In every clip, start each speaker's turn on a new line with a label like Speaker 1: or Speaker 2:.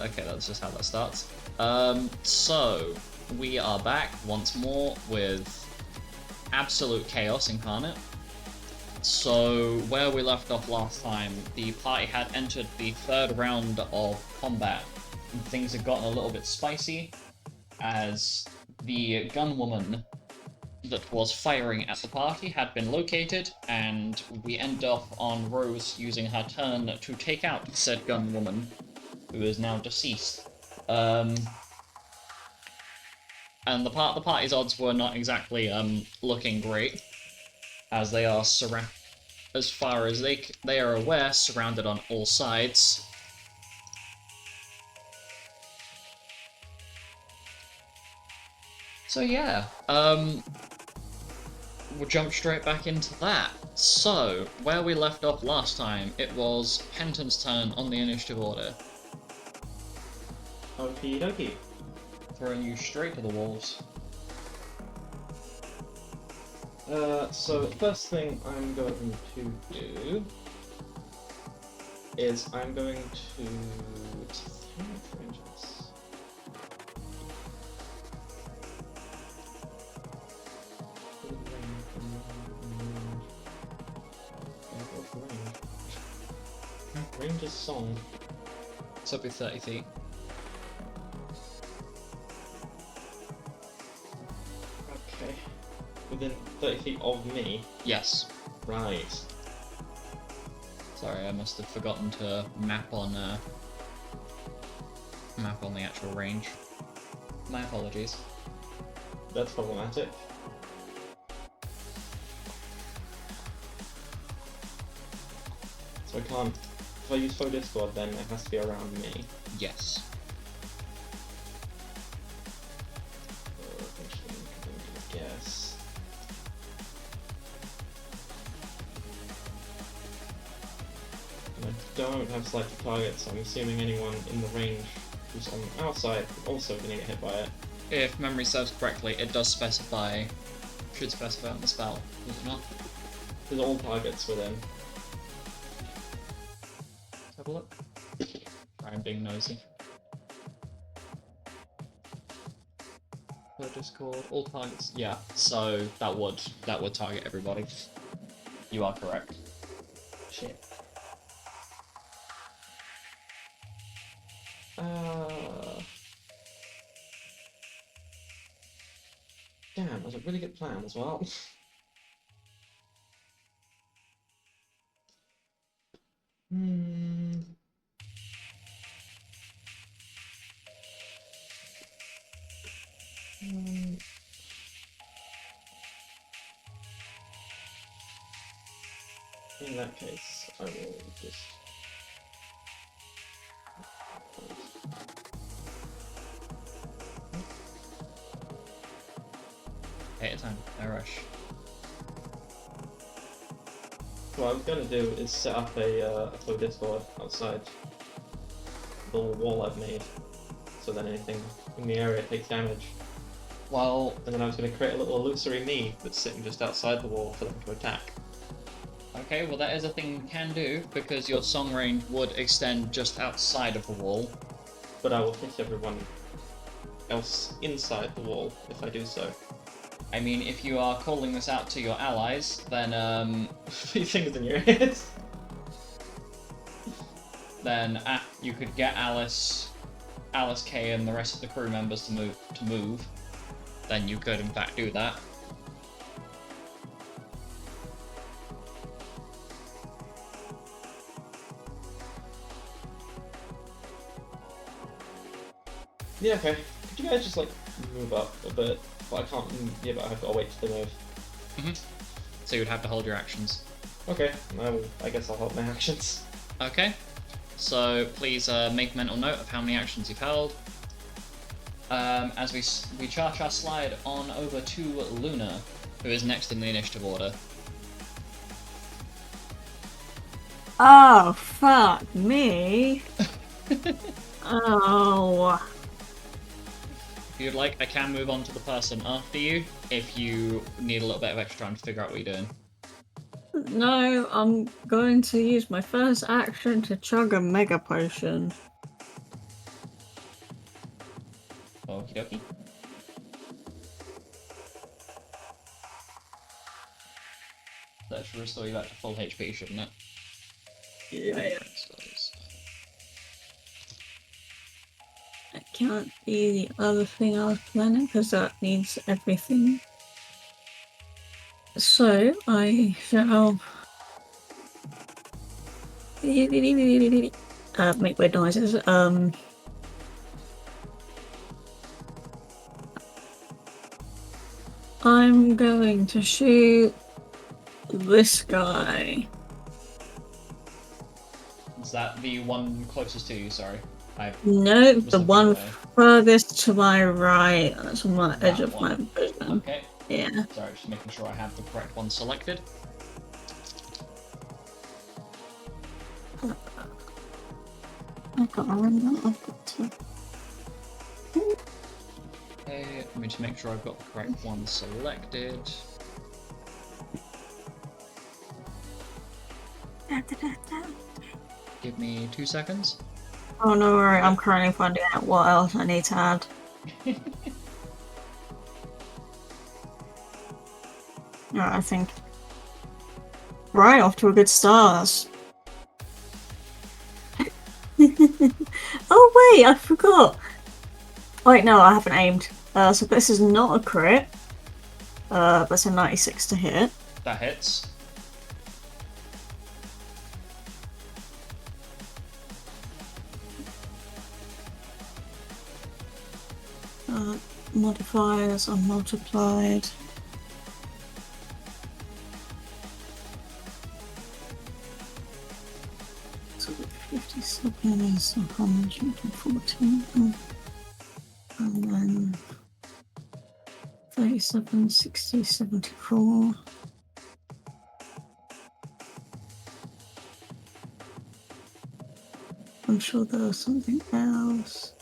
Speaker 1: Okay, that's just how that starts. So we are back once more with absolute chaos incarnate. So where we left off last time, the party had entered the third round of combat, and things had gotten a little bit spicy as the gunwoman that was firing at the party had been located, and we end off on Rose using her turn to take out said gunwoman, who is now deceased. And the party's odds were not exactly looking great, as they are as far as they are aware, surrounded on all sides. So yeah, we'll jump straight back into that. So, where we left off last time, it was Penton's turn on the initiative order.
Speaker 2: Okie dokie.
Speaker 1: Throwing you straight to the wolves.
Speaker 2: So the first thing I'm going to do is I'm going to... Range is song.
Speaker 1: So it'll be 30 feet.
Speaker 2: Okay. Within 30 feet of me?
Speaker 1: Yes.
Speaker 2: Right.
Speaker 1: Sorry, I must have forgotten to map on the actual range. My apologies.
Speaker 2: That's problematic. So I can't... If I use faux discord, then it has to be around me.
Speaker 1: Yes.
Speaker 2: Actually, I'm gonna guess. And I don't have selected targets, so I'm assuming anyone in the range who's on the outside is also going to get hit by it.
Speaker 1: If memory serves correctly, it does specify... should specify on the spell, does it not?
Speaker 2: There's all targets within.
Speaker 1: Have a look. I'm being nosy. For Discord, all targets. Yeah, so that would target everybody. You are correct.
Speaker 2: Shit. Damn, that was a really good plan as well. In that case, I will just...
Speaker 1: Take your time, no rush.
Speaker 2: What I was going to do is set up a faux discord outside the wall I've made, so then anything in the area takes damage.
Speaker 1: Well,
Speaker 2: And then I was going to create a little illusory me that's sitting just outside the wall for them to attack.
Speaker 1: okay, well that is a thing you can do, because your song range would extend just outside of the wall.
Speaker 2: But I will hit everyone else inside the wall if I do so.
Speaker 1: I mean, if you are calling this out to your allies, then
Speaker 2: Three things in your head.
Speaker 1: then you could get Alice, Kay, and the rest of the crew members to move. Then you could in fact do that.
Speaker 2: Yeah, okay. Could you guys just, like, move up a bit? But I can't... Yeah, but I have to wait to move.
Speaker 1: So you'd have to hold your actions.
Speaker 2: Okay, I guess I'll hold my actions.
Speaker 1: Okay. So please make mental note of how many actions you've held. As we cha-cha slide on over to Luna, who is next in the initiative order.
Speaker 3: Oh, fuck me. Oh.
Speaker 1: If you'd like, I can move on to the person after you, if you need a little bit of extra time to figure out what you're doing.
Speaker 3: No, I'm going to use my first action to chug a mega potion.
Speaker 1: Okie dokie. That should restore you back to full HP, shouldn't it?
Speaker 3: Yeah.
Speaker 1: So it's-
Speaker 3: That can't be the other thing I was planning because that needs everything. So I shall make weird noises. I'm going to shoot this guy.
Speaker 1: Is that the one closest to you? Sorry.
Speaker 3: No,
Speaker 1: Was
Speaker 3: the
Speaker 1: looking
Speaker 3: one
Speaker 1: away.
Speaker 3: furthest to my right. That's on the edge
Speaker 1: That
Speaker 3: of my
Speaker 1: one.
Speaker 3: vision.
Speaker 1: Okay.
Speaker 3: Yeah.
Speaker 1: Sorry, just making sure I have the correct one selected.
Speaker 3: I can't remember. I've got to.
Speaker 1: Okay, let me just make sure I've got the correct one selected. Give me 2 seconds.
Speaker 3: Oh no, worry. I'm currently finding out what else I need to add. Alright, I think. Right, off to a good start. Oh wait, I forgot. Wait, no, I haven't aimed. So this is not a crit. But it's a 96 to hit.
Speaker 1: That hits.
Speaker 3: Modifiers are multiplied. So 57 is 114. And then 37, 60, 74. I'm sure there was something else.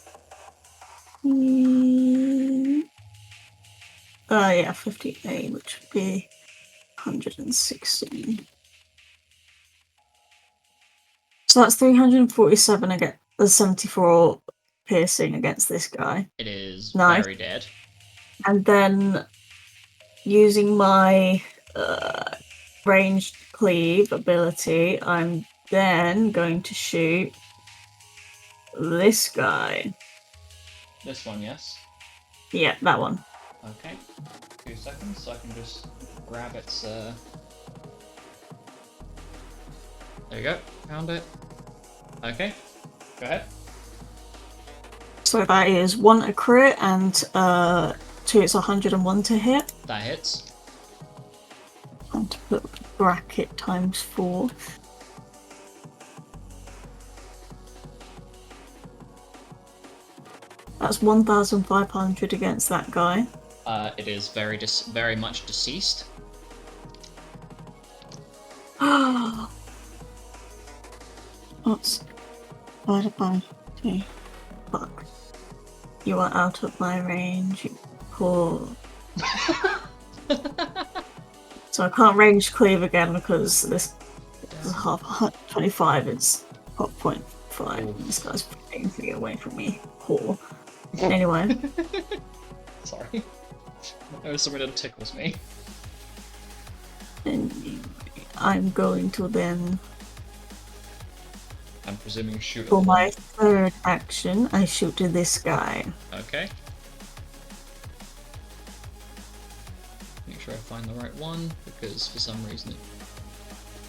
Speaker 3: Yeah, 58, which would be 116. So that's 347 against the 74 piercing against this guy.
Speaker 1: It is
Speaker 3: Nice.
Speaker 1: very dead.
Speaker 3: And then using my ranged cleave ability, I'm then going to shoot this guy.
Speaker 1: This one, yes?
Speaker 3: Yeah, that one.
Speaker 1: Okay. 2 seconds, so I can just grab its, There you go. Found it. Okay. Go ahead.
Speaker 3: So that is 1 a crit and 2 it's 101 to hit.
Speaker 1: That hits.
Speaker 3: And to put bracket times 4. That's 1,500 against that guy.
Speaker 1: It is very much deceased.
Speaker 3: What's divided by 2? Fuck. You are out of my range, you poor. So I can't range cleave again because this is half 25, it's 0.5. This guy's painfully away from me. Poor. Anyway.
Speaker 1: Sorry. That was something that tickles me.
Speaker 3: I'm going to then,
Speaker 1: I'm presuming shoot at
Speaker 3: for
Speaker 1: the
Speaker 3: my
Speaker 1: one.
Speaker 3: third action, I shoot to this guy.
Speaker 1: Okay. Make sure I find the right one, because for some reason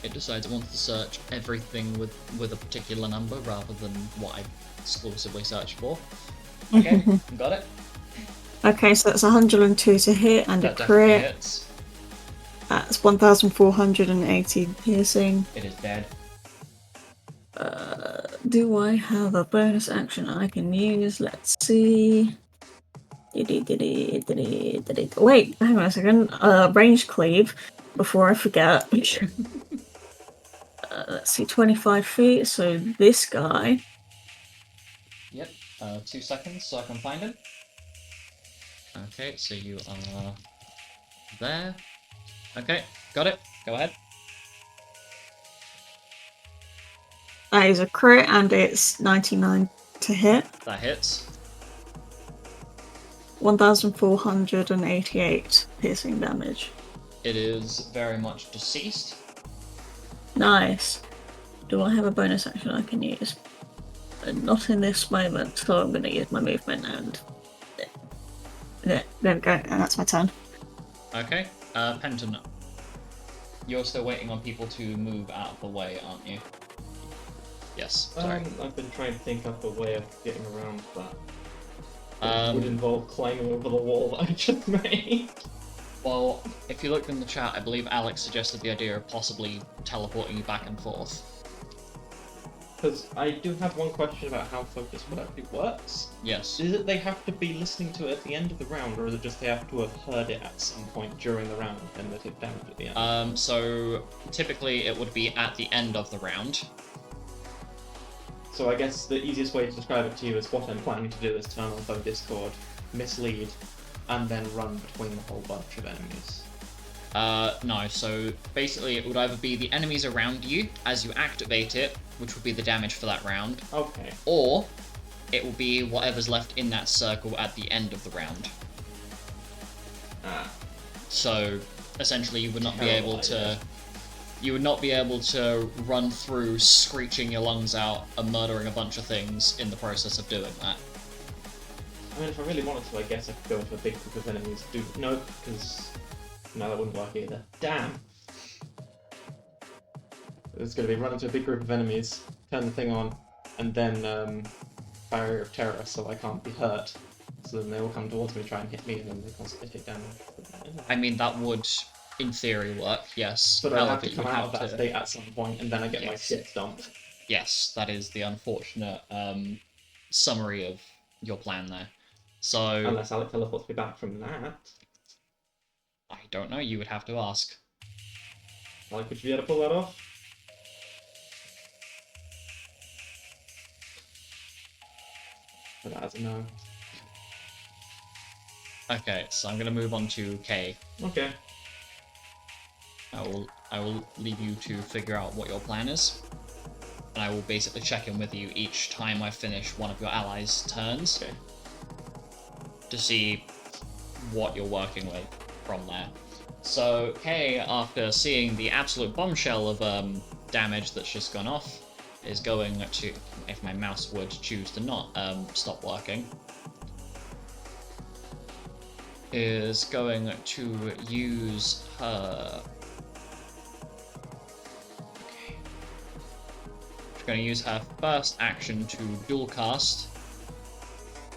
Speaker 1: it decides it wants to search everything with a particular number rather than what I exclusively searched for. Okay, got it.
Speaker 3: Okay, so that's 102 to hit and
Speaker 1: That
Speaker 3: a
Speaker 1: definitely
Speaker 3: crit.
Speaker 1: hits.
Speaker 3: That's 1,480 piercing.
Speaker 1: It is dead.
Speaker 3: Do I have a bonus action I can use? Let's see. Wait, hang on a second. Range cleave, before I forget. Let's see, 25 feet, so this guy.
Speaker 1: Yep. 2 seconds so I can find him. Okay, so you are there. Okay, got it. Go ahead.
Speaker 3: That is a crit and it's 99 to hit.
Speaker 1: That hits.
Speaker 3: 1,488 piercing damage.
Speaker 1: It is very much deceased.
Speaker 3: Nice. Do I have a bonus action I can use? Not in this moment, so I'm going to use my movement and. There we go, and that's my turn.
Speaker 1: Okay. Penton, you're still waiting on people to move out of the way, aren't you? Yes. Sorry.
Speaker 2: I've been trying to think up a way of getting around that. It
Speaker 1: Um,
Speaker 2: would involve climbing over the wall that I just made.
Speaker 1: Well, if you looked in the chat, I believe Alex suggested the idea of possibly teleporting you back and forth.
Speaker 2: Because I do have one question about how focus actually works.
Speaker 1: Yes.
Speaker 2: Is it they have to be listening to it at the end of the round, or is it just they have to have heard it at some point during the round and they take damage at the end?
Speaker 1: So typically it would be at the end of the round.
Speaker 2: So I guess the easiest way to describe it to you is what I'm planning to do this turn on Discord, mislead, and then run between a whole bunch of enemies.
Speaker 1: No, so basically it would either be the enemies around you as you activate it, which would be the damage for that round,
Speaker 2: Okay.
Speaker 1: or it will be whatever's left in that circle at the end of the round.
Speaker 2: Ah.
Speaker 1: So essentially you would not be able to run through screeching your lungs out and murdering a bunch of things in the process of doing that.
Speaker 2: I mean, if I really wanted to, I guess I could go into a big group of enemies. No, because... No, that wouldn't work either. Damn! It's going to be run into a big group of enemies, turn the thing on, and then Barrier of Terror so I can't be hurt. So then they will come towards me, try and hit me, and then they constantly take damage.
Speaker 1: I mean, that would, in theory, work, yes.
Speaker 2: But I have
Speaker 1: However,
Speaker 2: to come out of that state at some point, and then I get my shit dumped.
Speaker 1: Yes, that is the unfortunate summary of your plan there. So...
Speaker 2: Unless Alec teleports me back from that.
Speaker 1: I don't know, you would have to ask.
Speaker 2: Like, would you be able to pull that off? But that's a no.
Speaker 1: Okay, so I'm gonna move on to K.
Speaker 2: Okay.
Speaker 1: I will leave you to figure out what your plan is. And I will basically check in with you each time I finish one of your allies' turns.
Speaker 2: Okay.
Speaker 1: To see what you're working with from there. So Kay, after seeing the absolute bombshell of damage that's just gone off, is going to, if my mouse would choose to not stop working, is going to use her... Okay. She's going to use her first action to dual cast.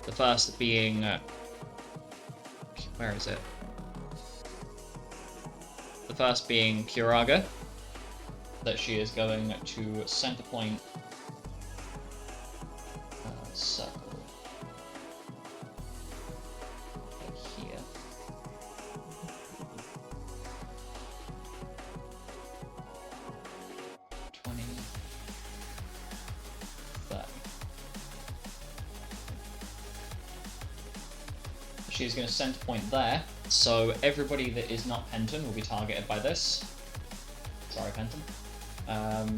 Speaker 1: The first being... where is it? The first being Kiraga, that she is going to center point circle here. She's going to center point there, so everybody that is not Penton will be targeted by this. Sorry, Penton.
Speaker 2: Alright.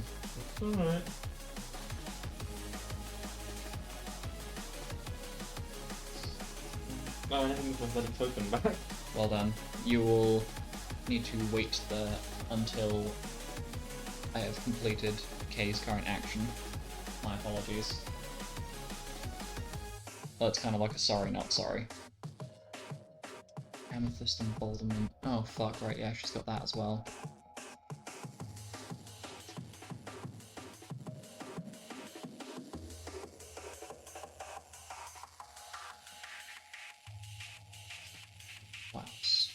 Speaker 2: No, I haven't moved my bloody token back.
Speaker 1: Well done. You will need to wait there until I have completed Kay's current action. My apologies. That's kind of like a sorry, not sorry. Amethyst and Balderman. Oh fuck, right, yeah, she's got that as well. What else?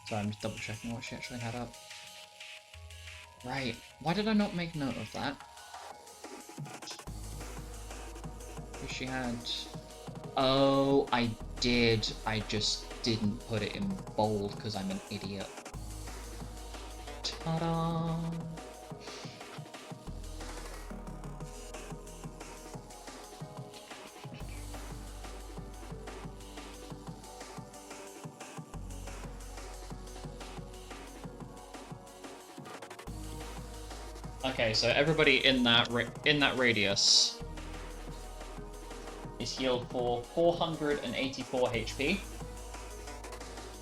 Speaker 1: So I'm just double checking what she actually had up. Right, why did I not make note of that? She had... Oh, I did. I just didn't put it in bold because I'm an idiot. Ta-da! Okay, so everybody in that radius is healed for 484 HP.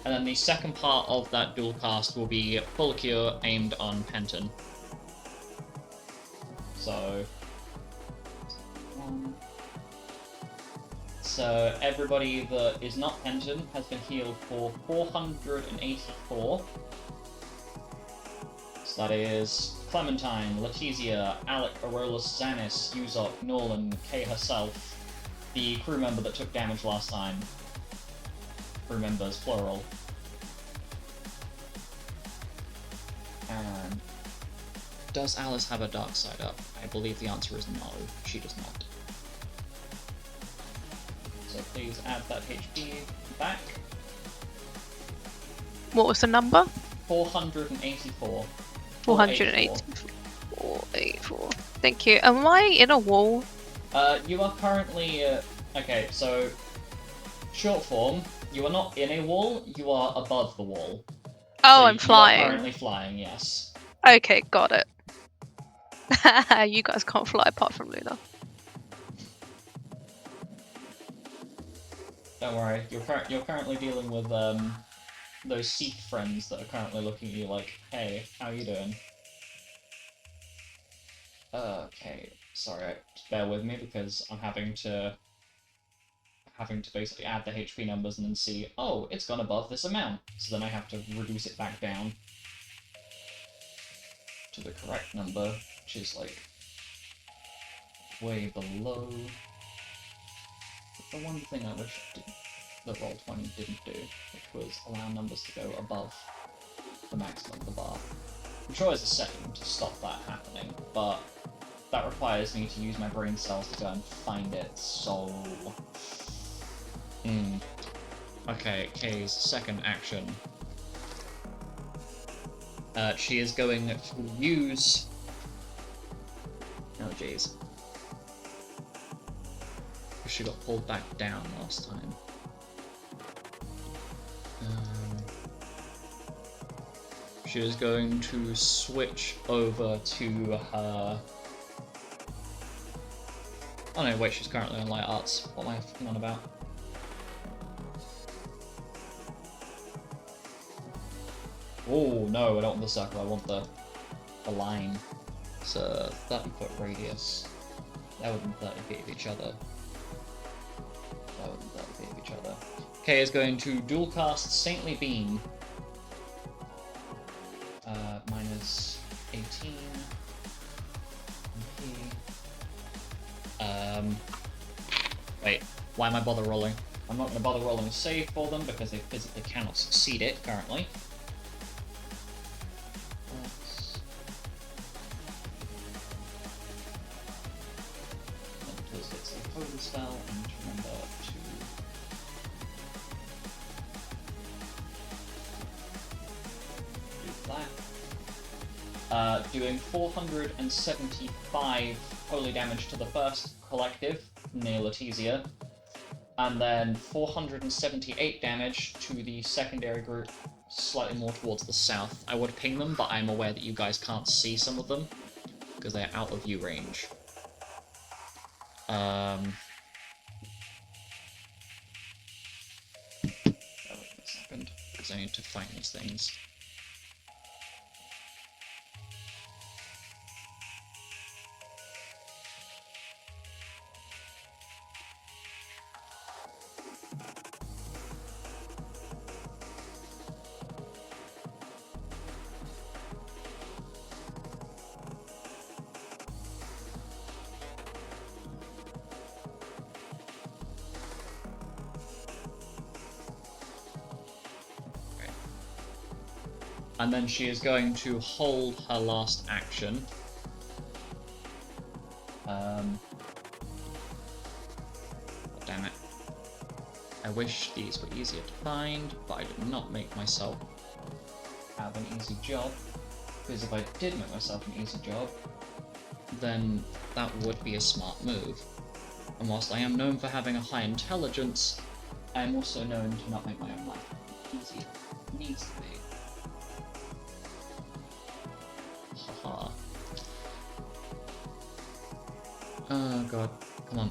Speaker 1: And then the second part of that dual cast will be full cure aimed on Penton. So everybody that is not Penton has been healed for 484. So that is Clementine, Letizia, Alec, Aurolus, Xanis, Uzok, Norland, Kay herself, the crew member that took damage last time. Crew members, plural. And does Alice have a dark side up? I believe the answer is no, she does not. So please add that HP back.
Speaker 4: What was the number?
Speaker 1: 484.
Speaker 4: 484. Thank you. Am I in a wall?
Speaker 1: You are currently... okay, so... Short form, you are not in a wall, you are above the wall.
Speaker 4: Oh,
Speaker 1: So
Speaker 4: I'm flying.
Speaker 1: You are currently flying, yes.
Speaker 4: Okay, got it. You guys can't fly apart from Luna.
Speaker 1: Don't worry, you're currently dealing with those Seek friends that are currently looking at you like, hey, how you doing? Okay, sorry, just bear with me because I'm having to basically add the HP numbers and then see, oh, it's gone above this amount. So then I have to reduce it back down to the correct number, which is like way below. The one thing I wish the Roll20 didn't do, which was allow numbers to go above the maximum of the bar. I'm sure there's a setting to stop that happening, but that requires me to use my brain cells to go and find it, so... Okay, Kay's second action. She is going to use... Oh jeez. She got pulled back down last time. She is going to switch over to her... Oh no, wait, she's currently on light arts. What am I fucking on about? Oh no, I don't want the circle, I want the line. It's a 30-foot radius. That would be 30 feet of each other. That would be 30 feet of each other. Kay is going to dual cast Saintly Beam. Minus 18. Wait, why am I bother rolling? I'm not going to bother rolling a save for them because they physically cannot succeed it currently. Because it's a holy spell, and remember to do that. Doing 475 holy damage to the first collective, near Letizia, and then 478 damage to the secondary group, slightly more towards the south. I would ping them, but I'm aware that you guys can't see some of them, because they're out of view range. Bear with me a second, because I need to find these things. And then she is going to hold her last action. Damn it. I wish these were easier to find, but I did not make myself have an easy job. Because if I did make myself an easy job, then that would be a smart move. And whilst I am known for having a high intelligence, I am also known to not make my own life easy. It needs to be. Haha. Oh god, come on.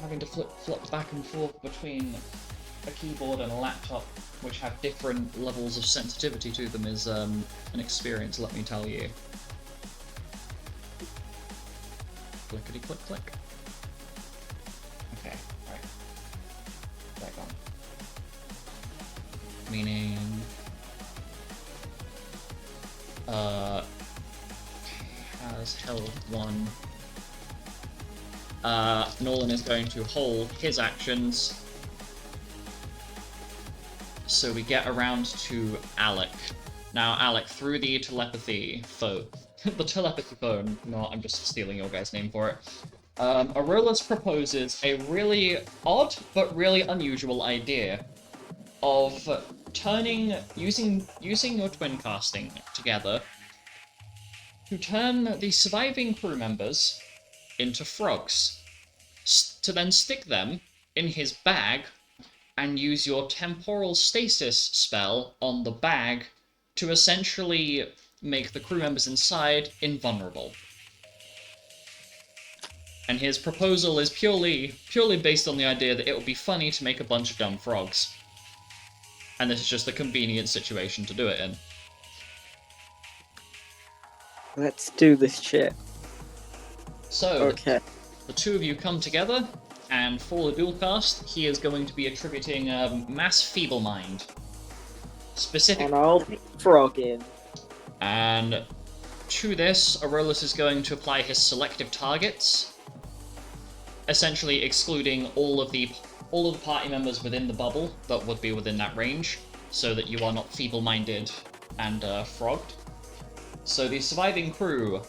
Speaker 1: Having to flip back and forth between a keyboard and a laptop, which have different levels of sensitivity to them, is an experience, let me tell you. Clickety click click. Okay, right. Back on. Meaning... has held one. Nolan is going to hold his actions. So we get around to Alec. Now, Alec, through the telepathy phone, the telepathy phone, no, I'm just stealing your guy's name for it. Aurelus proposes a really odd but really unusual idea of using your twin casting together to turn the surviving crew members into frogs, to then stick them in his bag and use your temporal stasis spell on the bag to essentially make the crew members inside invulnerable. And his proposal is purely based on the idea that it would be funny to make a bunch of dumb frogs. And this is just a convenient situation to do it in.
Speaker 5: Let's do this shit.
Speaker 1: So,
Speaker 5: Okay.
Speaker 1: the two of you come together, and for the dual cast, he is going to be attributing Mass Feeble Mind. Specific.
Speaker 5: And I'll frog in.
Speaker 1: And to this, Aurelus is going to apply his selective targets, essentially excluding all of the party members within the bubble that would be within that range, so that you are not feeble-minded and frogged. So the surviving crew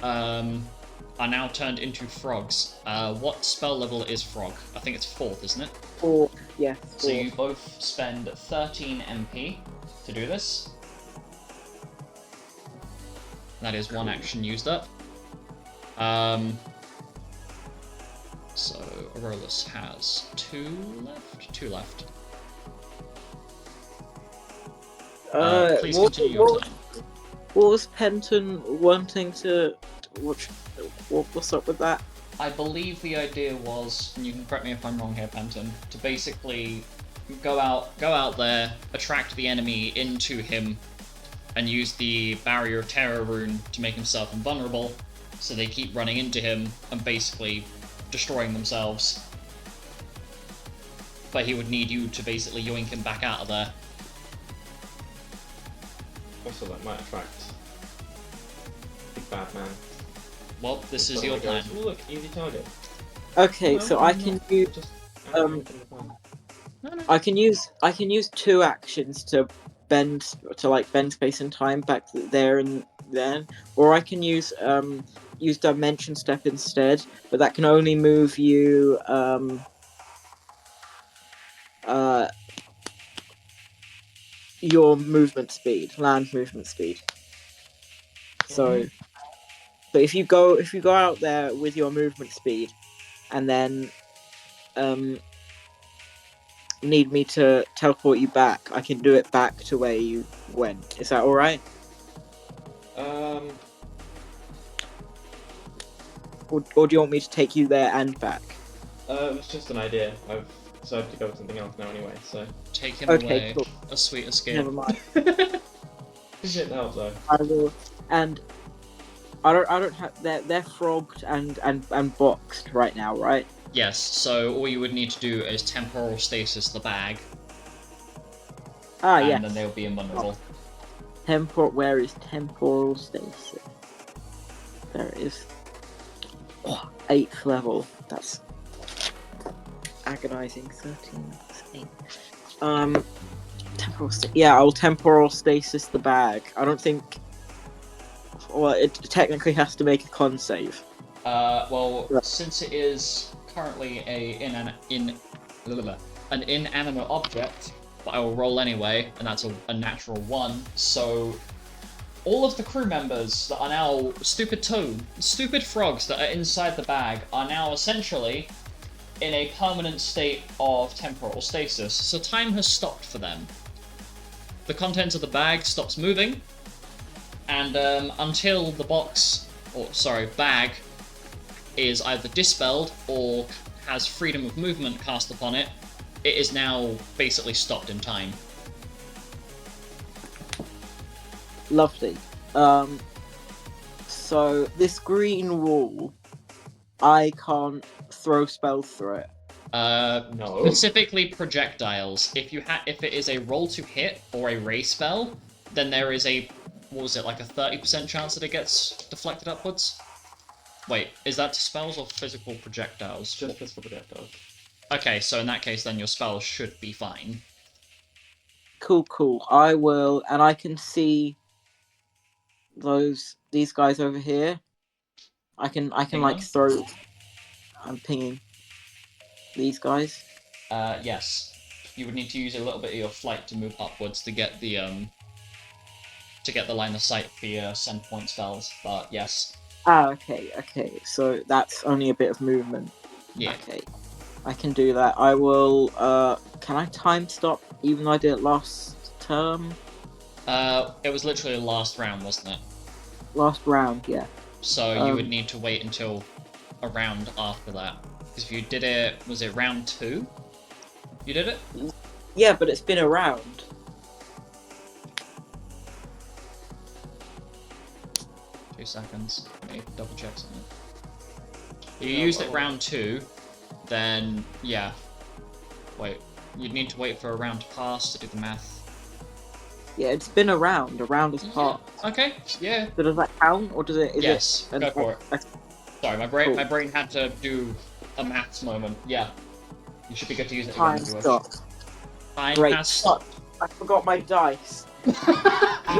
Speaker 1: are now turned into frogs. What spell level is frog? I think it's 4th, isn't it?
Speaker 5: 4, yeah. 4.
Speaker 1: So you both spend 13 MP to do this. That is one action used up. So Aurelus has 2 left. 2 left. Please continue your time.
Speaker 5: What was Penton wanting to... What's up with that?
Speaker 1: I believe the idea was, and you can correct me if I'm wrong here, Penton, to basically go out there, attract the enemy into him, and use the Barrier of Terror rune to make himself invulnerable, so they keep running into him and basically destroying themselves. But he would need you to basically yoink him back out of there.
Speaker 2: Also, that might attract Big Bad Man.
Speaker 1: Well, this is your plan.
Speaker 2: Ooh, look, easy target.
Speaker 5: Okay,
Speaker 2: No,
Speaker 5: so
Speaker 2: I'm
Speaker 5: I
Speaker 2: not.
Speaker 5: can use
Speaker 2: Just
Speaker 5: I can use 2 actions to bend space and time back there and then, or I can use Dimension Step instead, but that can only move you your movement speed, land movement speed. So, but if you go out there with your movement speed, and then need me to teleport you back, I can do it back to where you went. Is that all right? Or do you want me to take you there and back?
Speaker 2: It was just an idea. I've decided to go with something else now anyway, so.
Speaker 1: Take him
Speaker 5: Okay,
Speaker 1: away.
Speaker 5: cool.
Speaker 1: A sweet escape.
Speaker 5: Never mind.
Speaker 2: Appreciate the help though.
Speaker 5: I will. And I don't have. They're frogged and boxed right now, right?
Speaker 1: Yes, so all you would need to do is temporal stasis the bag,
Speaker 5: Ah,
Speaker 1: and
Speaker 5: yeah.
Speaker 1: then they'll be invulnerable.
Speaker 5: Where is temporal stasis? There it is. Oh, 8th level. That's agonizing. 13 plus 8. Temporal yeah, I'll temporal stasis the bag. I don't think. Well, it technically has to make a con save.
Speaker 1: Well,
Speaker 5: Right.
Speaker 1: since it is currently an inanimate object, but I will roll anyway, and that's a natural 1, so all of the crew members that are now stupid frogs that are inside the bag are now essentially in a permanent state of temporal stasis, so time has stopped for them. The contents of the bag stops moving, and until the box bag is either dispelled or has freedom of movement cast upon it, it is now basically stopped in time.
Speaker 5: Lovely. So this green wall, I can't throw spells through it.
Speaker 2: No.
Speaker 1: Specifically projectiles. If it is a roll to hit or a ray spell, then there is a, what was it, like a 30% chance that it gets deflected upwards? Wait, is that to spells or physical projectiles?
Speaker 2: Just physical projectiles.
Speaker 1: Okay, so in that case, then your spells should be fine.
Speaker 5: Cool. I will, and I can see these guys over here. I can
Speaker 1: Ping
Speaker 5: like
Speaker 1: them?
Speaker 5: throw. I'm pinging these guys.
Speaker 1: Yes. You would need to use a little bit of your flight to move upwards to get the line of sight for your send point spells, but yes.
Speaker 5: Okay. So that's only a bit of movement.
Speaker 1: Yeah.
Speaker 5: Okay. I can do that. I will. Can I time stop? Even though I did it last term.
Speaker 1: It was literally the last round, wasn't it?
Speaker 5: Last round, yeah.
Speaker 1: So you would need to wait until a round after that. Because if you did it, was it round 2? You did it?
Speaker 5: Yeah, but it's been a round.
Speaker 1: Two seconds. Let me double check something. If you used it round 2, then yeah. Wait, you'd need to wait for a round to pass to do the math.
Speaker 5: Yeah, it's been a round. A round is part.
Speaker 1: Okay, yeah.
Speaker 5: So does that count, or does it? Is
Speaker 1: Yes,
Speaker 5: it
Speaker 1: go for it. Sorry, my brain
Speaker 5: Cool.
Speaker 1: had to do a maths moment. Yeah. You should be good to use it
Speaker 5: Time
Speaker 1: again if you wish.
Speaker 5: stop.
Speaker 1: Time
Speaker 5: Great.
Speaker 1: has stopped.
Speaker 5: I forgot my dice.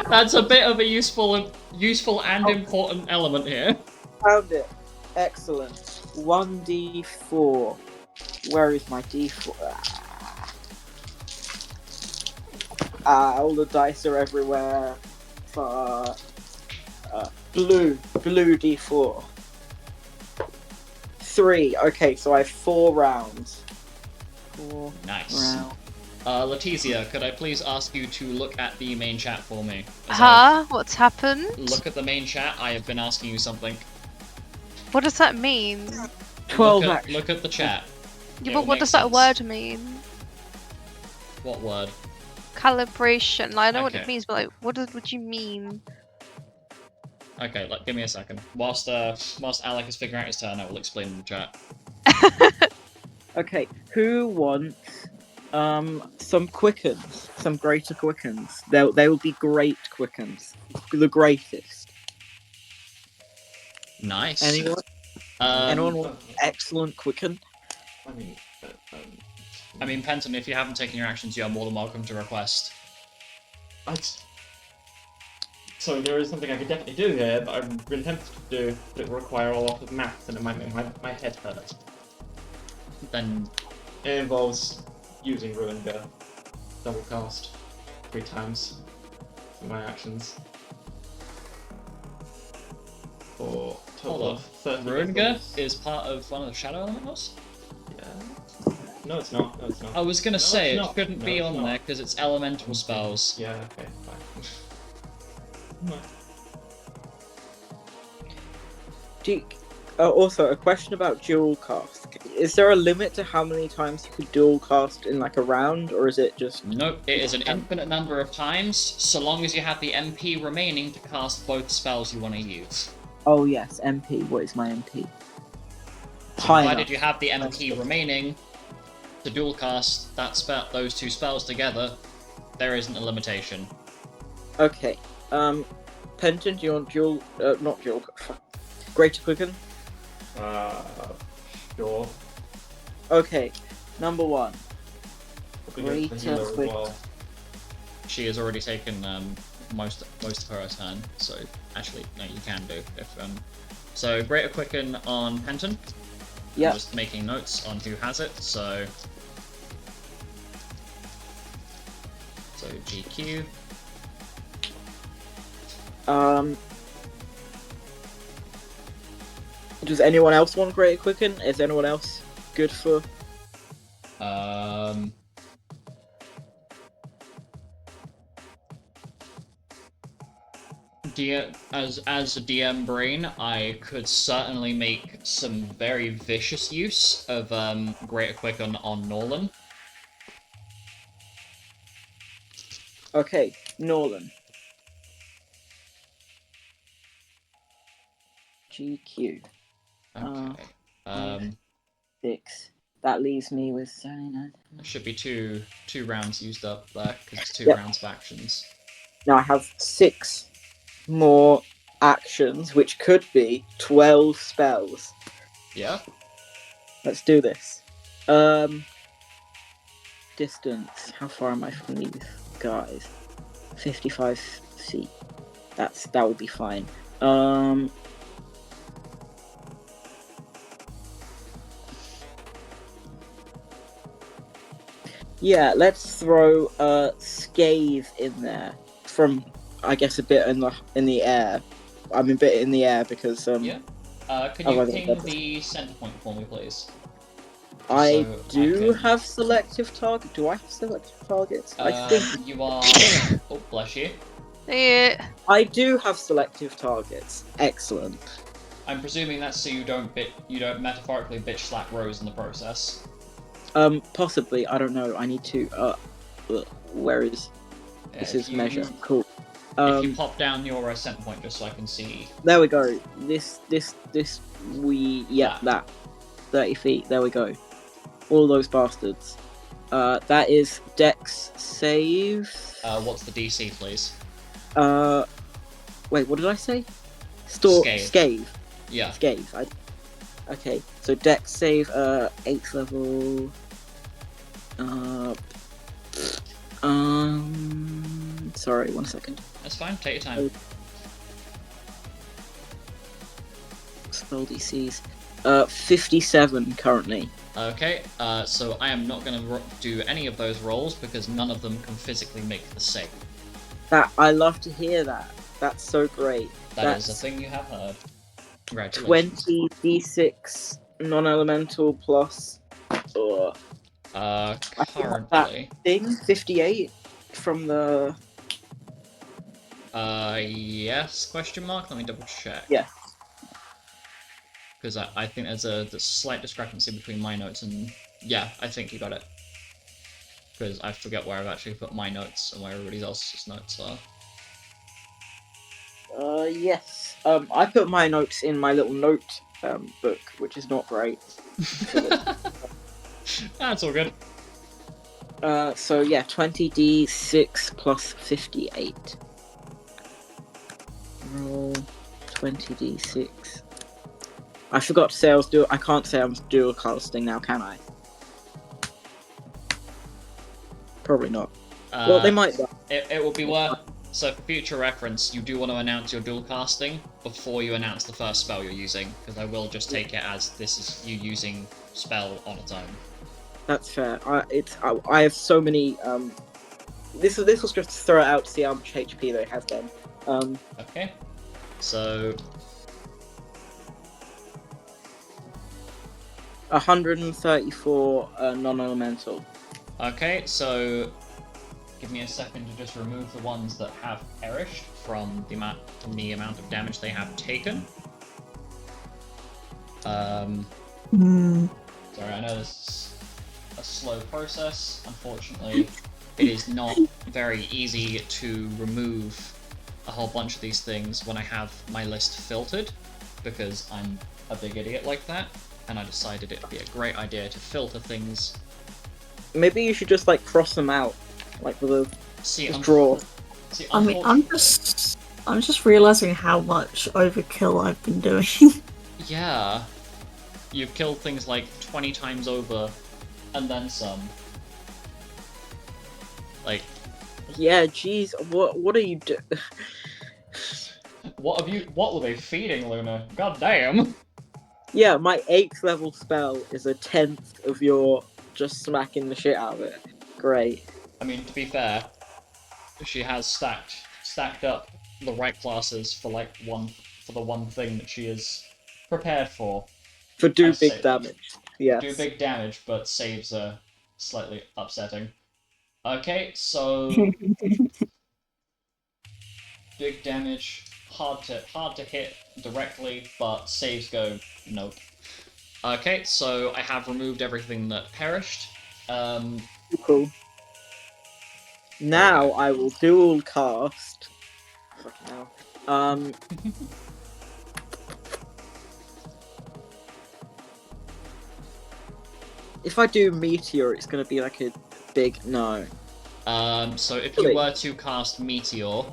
Speaker 1: That's a bit of a useful and important element here.
Speaker 5: Found it. Excellent. 1d4. Where is my d4? All the dice are everywhere. Blue d4. 3. Okay, so I have 4 rounds. 4
Speaker 1: Nice.
Speaker 5: rounds.
Speaker 1: Letizia, could I please ask you to look at the main chat for me? As
Speaker 4: Huh? What's happened?
Speaker 1: Look at the main chat. I have been asking you something.
Speaker 4: What does that mean?
Speaker 5: 12
Speaker 1: Look at the chat.
Speaker 4: Yeah,
Speaker 1: It
Speaker 4: but
Speaker 1: will
Speaker 4: what
Speaker 1: make
Speaker 4: does that
Speaker 1: sense.
Speaker 4: word mean?
Speaker 1: What word?
Speaker 4: Calibration. Like, I know what
Speaker 1: Okay.
Speaker 4: it means, but like, what do you mean?
Speaker 1: Okay, give me a second. Whilst Alec is figuring out his turn, I will explain in the chat.
Speaker 5: Okay, who wants some quickens? Some greater quickens. They will be great quickens. The greatest.
Speaker 1: Nice.
Speaker 5: Anyone?
Speaker 1: Um,
Speaker 5: Anyone want excellent quicken?
Speaker 1: I mean, Penton, if you haven't taken your actions, you are more than welcome to request.
Speaker 2: So there is something I could definitely do here, but I'm really tempted to do, but it will require a lot of maths and it might make my head hurt.
Speaker 1: Then
Speaker 2: It involves using Ruinga, double cast 3 times for my actions. For a total
Speaker 1: Hold
Speaker 2: of 30
Speaker 1: Ruinga
Speaker 2: levels.
Speaker 1: is part of one of the Shadow Elementals?
Speaker 2: Yeah. No, it's not. No, it's not.
Speaker 1: I was gonna
Speaker 2: No,
Speaker 1: say,
Speaker 2: it's
Speaker 1: it
Speaker 2: not.
Speaker 1: shouldn't
Speaker 2: No,
Speaker 1: be
Speaker 2: it's
Speaker 1: on
Speaker 2: not.
Speaker 1: there because it's elemental spells.
Speaker 2: Yeah, okay, fine. No.
Speaker 5: Also, a question about dual cast. Is there a limit to how many times you could dual cast in like a round, or is it just?
Speaker 1: Nope, it is an infinite number of times, so long as you have the MP remaining to cast both spells you want to use.
Speaker 5: Oh yes, MP. What is my MP?
Speaker 1: Provided you have the MP remaining to dual cast those 2 spells together, there isn't a limitation.
Speaker 5: Okay. Penton, do you want dual? Not dual. Greater quicken.
Speaker 2: Sure.
Speaker 5: Okay. Number 1.
Speaker 2: Greater
Speaker 5: Greater
Speaker 2: healer as
Speaker 5: quick.
Speaker 2: well.
Speaker 1: She has already taken most of her turn, so actually no, you can do if so Greater Quicken on Penton.
Speaker 5: Yeah.
Speaker 1: I'm just making notes on who has it, so GQ.
Speaker 5: Does anyone else want Greater Quicken? Is anyone else good for?
Speaker 1: as a DM brain, I could certainly make some very vicious use of Greater Quicken on Norlan.
Speaker 5: Okay, Norlan. GQ.
Speaker 1: Okay. Um,
Speaker 5: 6. That leaves me with 79.
Speaker 1: there should be two rounds used up there because it's 2
Speaker 5: Yep.
Speaker 1: rounds of actions.
Speaker 5: Now I have 6 more actions, which could be 12 spells.
Speaker 1: Yeah.
Speaker 5: Let's do this. Distance. How far am I from these guys? 55 feet. That will be fine. Yeah, let's throw Scathe in there from, I guess, a bit in the air. I mean, a bit in the air because
Speaker 1: Yeah. Can you
Speaker 5: otherwise
Speaker 1: ping
Speaker 5: I'll-
Speaker 1: the center point for me, please?
Speaker 5: I
Speaker 1: So
Speaker 5: do
Speaker 1: can-
Speaker 5: have selective target. Do I have selective targets? I think
Speaker 1: you are. Oh, bless you.
Speaker 4: Yeah.
Speaker 5: I do have selective targets. Excellent.
Speaker 1: I'm presuming that's so you don't metaphorically bitch slap Rose in the process.
Speaker 5: Possibly. I don't know. I need to. Where is
Speaker 1: Yeah,
Speaker 5: this?
Speaker 1: if
Speaker 5: Is
Speaker 1: you-
Speaker 5: measure cool.
Speaker 1: If you pop down your center point just so I can see.
Speaker 5: There we go. This. That 30 feet. There we go. All those bastards. That is Dex save.
Speaker 1: What's the DC, please?
Speaker 5: Wait, what did I say?
Speaker 1: Scathe.
Speaker 5: Scathe.
Speaker 1: Yeah.
Speaker 5: Scathe. Okay, so Dex save, 8th level. Sorry, 1 second.
Speaker 1: That's fine. Take your time.
Speaker 5: Spell DCs. 57 currently.
Speaker 1: Okay. So I am not going to do any of those rolls because none of them can physically make the save.
Speaker 5: I love to hear that. That's so great.
Speaker 1: That's a thing you have heard. Congratulations.
Speaker 5: 20 d6 non-elemental plus.
Speaker 1: Currently.
Speaker 5: Thing 58 from the.
Speaker 1: Yes? Question mark. Let me double check.
Speaker 5: Yeah.
Speaker 1: Because I think there's a slight discrepancy between my notes and yeah, I think you got it. Because I forget where I've actually put my notes and where everybody else's notes are.
Speaker 5: Yes. I put my notes in my little note book, which is not great.
Speaker 1: That's all good.
Speaker 5: So yeah, 20d6 plus 58. Roll 20d6. I forgot to say I can't say I'm dual casting now, can I? Probably not. Well, they might.
Speaker 1: It will be worth. So for future reference, you do want to announce your dual casting before you announce the first spell you're using, because I will just take it as this is you using spell on its own.
Speaker 5: That's fair. I have so many. This was just to throw it out to see how much HP they have then.
Speaker 1: Okay. So
Speaker 5: 134 non-elemental.
Speaker 1: okay, so give me a second to just remove the ones that have perished from the amount of damage they have taken. Sorry, I know this is a slow process. Unfortunately, it is not very easy to remove a whole bunch of these things when I have my list filtered, because I'm a big idiot like that, and I decided it'd be a great idea to filter things.
Speaker 5: Maybe you should just like cross them out, like with a draw.
Speaker 1: See,
Speaker 3: I mean, I'm just realizing how much overkill I've been doing.
Speaker 1: Yeah. You've killed things like 20 times over, and then some. Like,
Speaker 5: Yeah, jeez, what are you doing?
Speaker 1: what were they feeding, Luna? God damn!
Speaker 5: Yeah, my 8th level spell is a 10th of your just smacking the shit out of it. Great.
Speaker 1: I mean, to be fair, she has stacked up the right classes for the one thing that she is prepared for.
Speaker 5: For do
Speaker 1: I
Speaker 5: big
Speaker 1: say-
Speaker 5: damage. Yes.
Speaker 1: Do big damage, but saves are slightly upsetting. Okay, so big damage, hard to hit directly, but saves go nope. Okay, so I have removed everything that perished.
Speaker 5: Cool. Now I will dual cast. Fucking hell. If I do meteor, it's gonna be like a big no.
Speaker 1: So if you were to cast Meteor,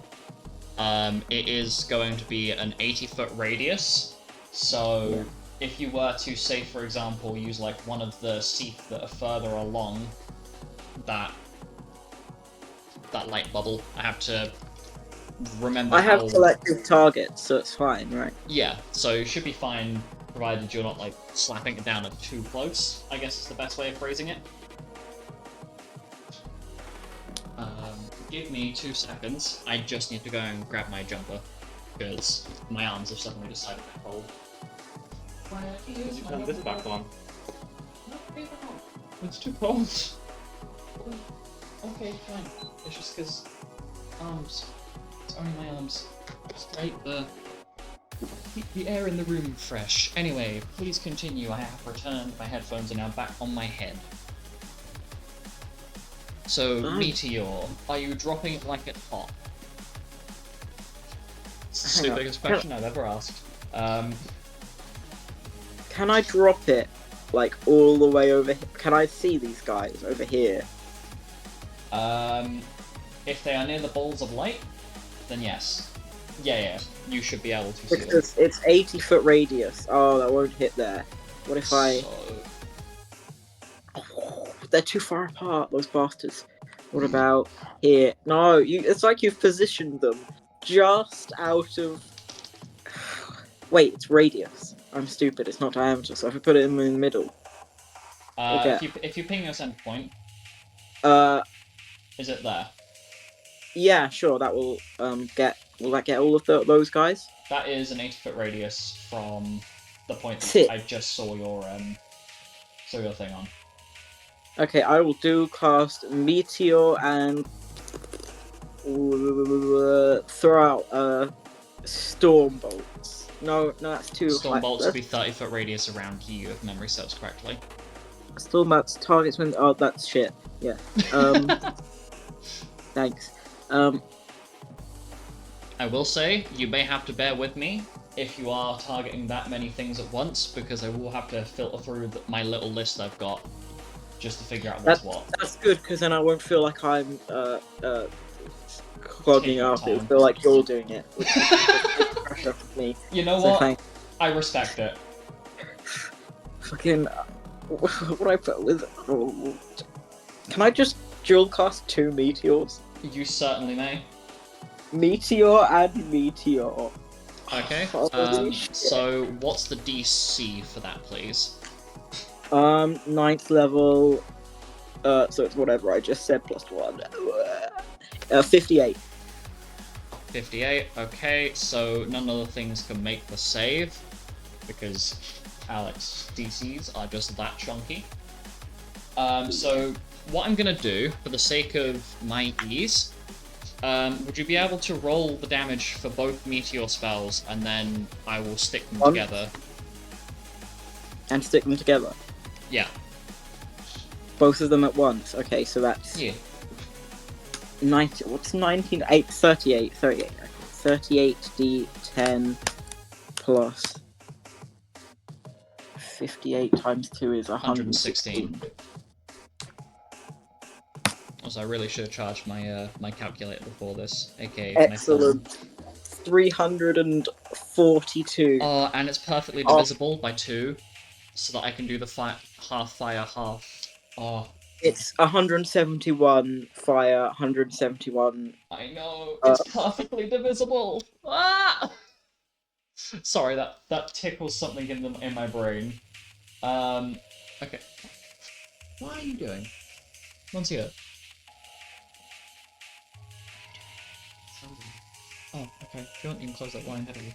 Speaker 1: it is going to be an 80-foot radius. So if you were to, say, for example, use like one of the Seath that are further along that light bubble, I have to remember.
Speaker 5: I have selective targets, so it's fine, right?
Speaker 1: Yeah, so it should be fine, provided you're not like slapping it down at too close, I guess is the best way of phrasing it. Give me 2 seconds. I just need to go and grab my jumper, because my arms have suddenly decided to hold.
Speaker 2: Did you turn this back on?
Speaker 1: It's too cold. Okay, fine. It's just because arms. It's only my arms. Just keep the air in the room fresh. Anyway, please continue. I have returned. My headphones are now back on my head. So, Meteor, are you dropping it like it's hot? It's the biggest question I've ever asked.
Speaker 5: Can I drop it, like, all the way over here? Can I see these guys over here?
Speaker 1: If they are near the balls of light, then yes. Yeah, you should be able to see them.
Speaker 5: Because it's 80-foot radius. Oh, that won't hit there. What if I... They're too far apart, those bastards. What about here? No, it's like you've positioned them just out of... Wait, it's radius. I'm stupid, it's not diameter, so if I put it in the middle...
Speaker 1: Okay. If you ping your center point... Is it there?
Speaker 5: Yeah, sure, that will get... Will that get all of those guys?
Speaker 1: That is an 80-foot radius from the point that I just saw your thing on.
Speaker 5: Okay, I will do cast Meteor and throw out Storm Bolts. No, that's too
Speaker 1: Storm
Speaker 5: high.
Speaker 1: Bolts will be 30-foot radius around you, if memory serves correctly.
Speaker 5: Storm Bolts targets when... Oh, that's shit. Yeah. Thanks.
Speaker 1: I will say, you may have to bear with me if you are targeting that many things at once, because I will have to filter through my little list I've got just to figure out what's what.
Speaker 5: That's good, because then I won't feel like I'm clogging up. It'll feel like you're doing it. Pressure for me.
Speaker 1: You know what? I respect it.
Speaker 5: Fucking... What do I put with... Can I just dual cast 2 meteors?
Speaker 1: You certainly may.
Speaker 5: Meteor and Meteor.
Speaker 1: Okay. So what's the DC for that, please?
Speaker 5: 9th level. So it's whatever I just said plus 1. 58.
Speaker 1: 58. Okay. So none of the things can make the save because Alex DCs are just that chunky. So what I'm gonna do for the sake of my ease. Would you be able to roll the damage for both meteor spells, and then I will stick them together?
Speaker 5: And stick them together?
Speaker 1: Yeah.
Speaker 5: Both of them at once? Okay, so that's...
Speaker 1: Yeah.
Speaker 5: 90... What's 19? 8, 38. 38. Okay. 38 D10 plus... 58 times 2 is 116.
Speaker 1: Also, I really should have charged my my calculator before this, aka
Speaker 5: excellent. 342.
Speaker 1: Oh, and it's perfectly divisible by 2, so that I can do the half fire, half. Oh.
Speaker 5: It's 171 fire, 171.
Speaker 1: I know it's perfectly divisible. Ah! Sorry, that tickles something in my brain. Okay. What are you doing? One's here. Oh, okay. If you want, you can close that line ahead of you.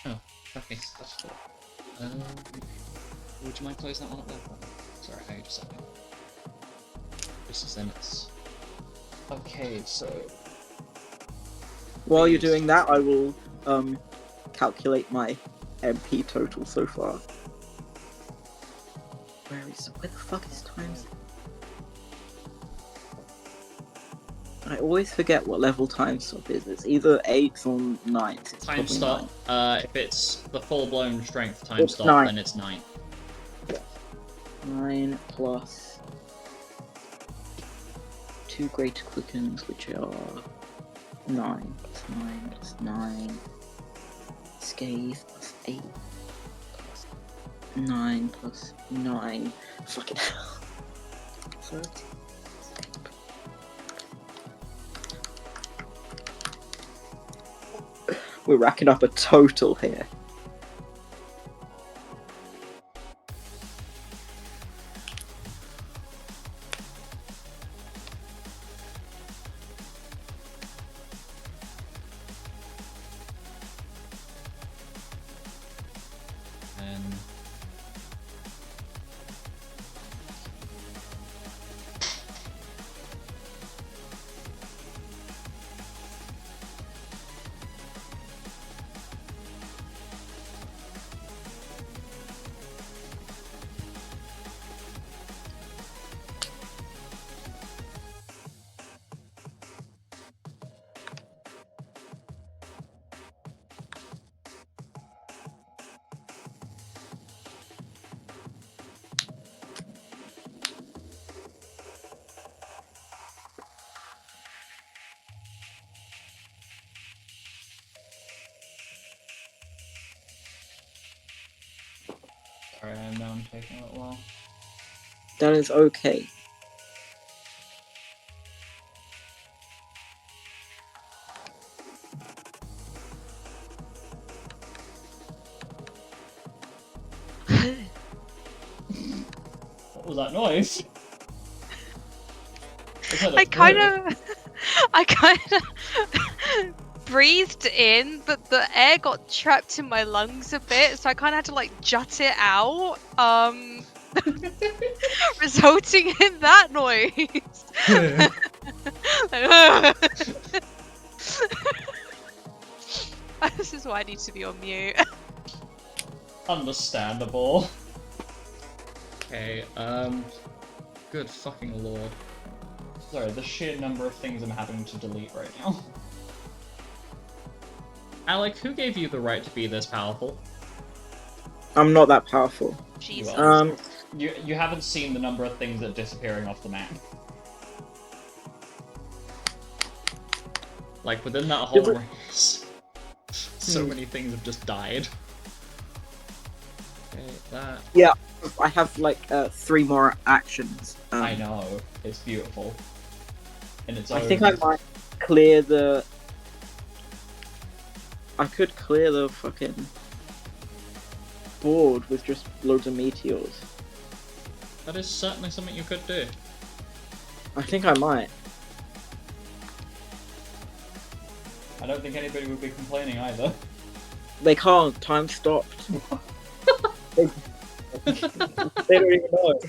Speaker 1: Oh, okay. That's cool. Would you mind closing that one up there? Sorry, I just second. Just then it's... Okay, so...
Speaker 5: While you're
Speaker 1: Please.
Speaker 5: doing that, I will calculate my MP total so far. Where the fuck is times? I always forget what level time stop is. It's either 8th or 9th. It's
Speaker 1: Time
Speaker 5: probably
Speaker 1: stop.
Speaker 5: 9th.
Speaker 1: If it's the full-blown strength time
Speaker 5: It's
Speaker 1: stop,
Speaker 5: 9.
Speaker 1: then it's 9.
Speaker 5: 9 plus 2 greater quickens, which are 9 plus 9 plus 9. Scathe plus 8 plus 9 plus 9. Fucking hell. 30. We're racking up a total here.
Speaker 1: And sorry, I know I'm taking a little while.
Speaker 5: That is okay.
Speaker 1: What was that noise?
Speaker 4: I kind of breathed in, but the air got trapped in my lungs a bit, so I kind of had to like jut it out, resulting in that noise. This is why I need to be on mute.
Speaker 1: Understandable. Okay, good fucking lord. Sorry, the sheer number of things I'm having to delete right now. Alec, who gave you the right to be this powerful?
Speaker 5: I'm not that powerful.
Speaker 4: Jesus.
Speaker 1: You haven't seen the number of things that are disappearing off the map. Like, within that whole race, so many things have just died. Okay, that...
Speaker 5: Yeah, I have like 3 more actions.
Speaker 1: I know, it's beautiful. In its
Speaker 5: I
Speaker 1: own...
Speaker 5: think I might clear the... I could clear the fucking board with just loads of meteors.
Speaker 1: That is certainly something you could do.
Speaker 5: I think I might.
Speaker 1: I don't think anybody would be complaining either.
Speaker 5: They can't. Time stopped. they don't even know.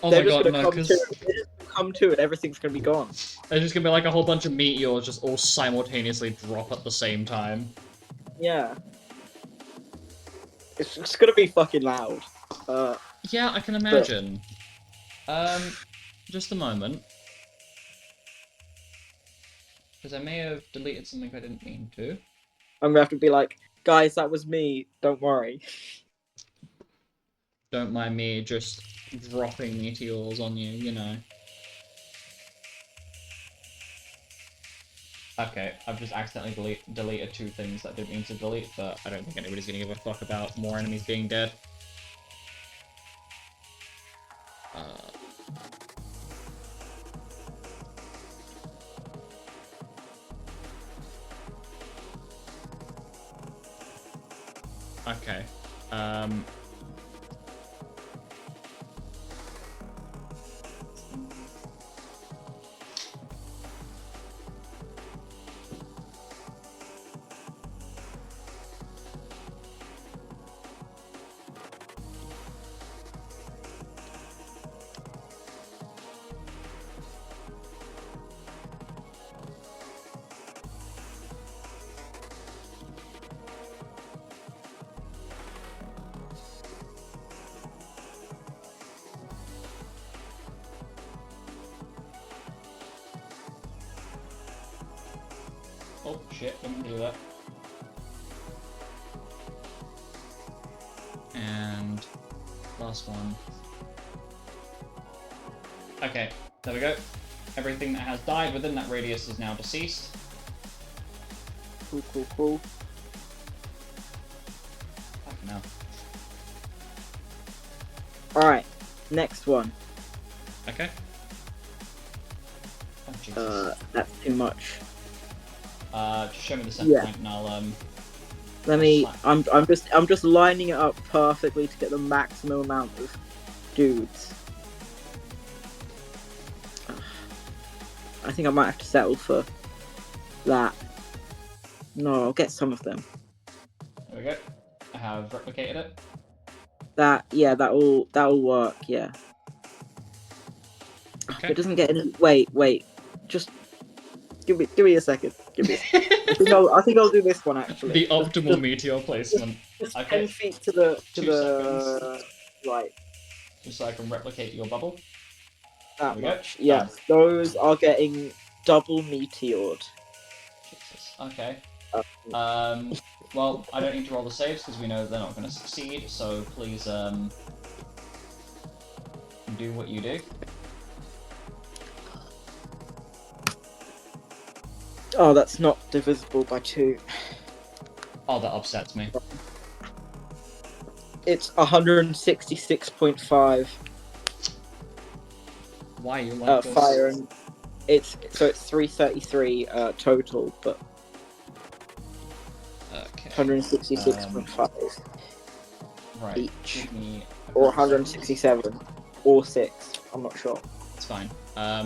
Speaker 1: Oh
Speaker 5: They're
Speaker 1: my
Speaker 5: just
Speaker 1: god,
Speaker 5: gonna
Speaker 1: no,
Speaker 5: come to
Speaker 1: because
Speaker 5: it. They're just gonna come to it. Everything's gonna be gone.
Speaker 1: there's just gonna be like a whole bunch of meteors just all simultaneously drop at the same time.
Speaker 5: Yeah. It's gonna be fucking loud.
Speaker 1: Yeah, I can imagine. Just a moment. Because I may have deleted something I didn't mean to.
Speaker 5: I'm gonna have to be like, guys, that was me. Don't worry.
Speaker 1: Don't mind me just dropping meteors on you, you know. Okay, I've just accidentally deleted 2 things that I didn't mean to delete, but I don't think anybody's gonna give a fuck about more enemies being dead. Okay. Oh shit, didn't do that. And last one. Okay, there we go. Everything that has died within that radius is now deceased.
Speaker 5: Cool.
Speaker 1: Fucking hell.
Speaker 5: Alright, next one.
Speaker 1: Okay. Oh, Jesus.
Speaker 5: That's too much.
Speaker 1: Just show me the center
Speaker 5: Yeah.
Speaker 1: point and I'll
Speaker 5: Let me.
Speaker 1: Slap.
Speaker 5: I'm just lining it up perfectly to get the maximum amount of dudes. I think I might have to settle for that. No, I'll get some of them.
Speaker 1: There we go. I have replicated it.
Speaker 5: That'll work. Yeah.
Speaker 1: Okay.
Speaker 5: It doesn't get any. Wait. Just give me a second. I think I'll do this one actually.
Speaker 1: The optimal meteor placement.
Speaker 5: Just
Speaker 1: Okay.
Speaker 5: 10 feet to the
Speaker 1: 2 seconds.
Speaker 5: right.
Speaker 1: Just so I can replicate your bubble.
Speaker 5: That
Speaker 1: There we go.
Speaker 5: much. Yes, those are getting double meteored.
Speaker 1: Jesus. Okay.
Speaker 5: Uh,
Speaker 1: Well, I don't need to roll the saves because we know they're not going to succeed, so please, do what you do.
Speaker 5: Oh, that's not divisible by 2.
Speaker 1: Oh, that upsets me.
Speaker 5: It's 166.5
Speaker 1: Why you like this?
Speaker 5: fire, and it's 333 total, but
Speaker 1: Okay.
Speaker 5: 166.5
Speaker 1: Right.
Speaker 5: each,
Speaker 1: Give me a
Speaker 5: or
Speaker 1: couple
Speaker 5: 167, or 6. I'm not sure.
Speaker 1: seconds. It's fine. I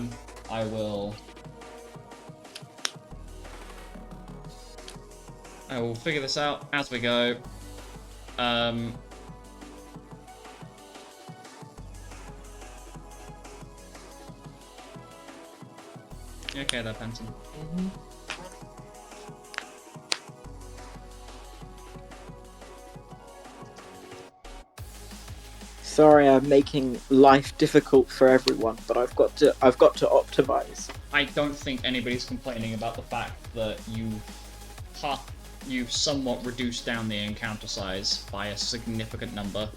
Speaker 1: will figure this out as we go. Okay, there, Penton.
Speaker 5: Sorry, I'm making life difficult for everyone, but I've got to optimize.
Speaker 1: I don't think anybody's complaining about the fact that you've somewhat reduced down the encounter size by a significant number.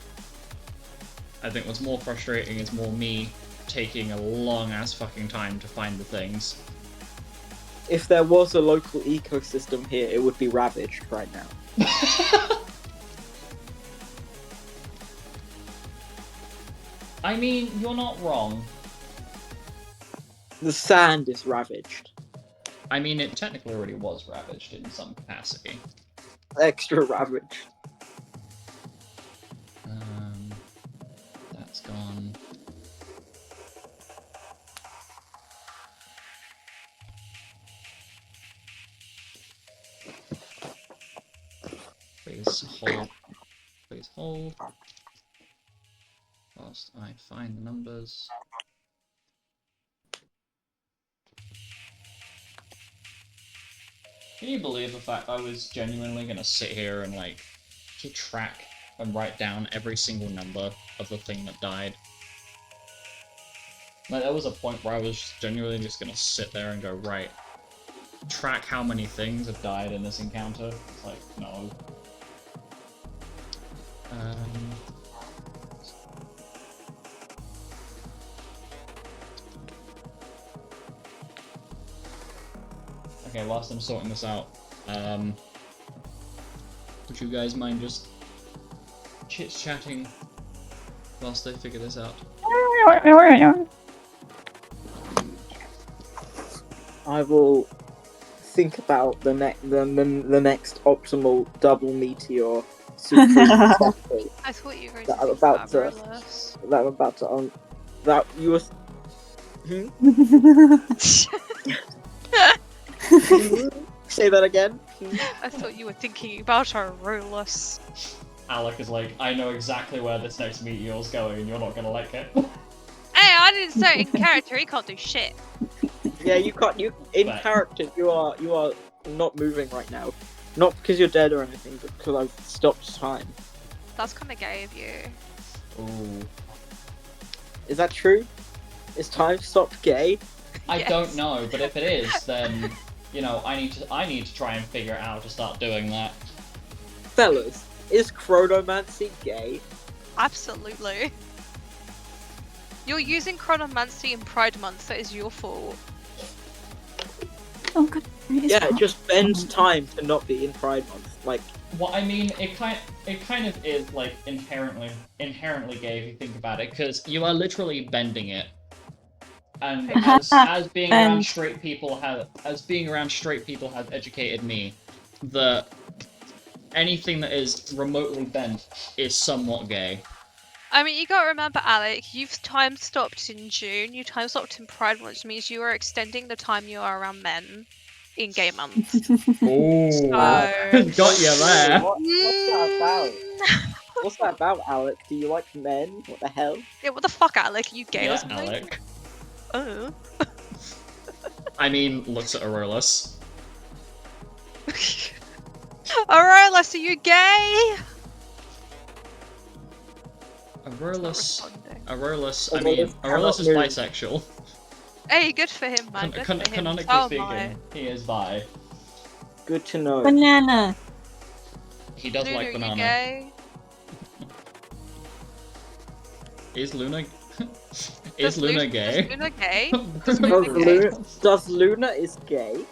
Speaker 1: I think what's more frustrating is more me taking a long ass fucking time to find the things.
Speaker 5: If there was a local ecosystem here, it would be ravaged right now.
Speaker 1: I mean, you're not wrong.
Speaker 5: The sand is ravaged.
Speaker 1: I mean, it technically already was ravaged in some capacity.
Speaker 5: Extra ravaged.
Speaker 1: That's gone. Please hold. Please hold. Whilst I find the numbers. Can you believe the fact I was genuinely gonna sit here and like keep track and write down every single number of the thing that died? Like there was a point where I was genuinely just gonna sit there and go, right, track how many things have died in this encounter. It's like, no. Okay, whilst I'm sorting this out, would you guys mind just chit-chatting whilst I figure this out?
Speaker 5: I will think about the next optimal double meteor supreme technique
Speaker 4: I thought you were going
Speaker 5: That
Speaker 4: to
Speaker 5: I'm
Speaker 4: think
Speaker 5: about
Speaker 4: about
Speaker 5: to-
Speaker 4: Rolos.
Speaker 5: that I'm about to that you were. Say that again.
Speaker 4: I thought you were thinking about our Rolos.
Speaker 1: Alec is like, I know exactly where this next meteor's going and you're not gonna like it.
Speaker 4: Hey, I didn't say it in character, he can't do shit.
Speaker 5: Yeah, you can't. You in
Speaker 1: Right.
Speaker 5: character, you are not moving right now. Not because you're dead or anything, but because I've stopped time.
Speaker 4: That's kind of gay of you.
Speaker 1: Ooh.
Speaker 5: Is that true? Is time stopped gay?
Speaker 1: I
Speaker 4: Yes.
Speaker 1: don't know, but if it is, then you know, I need to try and figure out how to start doing that.
Speaker 5: Fellas, is chronomancy gay?
Speaker 4: Absolutely. You're using chronomancy in Pride Month. That is your fault.
Speaker 3: Oh, good. It is
Speaker 5: Yeah,
Speaker 3: hot.
Speaker 5: just bend time to not be in Pride Month. Like,
Speaker 1: Well, I mean, it kind of is like inherently gay if you think about it, because you are literally bending it. And as being around
Speaker 3: Bend.
Speaker 1: straight people has educated me that anything that is remotely bent is somewhat gay.
Speaker 4: I mean, you gotta remember, Alec, you've time stopped in June, you time stopped in Pride Month, which means you are extending the time you are around men in gay month.
Speaker 1: Oh,
Speaker 4: So-
Speaker 1: got you there.
Speaker 5: What's that about?
Speaker 4: Mm,
Speaker 5: What's that about, Alec? Do you like men? What the hell?
Speaker 4: yeah, what the fuck, Alec? Are you gay or
Speaker 1: Yeah,
Speaker 4: something?
Speaker 1: Alec.
Speaker 4: Oh.
Speaker 1: I mean, looks at Aurelus.
Speaker 4: Alright, let's see you gay!
Speaker 1: Aurelus.
Speaker 4: Responding.
Speaker 1: Aurelus. I
Speaker 5: Aurelus
Speaker 1: mean,
Speaker 5: cannot
Speaker 1: Aurelus is
Speaker 5: move.
Speaker 1: bisexual.
Speaker 4: Hey, good for him, man. Good for him.
Speaker 1: Canonically
Speaker 4: Oh
Speaker 1: speaking,
Speaker 4: my.
Speaker 1: he is bi.
Speaker 5: Good to know.
Speaker 3: Banana.
Speaker 1: He does
Speaker 4: Luna,
Speaker 1: like
Speaker 4: are you
Speaker 1: banana.
Speaker 4: gay?
Speaker 1: Is Luna?
Speaker 4: Does
Speaker 1: is Luna
Speaker 4: Lu-
Speaker 1: gay?
Speaker 4: Is Luna gay?
Speaker 5: Does
Speaker 4: Luna gay?
Speaker 5: Luna is gay?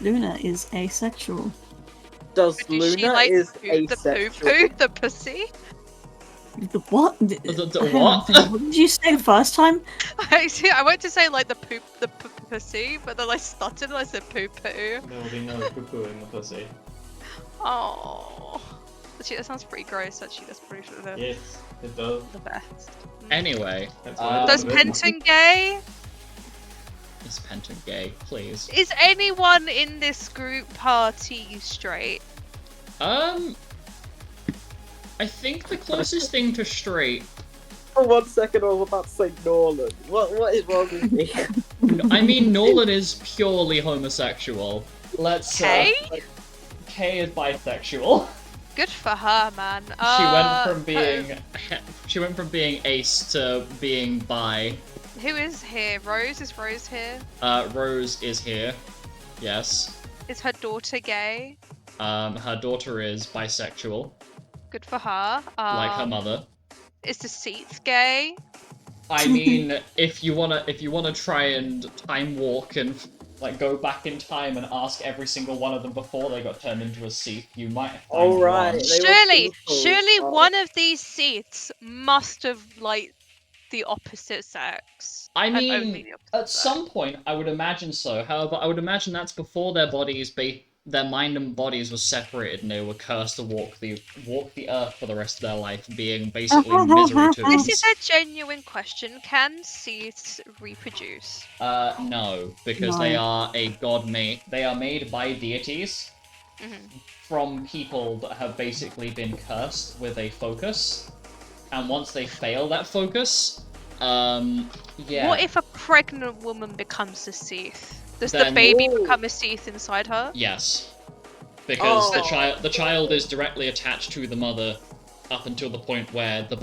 Speaker 3: Luna is asexual.
Speaker 5: Does
Speaker 4: But does she
Speaker 5: Luna
Speaker 4: like
Speaker 5: is
Speaker 4: the
Speaker 5: asexual?
Speaker 4: poo-poo, the pussy?
Speaker 3: The what?
Speaker 1: The
Speaker 3: Hang on,
Speaker 1: what?
Speaker 3: what did you say the first time?
Speaker 4: I went to say like the pussy, but then I stuttered and I said poo-poo.
Speaker 2: There will be no poo-poo in the pussy.
Speaker 4: Oh. Actually, that sounds pretty gross. Actually, that's pretty sure the,
Speaker 2: Yes, it does.
Speaker 4: the best.
Speaker 1: Anyway,
Speaker 2: That's why
Speaker 4: Does
Speaker 2: I love it.
Speaker 4: Penton gay?
Speaker 1: is Penton gay? Please.
Speaker 4: Is anyone in this group party straight?
Speaker 1: I think the closest thing to straight.
Speaker 5: For 1 second, I was about to say Norland. What is wrong with me?
Speaker 1: I mean, Nolan is purely homosexual. Let's.
Speaker 4: Kay?
Speaker 1: Kay is bisexual.
Speaker 4: Good for her, man.
Speaker 1: She went from being ace to being bi.
Speaker 4: Who is here? Rose? Is Rose here?
Speaker 1: Rose is here. Yes.
Speaker 4: Is her daughter gay?
Speaker 1: Her daughter is bisexual,
Speaker 4: Good for her.
Speaker 1: like her mother.
Speaker 4: Is the Seath gay?
Speaker 1: I mean, if you wanna try and time walk and like go back in time and ask every single one of them before they got turned into a Seath, you might find
Speaker 5: Oh, right.
Speaker 1: one.
Speaker 5: They were
Speaker 4: Surely
Speaker 5: people. Oh.
Speaker 4: one of these Seaths must have like the opposite sex.
Speaker 1: I
Speaker 4: And
Speaker 1: mean,
Speaker 4: only the opposite
Speaker 1: at
Speaker 4: sex.
Speaker 1: some point, I would imagine so. However, I would imagine that's before their mind and bodies were separated, and they were cursed to walk the earth for the rest of their life, being basically misery
Speaker 4: This
Speaker 1: tombs.
Speaker 4: is a genuine question. Can Seaths reproduce?
Speaker 1: No, because they are They are made by deities
Speaker 4: Mhm.
Speaker 1: from people that have basically been cursed with a focus, and once they fail that focus, yeah.
Speaker 4: What if a pregnant woman becomes a Seath? Does the
Speaker 1: Then-
Speaker 4: baby
Speaker 5: Ooh.
Speaker 4: become a Seath inside her?
Speaker 1: Yes, because
Speaker 5: Oh.
Speaker 1: the child is directly attached to the mother up until the point where the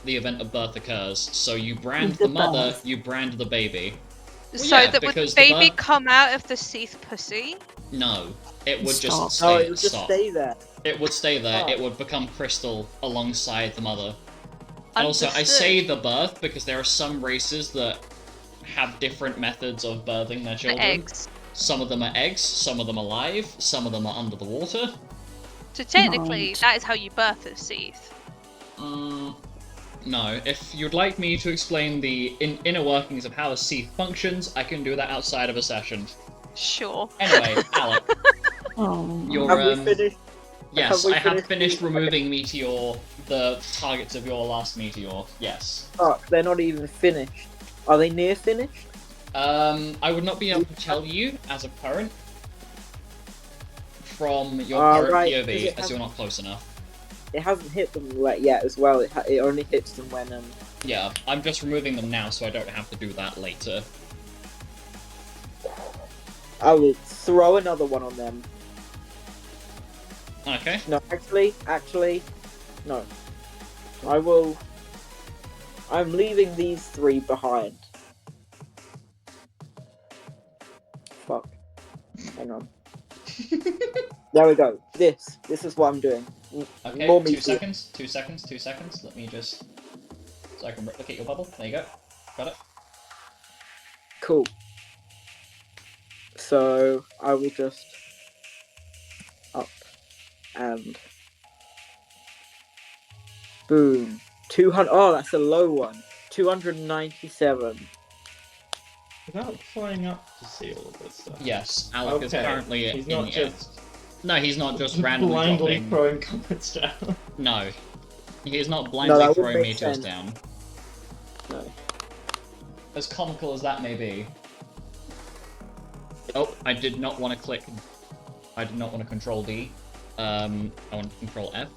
Speaker 1: event of birth occurs. So you brand
Speaker 3: The
Speaker 1: the mother,
Speaker 3: birth.
Speaker 1: you brand the baby. Well,
Speaker 4: So
Speaker 1: yeah,
Speaker 4: that would the
Speaker 1: because the
Speaker 4: baby
Speaker 1: birth-
Speaker 4: come out of the Seath pussy?
Speaker 1: No, it would
Speaker 3: Stop.
Speaker 1: just
Speaker 5: No,
Speaker 1: stay.
Speaker 5: it would just
Speaker 1: stop.
Speaker 5: stay there.
Speaker 1: It would stay there.
Speaker 5: Oh.
Speaker 1: It would become crystal alongside the mother. And also, I
Speaker 4: Understood.
Speaker 1: say the birth because there are some races that have different methods of birthing their
Speaker 4: The
Speaker 1: children.
Speaker 4: eggs.
Speaker 1: Some of them are eggs, some of them are live, some of them are under the water.
Speaker 4: So technically,
Speaker 3: Right.
Speaker 4: that is how you birth a Seath.
Speaker 1: No, if you'd like me to explain the inner workings of how a Seath functions, I can do that outside of a session.
Speaker 4: Sure.
Speaker 1: Anyway, Alec,
Speaker 3: Oh.
Speaker 1: you're
Speaker 5: Have we finished?
Speaker 1: yes,
Speaker 5: have we
Speaker 1: I have
Speaker 5: finished
Speaker 1: finished
Speaker 5: the-
Speaker 1: removing the targets of your last meteor. Yes.
Speaker 5: Fuck, they're not even finished. Are they near finished?
Speaker 1: I would not be able to tell you as of current from your current
Speaker 5: right,
Speaker 1: POV,
Speaker 5: does it
Speaker 1: as
Speaker 5: have-
Speaker 1: you're not close enough.
Speaker 5: It hasn't hit them yet as well. It only hits them when
Speaker 1: Yeah, I'm just removing them now, so I don't have to do that later.
Speaker 5: I will throw another one on them.
Speaker 1: Okay.
Speaker 5: No, actually, no. I will. I'm leaving these three behind. Fuck. Hang on. There we go. This is what I'm doing.
Speaker 1: Okay,
Speaker 5: More
Speaker 1: 2
Speaker 5: meteor.
Speaker 1: seconds, 2 seconds, 2 seconds. Let me just... So I can replicate your bubble. There you go. Got it.
Speaker 5: Cool. So I will just up and boom. 200. Oh, that's a low one. 297.
Speaker 2: Without flying up to see all of this stuff.
Speaker 1: Yes, Alec is
Speaker 2: Okay,
Speaker 1: currently
Speaker 2: he's
Speaker 1: in
Speaker 2: not
Speaker 1: the air.
Speaker 2: just
Speaker 1: No, he's not just randomly
Speaker 2: blindly
Speaker 1: dropping...
Speaker 2: throwing comets down.
Speaker 1: No. He's not
Speaker 5: No,
Speaker 1: blindly
Speaker 5: that would
Speaker 1: throwing
Speaker 5: make
Speaker 1: meteors
Speaker 5: sense.
Speaker 1: down.
Speaker 5: No.
Speaker 1: As comical as that may be. Oh, I did not want to click... I did not want to control D. I want to control F.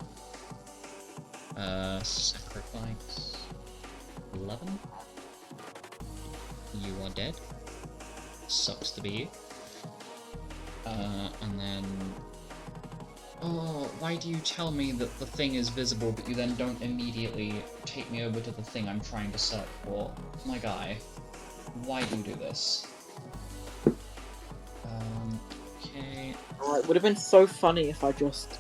Speaker 1: Sacrifice... 11? You are dead. Sucks to be you. And then... Oh, why do you tell me that the thing is visible, but you then don't immediately take me over to the thing I'm trying to search for? My guy, why do you do this? Okay.
Speaker 5: It would have been so funny if I just,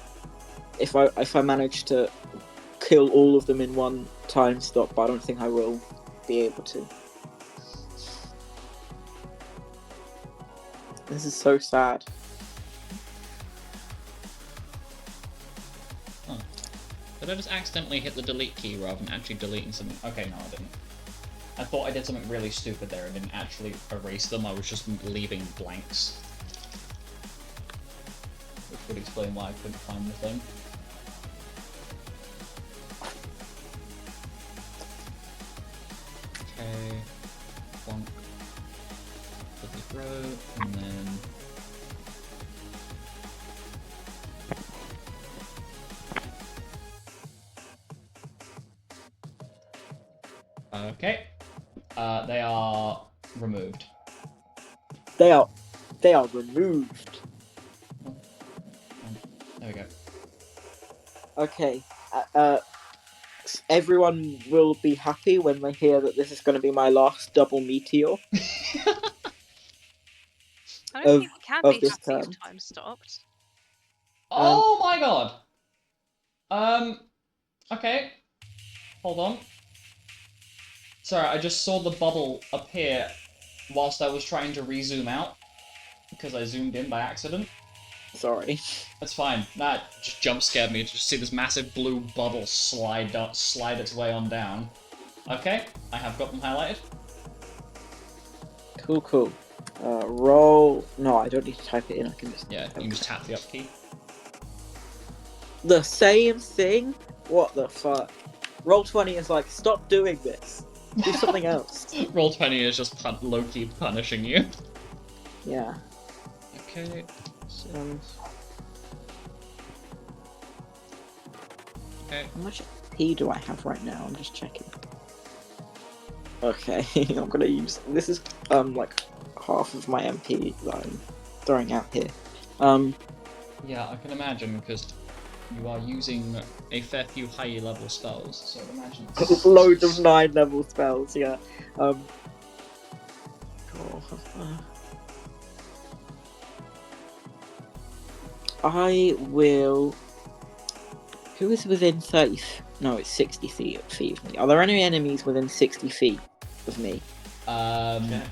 Speaker 5: if I managed to kill all of them in one time stop, but I don't think I will be able to. This is so sad.
Speaker 1: Did I just accidentally hit the delete key rather than actually deleting something? Okay, no, I didn't. I thought I did something really stupid there and didn't actually erase them, I was just leaving blanks. Which would explain why I couldn't find the thing. Okay. Bonk. Put the throw, and then... Okay. They are removed.
Speaker 5: They are removed.
Speaker 1: There we go.
Speaker 5: Okay. Everyone will be happy when they hear that this is going to be my last double meteor.
Speaker 4: I don't think we can
Speaker 5: of
Speaker 4: be
Speaker 5: this
Speaker 4: happy if
Speaker 5: term.
Speaker 4: time stopped.
Speaker 1: Oh my god! Okay. Hold on. Sorry, I just saw the bubble appear whilst I was trying to re-zoom out. Because I zoomed in by accident.
Speaker 5: Sorry.
Speaker 1: That's fine. That just jump scared me to just see this massive blue bubble slide its way on down. Okay, I have got them highlighted.
Speaker 5: Cool. Roll. No, I don't need to type it in. I can just.
Speaker 1: Yeah, you can just tap the up key.
Speaker 5: The same thing? What the fuck? Roll20 is like, stop doing this. Do something else.
Speaker 1: Roll20 is just low-key punishing you.
Speaker 5: Yeah.
Speaker 1: Okay. Okay.
Speaker 5: How much P do I have right now? I'm just checking. Okay, I'm gonna use. This is like half of my MP that I'm throwing out here.
Speaker 1: Yeah, I can imagine because you are using a fair few high level spells, so I imagine it's...
Speaker 5: Loads of 9 level spells. Yeah. I will. Who is within 30? No, it's 60 feet of me. Are there any enemies within 60 feet of me?
Speaker 2: Okay.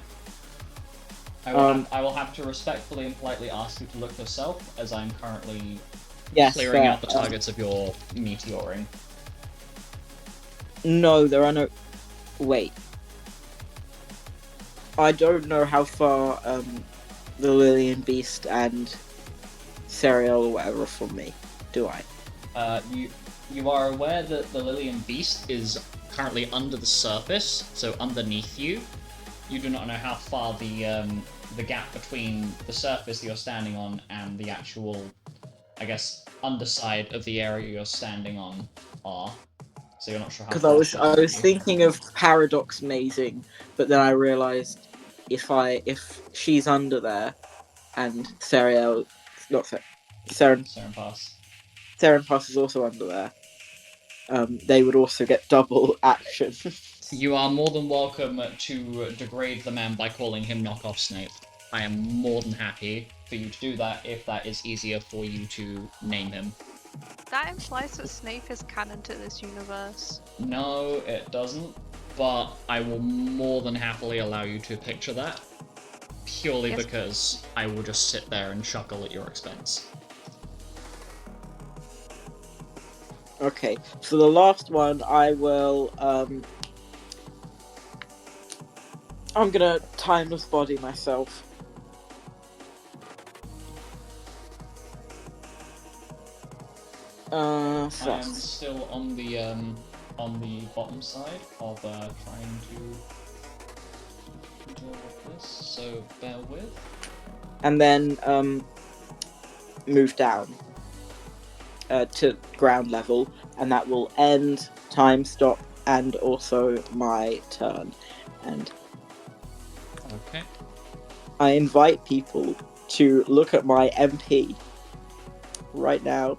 Speaker 1: I will have to respectfully and politely ask you to look yourself, as I'm currently clearing
Speaker 5: fair.
Speaker 1: out the targets of your meteoring.
Speaker 5: No, there are no. Wait. I don't know how far the Lillian Beast and Serial or whatever are from me. Do I?
Speaker 1: You are aware that the Lillian Beast is currently under the surface, so underneath you. You do not know how far the gap between the surface you're standing on and the actual, I guess, underside of the area you're standing on are. So you're not sure how far.
Speaker 5: Because
Speaker 1: she's
Speaker 5: I
Speaker 1: under
Speaker 5: was
Speaker 1: you.
Speaker 5: thinking of Paradox Mazing, but then I realised if she's under there and Serial, not
Speaker 1: Serenpass.
Speaker 5: Serenpass is also under there, they would also get double action.
Speaker 1: You are more than welcome to degrade the man by calling him knockoff Snape. I am more than happy for you to do that if that is easier for you to name him.
Speaker 4: That implies that Snape is canon to this universe.
Speaker 1: No, it doesn't, but I will more than happily allow you to picture that, purely
Speaker 4: Yes.
Speaker 1: because I will just sit there and chuckle at your expense.
Speaker 5: Okay, so the last one I will I'm gonna timeless body myself. So
Speaker 1: I am
Speaker 5: that's
Speaker 1: still on the bottom side of trying to deal with this, so bear with.
Speaker 5: and then move down to ground level, and that will end time stop and also my turn. And
Speaker 1: Okay.
Speaker 5: I invite people to look at my MP right now.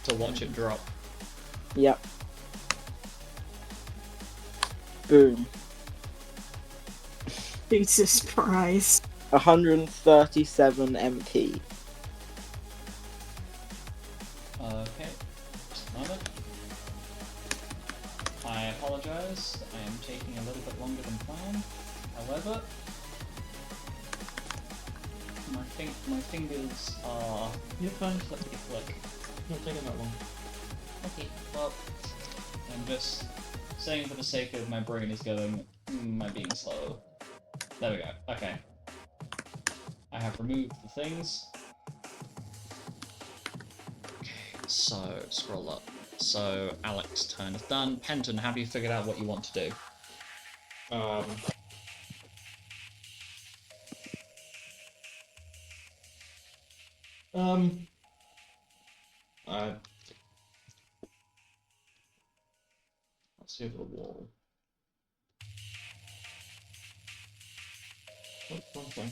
Speaker 1: To watch it drop.
Speaker 5: Yep. Boom.
Speaker 3: Jesus Christ.
Speaker 5: 137 MP.
Speaker 1: Okay, just a moment. I apologize, I am taking a little bit longer than planned. However, my fingers are
Speaker 2: You're fine.
Speaker 1: flippity flick.
Speaker 2: Not taking that long.
Speaker 1: Okay, well, I'm just saying for the sake of my brain is going, am I being slow? There we go, okay. I have removed the things. Okay, so, scroll up. So, Alex's turn is done. Penton, have you figured out what you want to do?
Speaker 2: Let's see over the wall. Oh, wrong thing.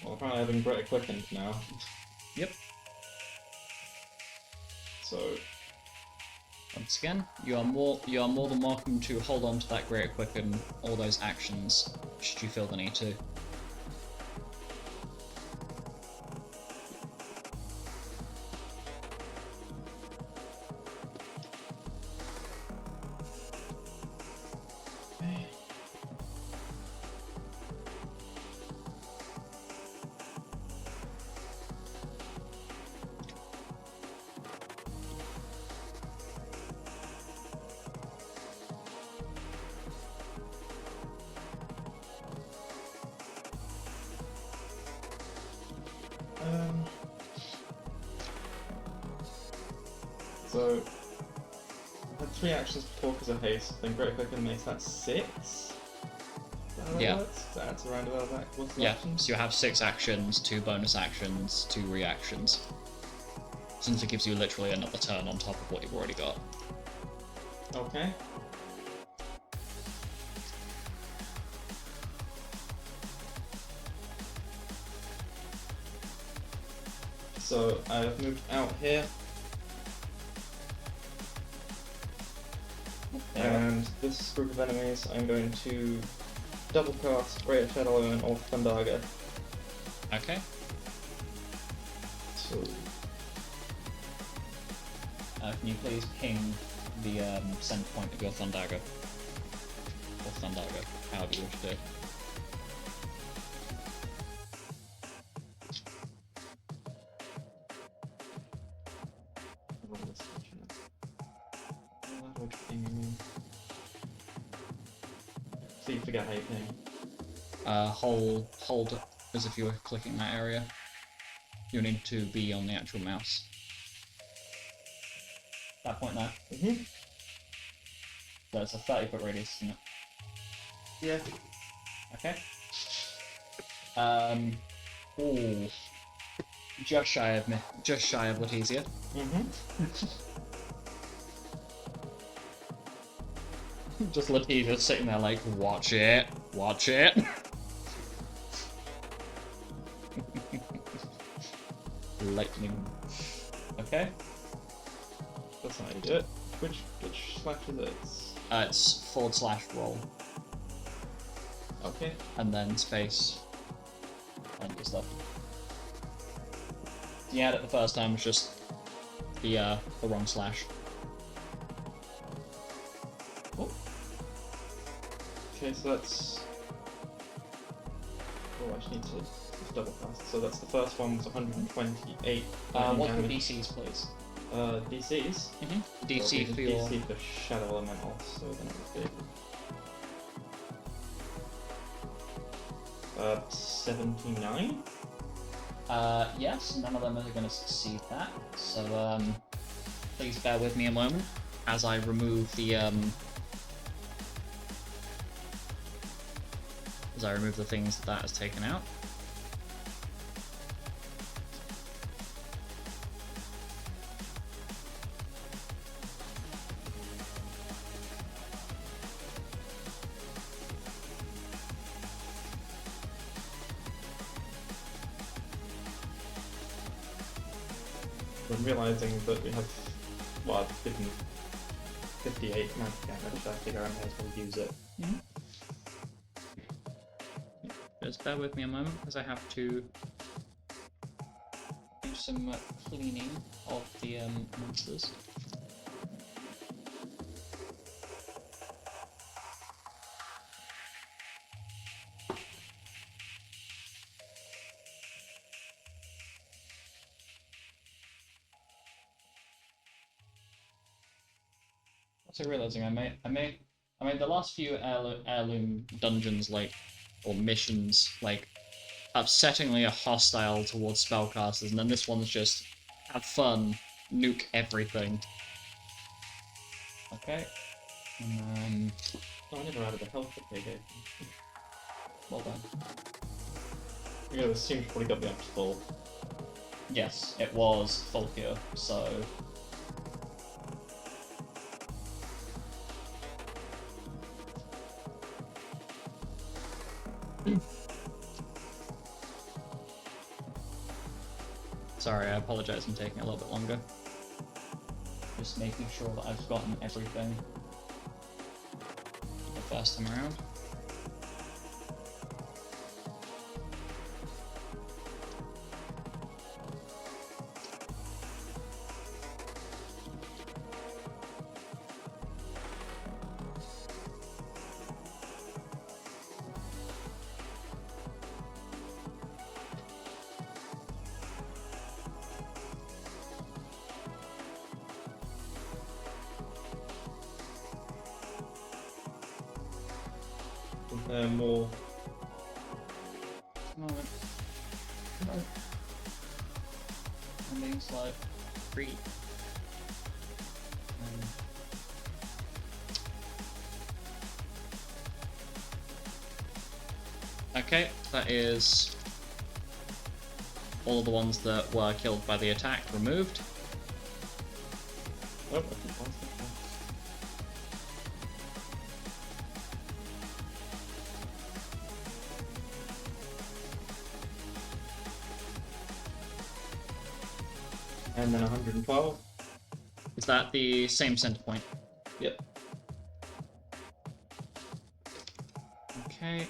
Speaker 2: Well, apparently I've been Greater Quickened now.
Speaker 1: Yep.
Speaker 2: So,
Speaker 1: Once again, you are more than welcome to hold on to that Greater Quicken, all those actions, should you feel the need to.
Speaker 2: So, I had 3 actions before because of haste, then Greater Quicken makes that 6? Is that how that
Speaker 1: Yeah.
Speaker 2: works? So that's around about that. What's the
Speaker 1: Yeah,
Speaker 2: actions?
Speaker 1: so you have 6 actions, 2 bonus actions, 2 reactions. Since it gives you literally another turn on top of what you've already got.
Speaker 2: Okay. So, I've moved out here, and this group of enemies I'm going to double cast Greater Shadow Omen or Thundaga.
Speaker 1: Okay.
Speaker 2: So,
Speaker 1: Can you please ping the center point of your Thundaga? Or Thundaga, however you wish to do it.
Speaker 2: what is this? Which thing you mean? So you forget how you ping.
Speaker 1: Hold as if you were clicking that area. You'll need to be on the actual mouse. That point there.
Speaker 2: Mm-hmm.
Speaker 1: So it's a 30-foot radius, isn't it?
Speaker 2: Yeah.
Speaker 1: Okay. Ooh. Just shy of me. Just shy of Letizia.
Speaker 2: Mm-hmm.
Speaker 1: Just Letizia sitting there like, watch it, watch it. Lightning. Okay.
Speaker 2: That's how you do it. Which slash is it?
Speaker 1: It's /roll,
Speaker 2: Okay.
Speaker 1: and then space, and your stuff. You had it the first time, it's just the wrong slash.
Speaker 2: Oh. Okay, so that's. Oh, I just need to just double cast. So that's the first one was 128.
Speaker 1: What the
Speaker 2: damage.
Speaker 1: DCs, please?
Speaker 2: DCs.
Speaker 1: DC for your.
Speaker 2: DC for Shadow Elemental, so then it would be 79.
Speaker 1: Yes, none of them are going to succeed that. So, please bear with me a moment as I remove the things that has taken out.
Speaker 2: I'm realizing that we have, well, I've given 58 magic damage, so I figure I may as well use it.
Speaker 1: Just bear with me a moment because I have to do some cleaning of the monsters. Also realizing I made the last few heirloom dungeons or missions upsettingly hostile towards spellcasters, and then this one's just have fun, nuke everything. Okay, and then
Speaker 2: Oh, I never added the health that they gave me.
Speaker 1: well done.
Speaker 2: I'm gonna assume you probably got me up to full.
Speaker 1: Yes, it was full cure, so. Sorry, I apologize, I'm taking a little bit longer. Just making sure that I've gotten everything the first time around.
Speaker 2: More.
Speaker 1: Moment. No. I'm being slow. Breathe. Okay, that is all of the ones that were killed by the attack removed.
Speaker 2: Oh, I think one's the one. And then 112.
Speaker 1: Is that the same center point?
Speaker 2: Yep.
Speaker 1: Okay.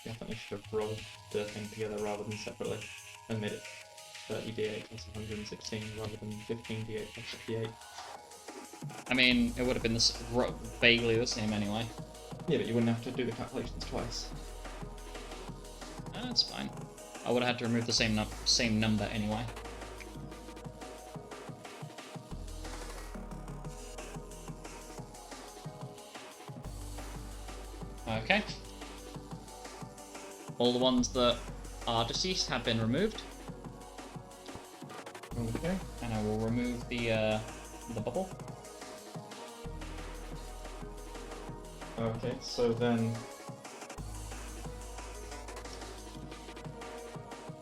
Speaker 2: Definitely should have rolled the thing together rather than separately and made it 30d8 plus 116 rather than 15d8 plus 58.
Speaker 1: I mean, it would have been vaguely the same anyway.
Speaker 2: Yeah, but you wouldn't have to do the calculations twice.
Speaker 1: That's fine. I would have had to remove the same number anyway. Okay. All the ones that are deceased have been removed,
Speaker 2: Okay.
Speaker 1: and I will remove the bubble.
Speaker 2: Okay, so then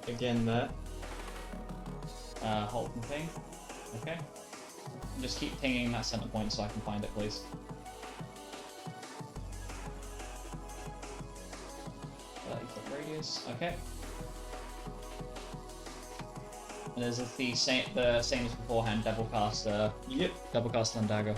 Speaker 2: again that.
Speaker 1: Hold and thing. Okay. Just keep pinging that center point so I can find it, please. 30-foot radius. Okay. And there's the same as beforehand. Double cast.
Speaker 2: Yep.
Speaker 1: Double cast on dagger.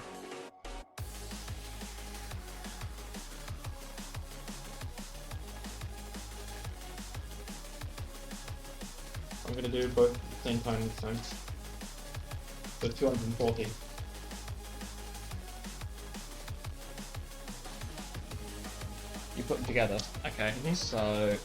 Speaker 2: I'm gonna do both at the same time this time. So 240.
Speaker 1: You put them together. Okay.
Speaker 2: Mhm.
Speaker 1: So.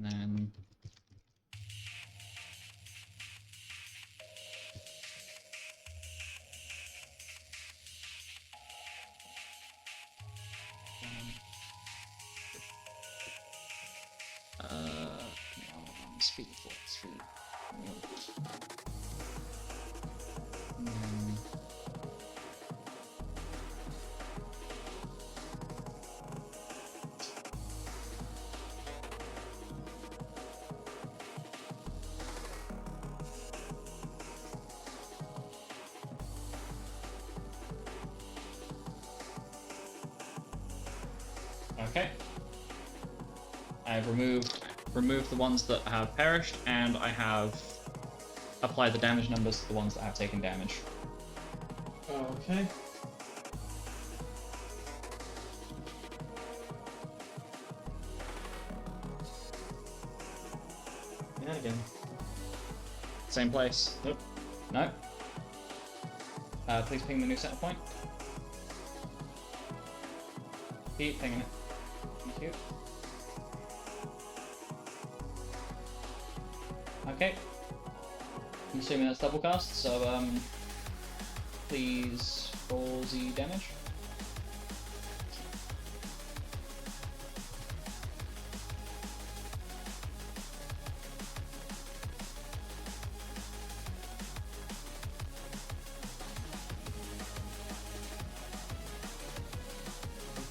Speaker 1: And then. Speed 43. Okay. I've removed the ones that have perished, and I have applied the damage numbers to the ones that have taken damage.
Speaker 2: Okay. And again.
Speaker 1: Same place.
Speaker 2: Nope.
Speaker 1: No. Please ping the new center point. Keep pinging it. Thank you. Okay. I'm assuming that's double cast, so please roll the damage.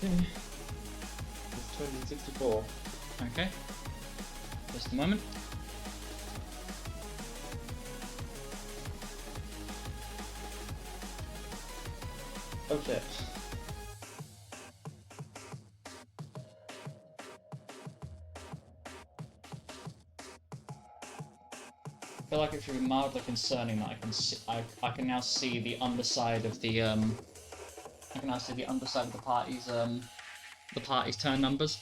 Speaker 2: Okay. It's 264.
Speaker 1: Okay. Just a moment.
Speaker 2: Oh shit.
Speaker 1: I feel like it should be mildly concerning that I can now see the underside of the I can now see the underside of the party's turn numbers.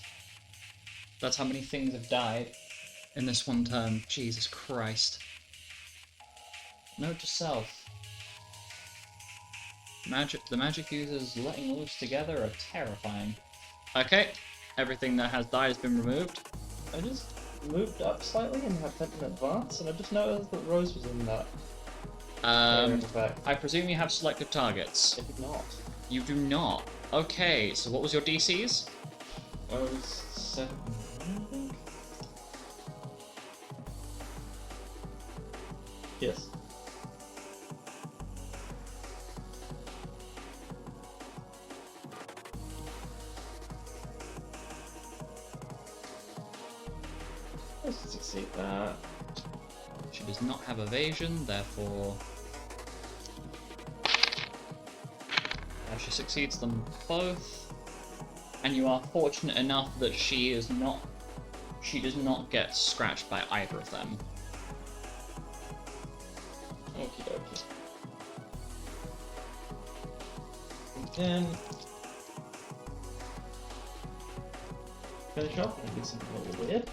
Speaker 1: That's how many things have died in this one turn. Jesus Christ. Note to self. The magic users letting loose together are terrifying. Okay, everything that has died has been removed.
Speaker 2: I just moved up slightly and have sent an advance, and I just noticed that Rose was in that area of effect.
Speaker 1: I presume you have selected targets.
Speaker 2: I did not.
Speaker 1: You do not. Okay, so what was your DCs?
Speaker 2: I was 7, I think. Yes. Let's succeed that.
Speaker 1: She does not have evasion, therefore... she succeeds them both. And you are fortunate enough that she does not get scratched by either of them.
Speaker 2: Okie dokie. And then finish off and do something a little weird.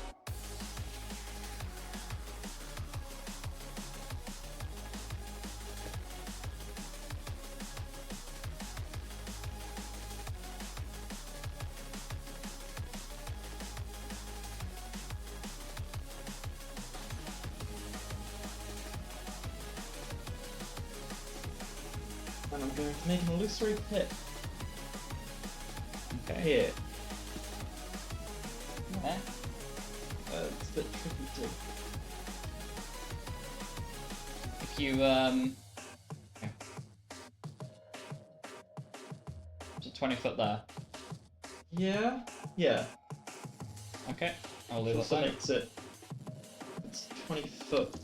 Speaker 2: I'm going to make an illusory pit
Speaker 1: Okay.
Speaker 2: here.
Speaker 1: Yeah.
Speaker 2: It's a bit tricky too.
Speaker 1: If you okay. So 20 foot there.
Speaker 2: Yeah. Yeah.
Speaker 1: Okay. I'll
Speaker 2: Which
Speaker 1: leave it
Speaker 2: also
Speaker 1: there.
Speaker 2: makes it. It's 20 foot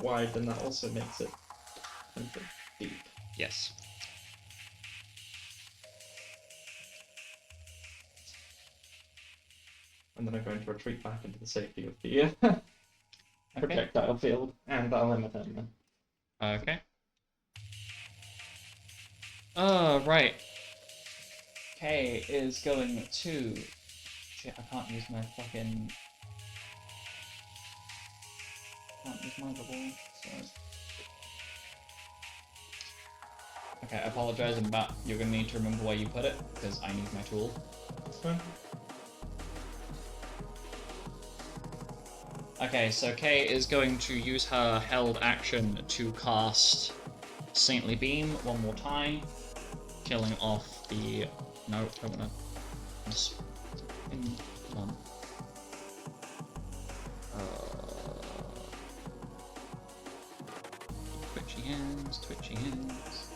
Speaker 2: wide, then that also makes it 20 foot deep.
Speaker 1: Yes.
Speaker 2: And then I'm going to retreat back into the safety of the projectile field, and that'll end my turn then.
Speaker 1: Okay. Oh, right. Kay is going to... Shit, I can't use my fucking... Can't use my bubble, sorry. Okay, I apologise, and Matt, you're gonna need to remember where you put it, because I need my tool.
Speaker 2: That's fine.
Speaker 1: Okay, so Kay is going to use her held action to cast Saintly Beam one more time, killing off the... No, don't wanna... Come on. Twitchy hands, twitchy hands.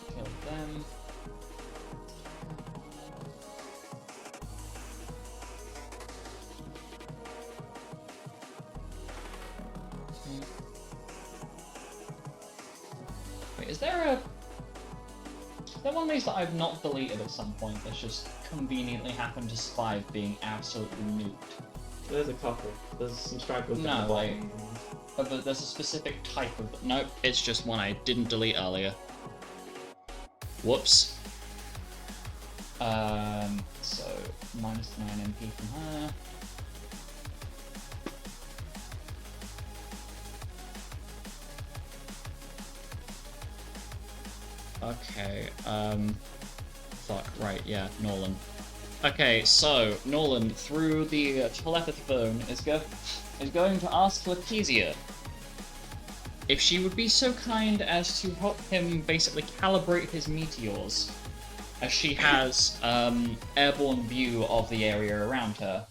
Speaker 1: Kill them. Wait, is there one of these that I've not deleted at some point that's just conveniently happened to survive being absolutely nuked?
Speaker 2: There's a couple. There's some stragglers
Speaker 1: No,
Speaker 2: down the
Speaker 1: like-
Speaker 2: bottom.
Speaker 1: But there's a specific type of... Nope, it's just one I didn't delete earlier. Whoops. So, minus 9 MP from her. Okay, fuck, right, yeah, Nolan. Okay, so, Nolan, through the telepathy phone, is going to ask Leticia if she would be so kind as to help him basically calibrate his meteors, as she has airborne view of the area around her.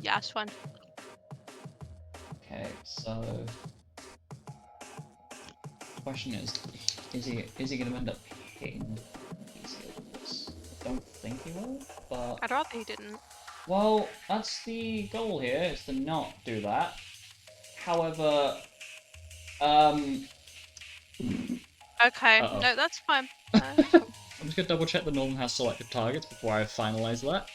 Speaker 4: Yeah, that's fine.
Speaker 1: Okay, so the question is he gonna end up hitting easier than this? I don't think he will, but
Speaker 4: I'd rather he didn't.
Speaker 1: well, that's the goal here, is to not do that. However,
Speaker 4: Okay,
Speaker 1: Uh-oh.
Speaker 4: no, that's fine.
Speaker 1: I'm just gonna double check the Norman has selected targets before I finalize that.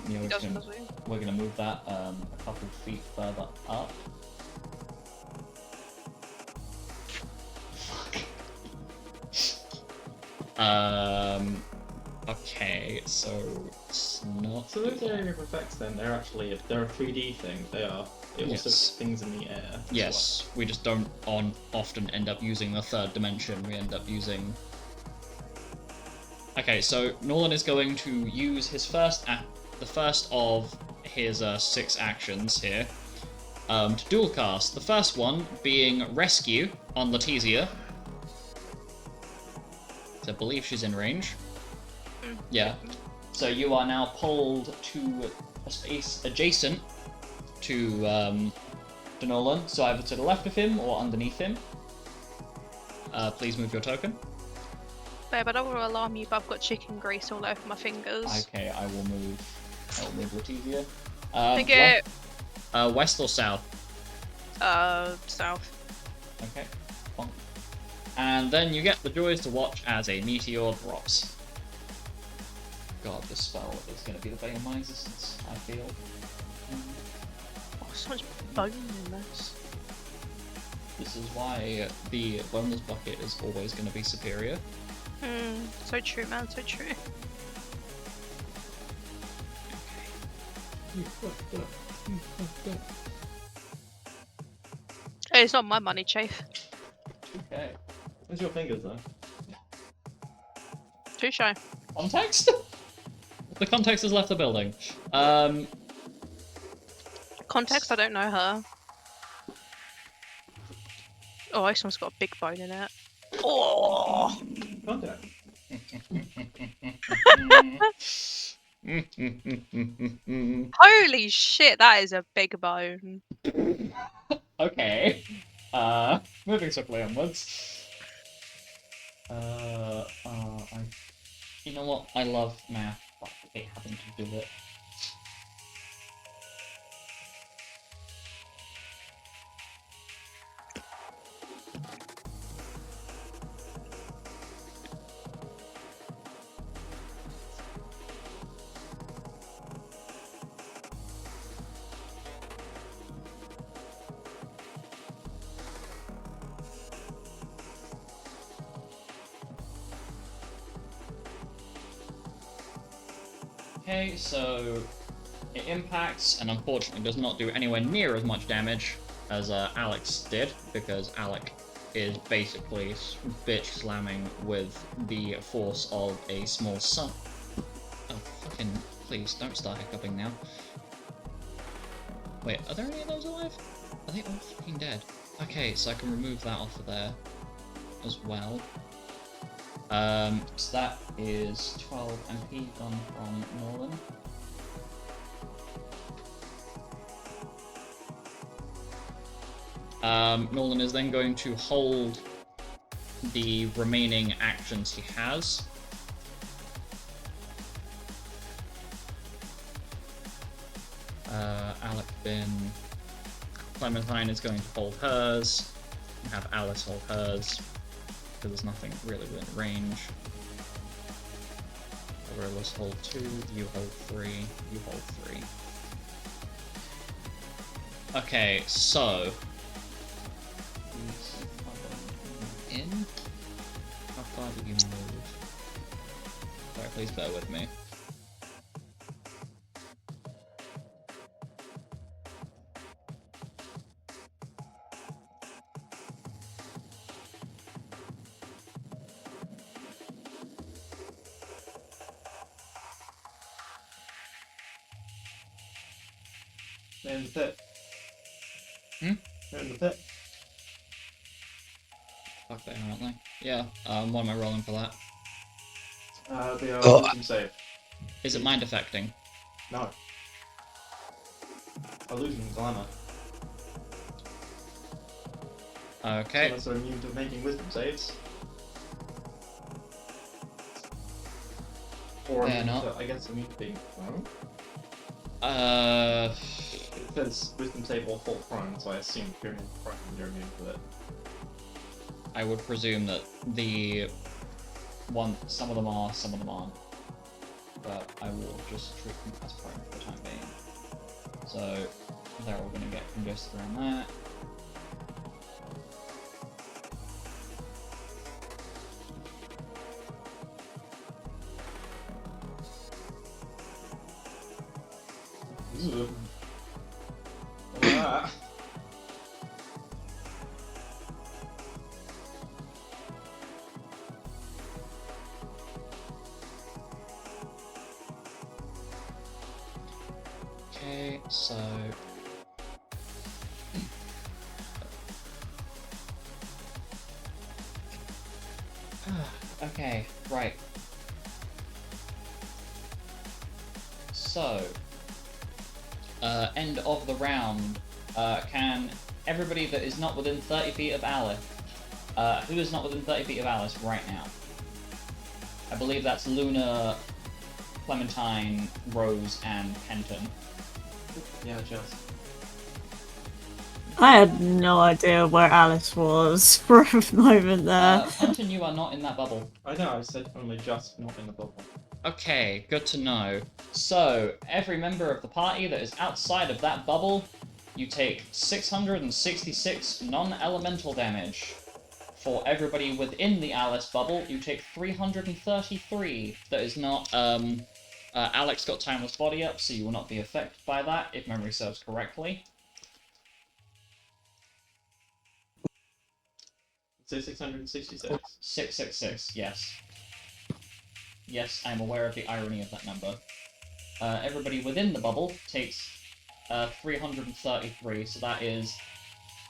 Speaker 1: Yeah, we're gonna move that a couple feet further up. Okay, so it's not.
Speaker 2: So those area of effects then, they're a 3D thing. They are. It also
Speaker 1: Yes.
Speaker 2: things in the air. as
Speaker 1: Yes, we just don't often end up using the third dimension. We end up using. Okay, so Nolan is going to use his the first of his 6 actions here, to dual cast. The first one being Rescue on Leticia. I believe she's in range. Yeah. So you are now pulled to a space adjacent to Nolan, so either to the left of him or underneath him. Please move your token.
Speaker 4: Babe, I don't want to alarm you, but I've got chicken grease all over my fingers.
Speaker 1: Okay, I will move Leticia.
Speaker 4: Thank you.
Speaker 1: West or south?
Speaker 4: South.
Speaker 1: Okay. Bonk. And then you get the joys to watch as a meteor drops. God, this spell is going to be the bane of my existence, I feel.
Speaker 4: Oh, so much bone in this.
Speaker 1: This is why the boneless bucket is always going to be superior.
Speaker 4: So true, man, so true. Hey, it's not my money, Chafe.
Speaker 1: Okay.
Speaker 2: Where's your fingers though?
Speaker 4: Too shy.
Speaker 1: Context? The context has left the building.
Speaker 4: context, I don't know her. Oh, this one's got a big bone in it. Oh!
Speaker 2: Contact.
Speaker 4: Holy shit, that is a big bone.
Speaker 1: Okay. Moving swiftly onwards. You know what? I love math, but I hate having to do it. Okay, so it impacts and unfortunately does not do anywhere near as much damage as Alex did, because Alec is basically bitch slamming with the force of a small sun. Oh, fucking please, don't start hiccuping now. Wait, are there any of those alive? Are they all fucking dead? Okay, so I can remove that off of there as well. So that is 12 MP gone from Nolan. Nolan is then going to hold the remaining actions he has. Alec Bin. Clementine is going to hold hers, and have Alice hold hers, because there's nothing really within range. Let's hold 2, you hold 3, you hold 3. Okay, so... in? How far do you move? Sorry, please bear with me.
Speaker 2: They're in the pit.
Speaker 1: Hmm?
Speaker 2: They're in the pit.
Speaker 1: Fuck, they are, aren't they? Yeah, what am I rolling for that?
Speaker 2: They are
Speaker 6: Oh.
Speaker 2: wisdom save.
Speaker 1: Is it mind affecting?
Speaker 2: No. Illusion Dilemma.
Speaker 1: Okay.
Speaker 2: Unless they're immune to making wisdom saves. Or
Speaker 1: They're
Speaker 2: immune
Speaker 1: not.
Speaker 2: to, I guess, immune to being prone? It says wisdom save or fall prone, so I assume if you're immune to prone, you're immune to it.
Speaker 1: I would presume that some of them are, some of them aren't. But I will just treat them as prone for the time being. So they're all going to get congested around that.
Speaker 2: Ugh. Ah.
Speaker 1: Okay, so... okay, right. So... end of the round. Can everybody that is not within 30 feet of Alice... who is not within 30 feet of Alice right now? I believe that's Luna, Clementine, Rose, and Penton.
Speaker 2: Yeah, just.
Speaker 3: I had no idea where Alice was for a moment there.
Speaker 1: Penton, you are not in that bubble.
Speaker 2: I know, I said only just, not in the bubble.
Speaker 1: Okay, good to know. So, every member of the party that is outside of that bubble, you take 666 non-elemental damage. For everybody within the Alice bubble, you take 333. That is not, Alex got Timeless Body up, so you will not be affected by that, if memory serves correctly.
Speaker 2: Say 666.
Speaker 1: 666, yes. Yes, I'm aware of the irony of that number. Everybody within the bubble takes 333. So that is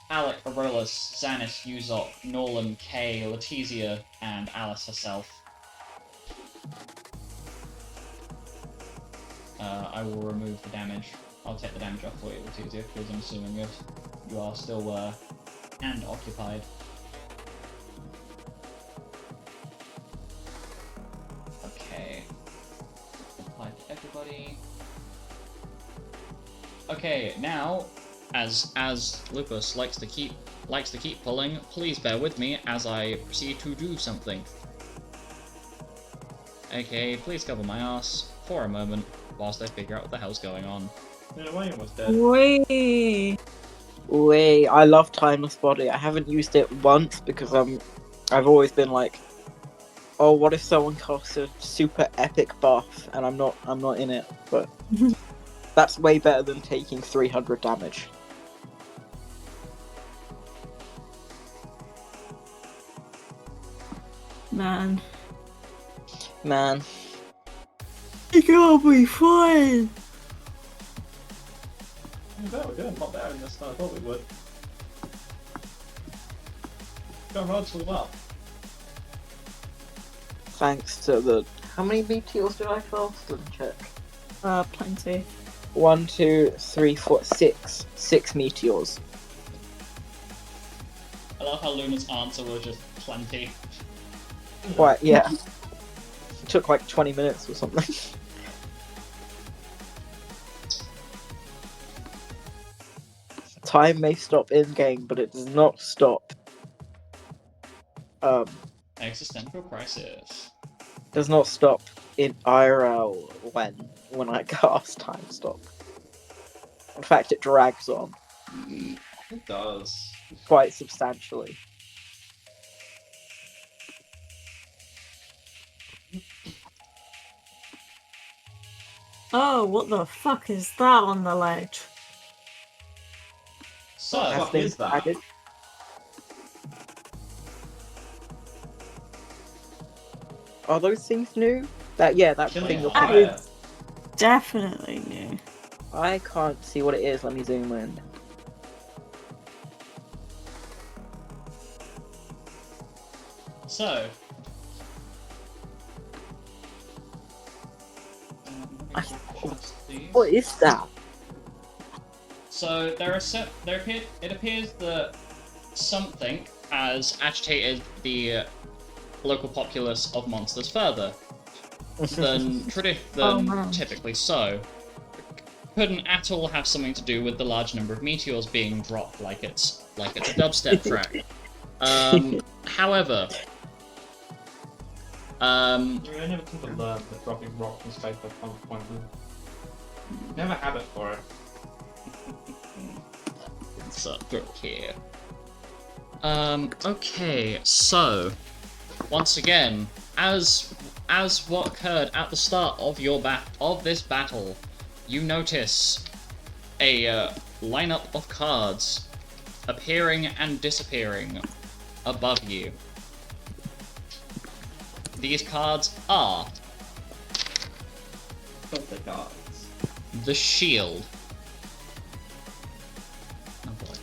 Speaker 1: Alec, Aurelus, Xanis, Uzok, Norlan, Kay, Letizia, and Alice herself. I will remove the damage. I'll take the damage off for you, Letizia, because I'm assuming you are still and occupied. Okay. Apply to everybody. Okay, now, as Lupus likes to keep pulling, please bear with me as I proceed to do something. Okay, please cover my ass for a moment whilst I figure out what the hell's going on.
Speaker 2: Yeah, why are you almost dead?
Speaker 3: Wee.
Speaker 5: Wait, I love Timeless Body. I haven't used it once because I've always been like, oh, what if someone casts a super epic buff and I'm not in it? But that's way better than taking 300 damage.
Speaker 3: Man.
Speaker 5: It
Speaker 3: You'll be fine.
Speaker 2: We're doing a lot better than this than I thought we would. Going relatively well.
Speaker 5: Thanks to the... How many meteors did I cast? Let me check.
Speaker 3: Plenty.
Speaker 5: 1, 2, 3, 4, 6. 6 meteors.
Speaker 1: I love how Luna's answer was just plenty.
Speaker 5: Quite, yeah. It took like 20 minutes or something. Time may stop in-game, but it does not stop.
Speaker 1: Existential crisis.
Speaker 5: Does not stop in IRL when I cast time stop. In fact, it drags on
Speaker 2: It does.
Speaker 5: quite substantially.
Speaker 3: Oh, what the fuck is that on the ledge?
Speaker 1: So,
Speaker 2: What the fuck is that?
Speaker 5: Added. Are those things new? That
Speaker 2: Killing
Speaker 5: thing.
Speaker 2: a
Speaker 3: That
Speaker 2: fire.
Speaker 3: is definitely new.
Speaker 5: I can't see what it is. Let me zoom in.
Speaker 1: So.
Speaker 5: What is that?
Speaker 1: So it appears that something has agitated the local populace of monsters further than
Speaker 3: man.
Speaker 1: typically so. Couldn't at all have something to do with the large number of meteors being dropped like it's a dubstep track. However,
Speaker 2: I never seem to learn that dropping rocks from space are kind of pointless. Never had it for it.
Speaker 1: it's a book here. Okay, so once again, as what occurred at the start of this battle, you notice a lineup of cards appearing and disappearing above you. These cards are
Speaker 2: Birthday cards.
Speaker 1: the Shield. Oh boy.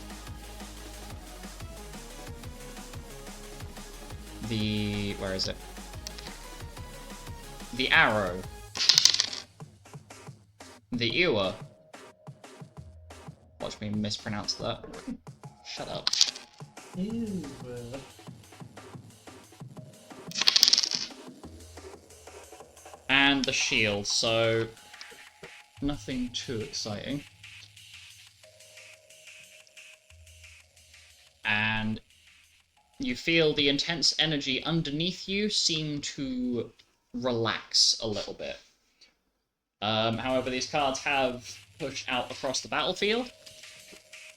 Speaker 1: Where is it? The Arrow. The Ewer. Watch me mispronounce that. Shut up.
Speaker 2: Ew.
Speaker 1: And the Shield, so nothing too exciting. And you feel the intense energy underneath you seem to relax a little bit. However, these cards have pushed out across the battlefield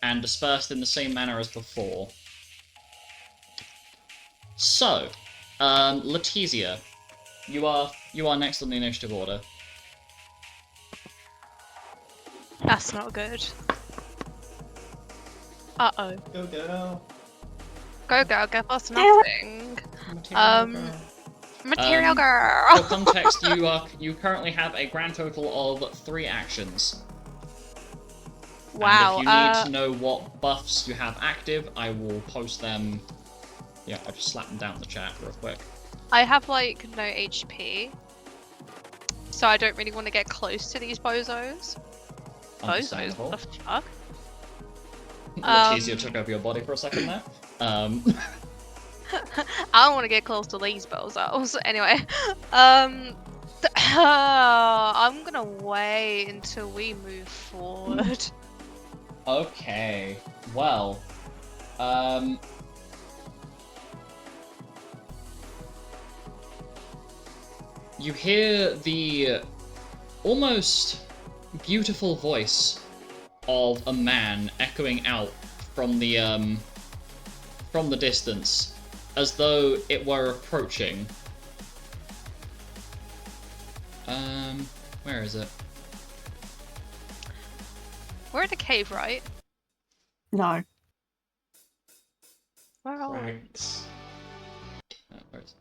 Speaker 1: and dispersed in the same manner as before. So, Letizia, you are next on the initiative order.
Speaker 4: That's not good. Uh-oh.
Speaker 2: Go girl.
Speaker 4: Go girl, go for nothing. Material
Speaker 1: For
Speaker 4: girl.
Speaker 1: context, you currently have a grand total of 3 actions.
Speaker 4: Wow.
Speaker 1: And if you need to know what buffs you have active, I will post them. Yeah, I'll just slap them down in the chat real quick.
Speaker 4: I have like no HP, so I don't really want to get close to these bozos. Bozos?
Speaker 1: Understandable.
Speaker 4: What the fuck?
Speaker 1: Letizia took over your body for a second there.
Speaker 4: I don't want to get close to these bozos. Anyway, I'm gonna wait until we move forward.
Speaker 1: Okay. Well, you hear the almost beautiful voice of a man echoing out from the distance, as though it were approaching. Where is it?
Speaker 4: We're in a cave, right?
Speaker 3: No.
Speaker 4: Where are we?
Speaker 2: Thanks.
Speaker 1: Where is it?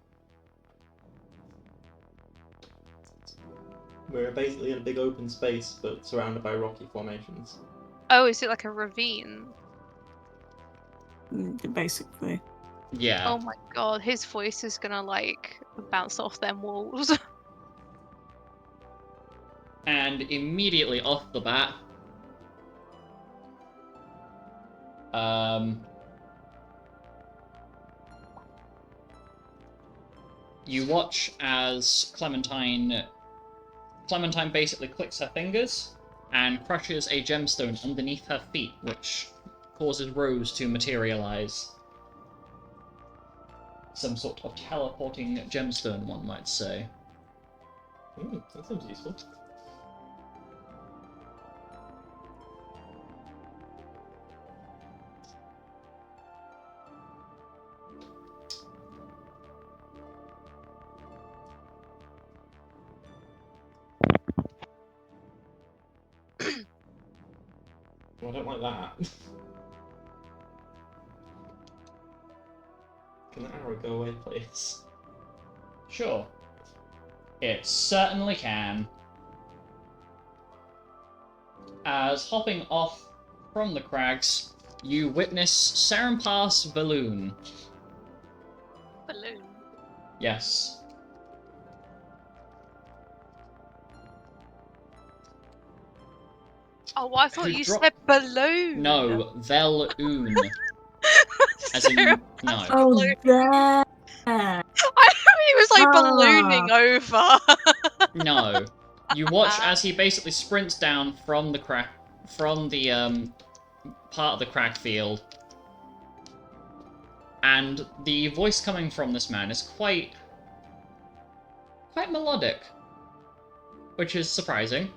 Speaker 2: We're basically in a big open space, but surrounded by rocky formations.
Speaker 4: Oh, is it like a ravine?
Speaker 3: Basically.
Speaker 1: Yeah.
Speaker 4: Oh my god, his voice is gonna like bounce off them walls.
Speaker 1: And immediately off the bat, you watch as Clementine basically clicks her fingers and crushes a gemstone underneath her feet, which causes Rose to materialize. Some sort of teleporting gemstone, one might say.
Speaker 2: That seems useful. Well, I don't like that. Can the arrow go away, please?
Speaker 1: Sure. It certainly can. As hopping off from the crags, you witness Sarampass Valoon.
Speaker 4: Balloon.
Speaker 1: Yes.
Speaker 4: Oh, I thought
Speaker 1: Who
Speaker 4: you
Speaker 1: dropped-
Speaker 4: said balloon.
Speaker 1: No, Veloon. As in,
Speaker 4: Sarah-
Speaker 1: no.
Speaker 3: Oh, yeah.
Speaker 4: I thought he was like
Speaker 3: Ah.
Speaker 4: ballooning over.
Speaker 1: No. You watch as he basically sprints down from the part of the crack field. And the voice coming from this man is quite melodic. Which is surprising.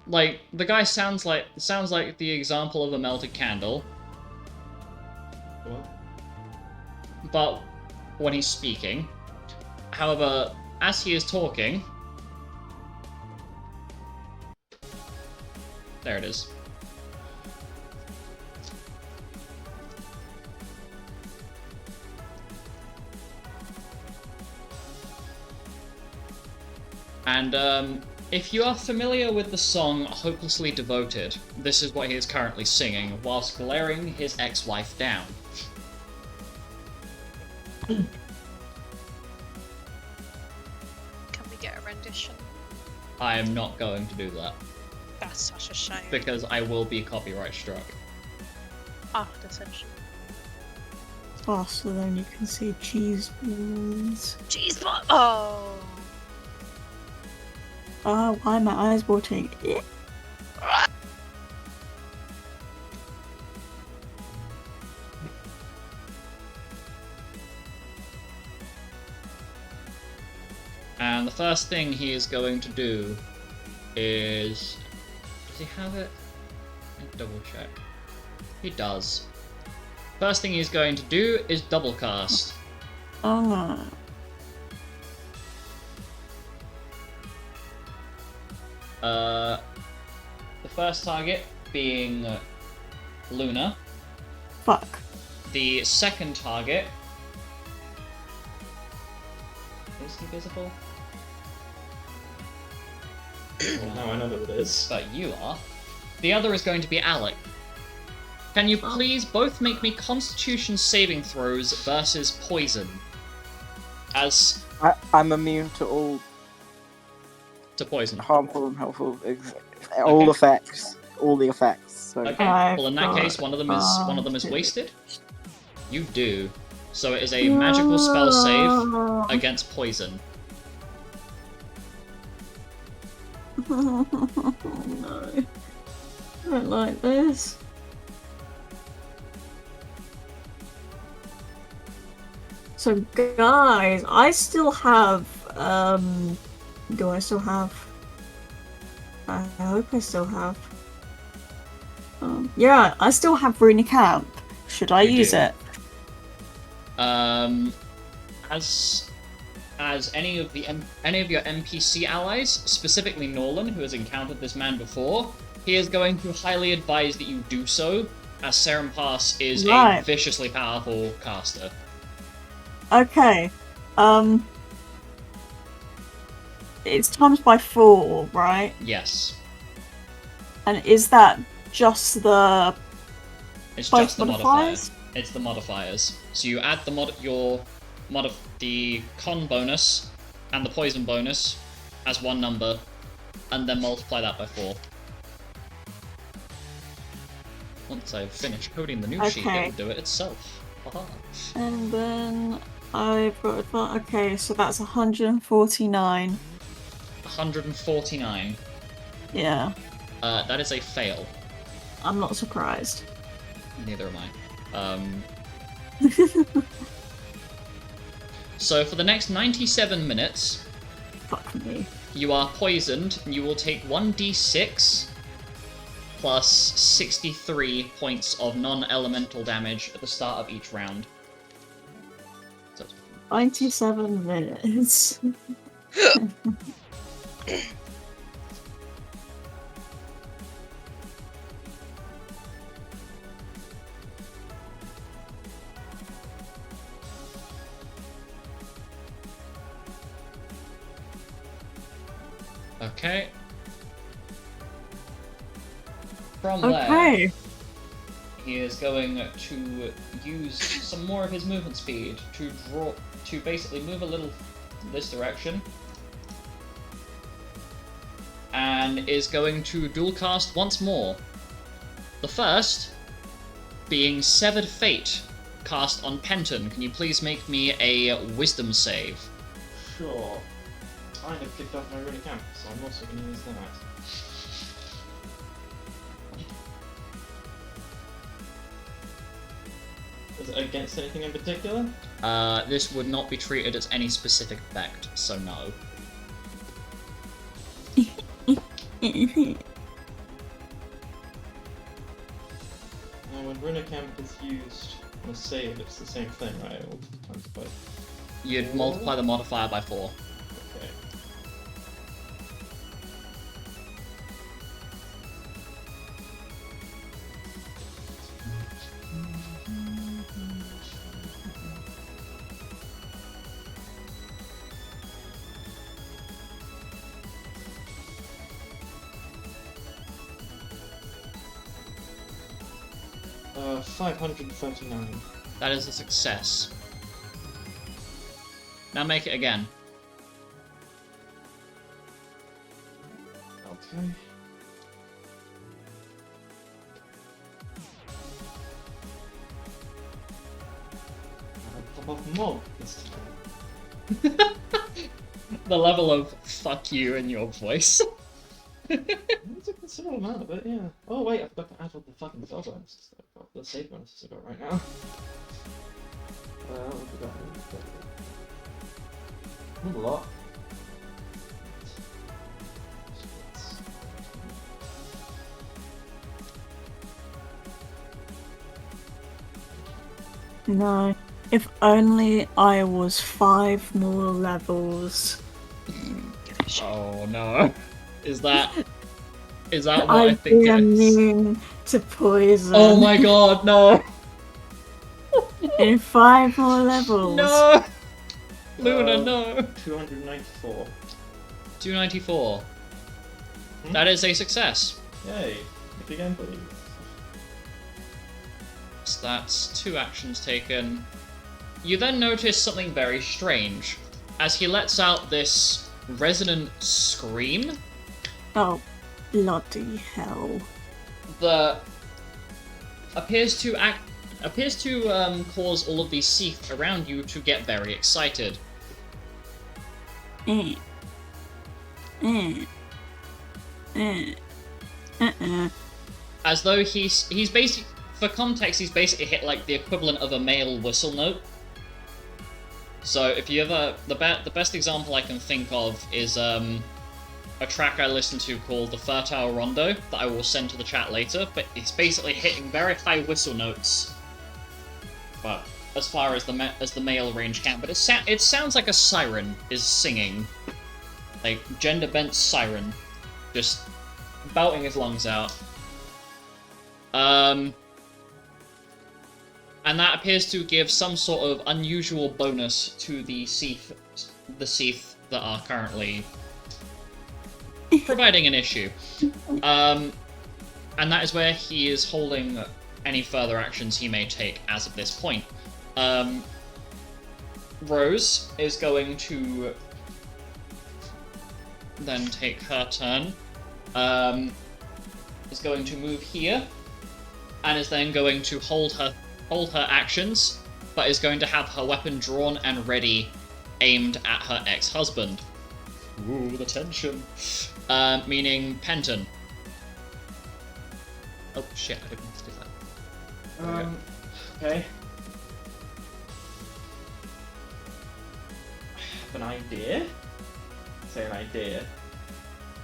Speaker 1: Like, the guy sounds like the example of a melted candle,
Speaker 2: What?
Speaker 1: but when he's speaking. However, as he is talking... There it is. And, if you are familiar with the song Hopelessly Devoted, this is what he is currently singing, whilst glaring his ex-wife down.
Speaker 4: Can we get a rendition?
Speaker 1: I am not going to do that,
Speaker 4: That's such a shame.
Speaker 1: because I will be copyright struck.
Speaker 4: After session.
Speaker 3: Faster than you can see cheese balls.
Speaker 4: Jeez, but oh.
Speaker 3: Oh, why are my eyes watering?
Speaker 1: And the first thing he is going to do is... Does he have it? Let's double check. He does. First thing he's going to do is double cast.
Speaker 3: Oh.
Speaker 1: The first target being Luna.
Speaker 3: Fuck.
Speaker 1: The second target... Is he visible?
Speaker 2: Well, now I know what it is.
Speaker 1: But you are. The other is going to be Alec. Can you please both make me Constitution saving throws versus poison? As
Speaker 5: I'm immune to all
Speaker 1: to poison.
Speaker 5: harmful and helpful, all effects, all the effects. So
Speaker 1: Okay.
Speaker 3: I've
Speaker 1: Well, in that case, one of them is
Speaker 3: advantage.
Speaker 1: wasted. You do. So it is a magical spell save against poison.
Speaker 3: No. I don't like this. So guys, I still have do I still have I hope I still have yeah, I still have Runic Camp. Should I
Speaker 1: You
Speaker 3: use
Speaker 1: do.
Speaker 3: it?
Speaker 1: As any of your NPC allies, specifically Norlan, who has encountered this man before, he is going to highly advise that you do so, as Serum Pass is a
Speaker 3: Right.
Speaker 1: viciously powerful caster.
Speaker 3: Okay. It's times by 4, right?
Speaker 1: Yes,
Speaker 3: And is that just the
Speaker 1: it's
Speaker 3: both
Speaker 1: just the
Speaker 3: modifiers?
Speaker 1: modifier. It's the modifiers. So you add the con bonus and the poison bonus as one number, and then multiply that by 4. Once I've finished coding the new sheet,
Speaker 3: Okay.
Speaker 1: it will do it itself. Haha.
Speaker 3: And then I've got okay, so that's 149.
Speaker 1: 149.
Speaker 3: Yeah,
Speaker 1: That is a fail.
Speaker 3: I'm not surprised.
Speaker 1: Neither am I. So for the next 97 minutes,
Speaker 3: Fuck me.
Speaker 1: you are poisoned. You will take 1d6 plus 63 points of non-elemental damage at the start of each round. So
Speaker 3: 97 minutes.
Speaker 1: okay. From there,
Speaker 3: Okay.
Speaker 1: he is going to use some more of his movement speed to basically move a little this direction, and is going to dual cast once more. The first being Severed Fate, cast on Penton. Can you please make me a Wisdom save?
Speaker 2: Sure. I have kicked off my Runic Camp, so I'm also going to use that. Is it against anything in particular?
Speaker 1: This would not be treated as any specific effect, so no.
Speaker 2: Now, when Runic Camp is used on a save, it's the same thing, right? All times by...
Speaker 1: You'd multiply the modifier by 4.
Speaker 2: Okay. Uh, 539.
Speaker 1: That is a success. Now make it again.
Speaker 2: Okay. I'll pop off mob this time.
Speaker 1: The level of fuck you in your voice.
Speaker 2: That's a considerable amount of it, yeah. Oh wait, I forgot to add all the fucking spell bonuses that I've got, the save bonuses I've got right now. What have we got? Not a lot.
Speaker 3: No. If only I was 5 more levels.
Speaker 1: Oh no. Is that what I
Speaker 3: I'd
Speaker 1: think
Speaker 3: be
Speaker 1: it is?
Speaker 3: immune to poison.
Speaker 1: Oh my god, no!
Speaker 3: In 5 more levels.
Speaker 1: No! Luna, no!
Speaker 2: 294.
Speaker 1: 294. That is a success.
Speaker 2: Yay. Hit again, please.
Speaker 1: So that's 2 actions taken. You then notice something very strange. As he lets out this resonant scream
Speaker 3: Oh, bloody hell.
Speaker 1: that appears to cause all of these Seath around you to get very excited.
Speaker 3: Eh. Eh. Eh. Uh-uh.
Speaker 1: As though he's basically, for context, he's basically hit like the equivalent of a male whistle note. So if you ever, the best example I can think of is a track I listened to called The Fertile Rondo that I will send to the chat later, but it's basically hitting very high whistle notes. But as far as the male range can, but it sounds like a siren is singing, like gender bent siren, just belting his lungs out. And that appears to give some sort of unusual bonus to the Seath that are currently providing an issue. And that is where he is holding any further actions he may take as of this point. Rose is going to then take her turn. Is going to move here, and is then going to hold her actions, but is going to have her weapon drawn and ready, aimed at her ex-husband. Ooh, the tension. Meaning Penton. Oh shit, I didn't mean to do that.
Speaker 2: Okay. I have an idea. Say an idea.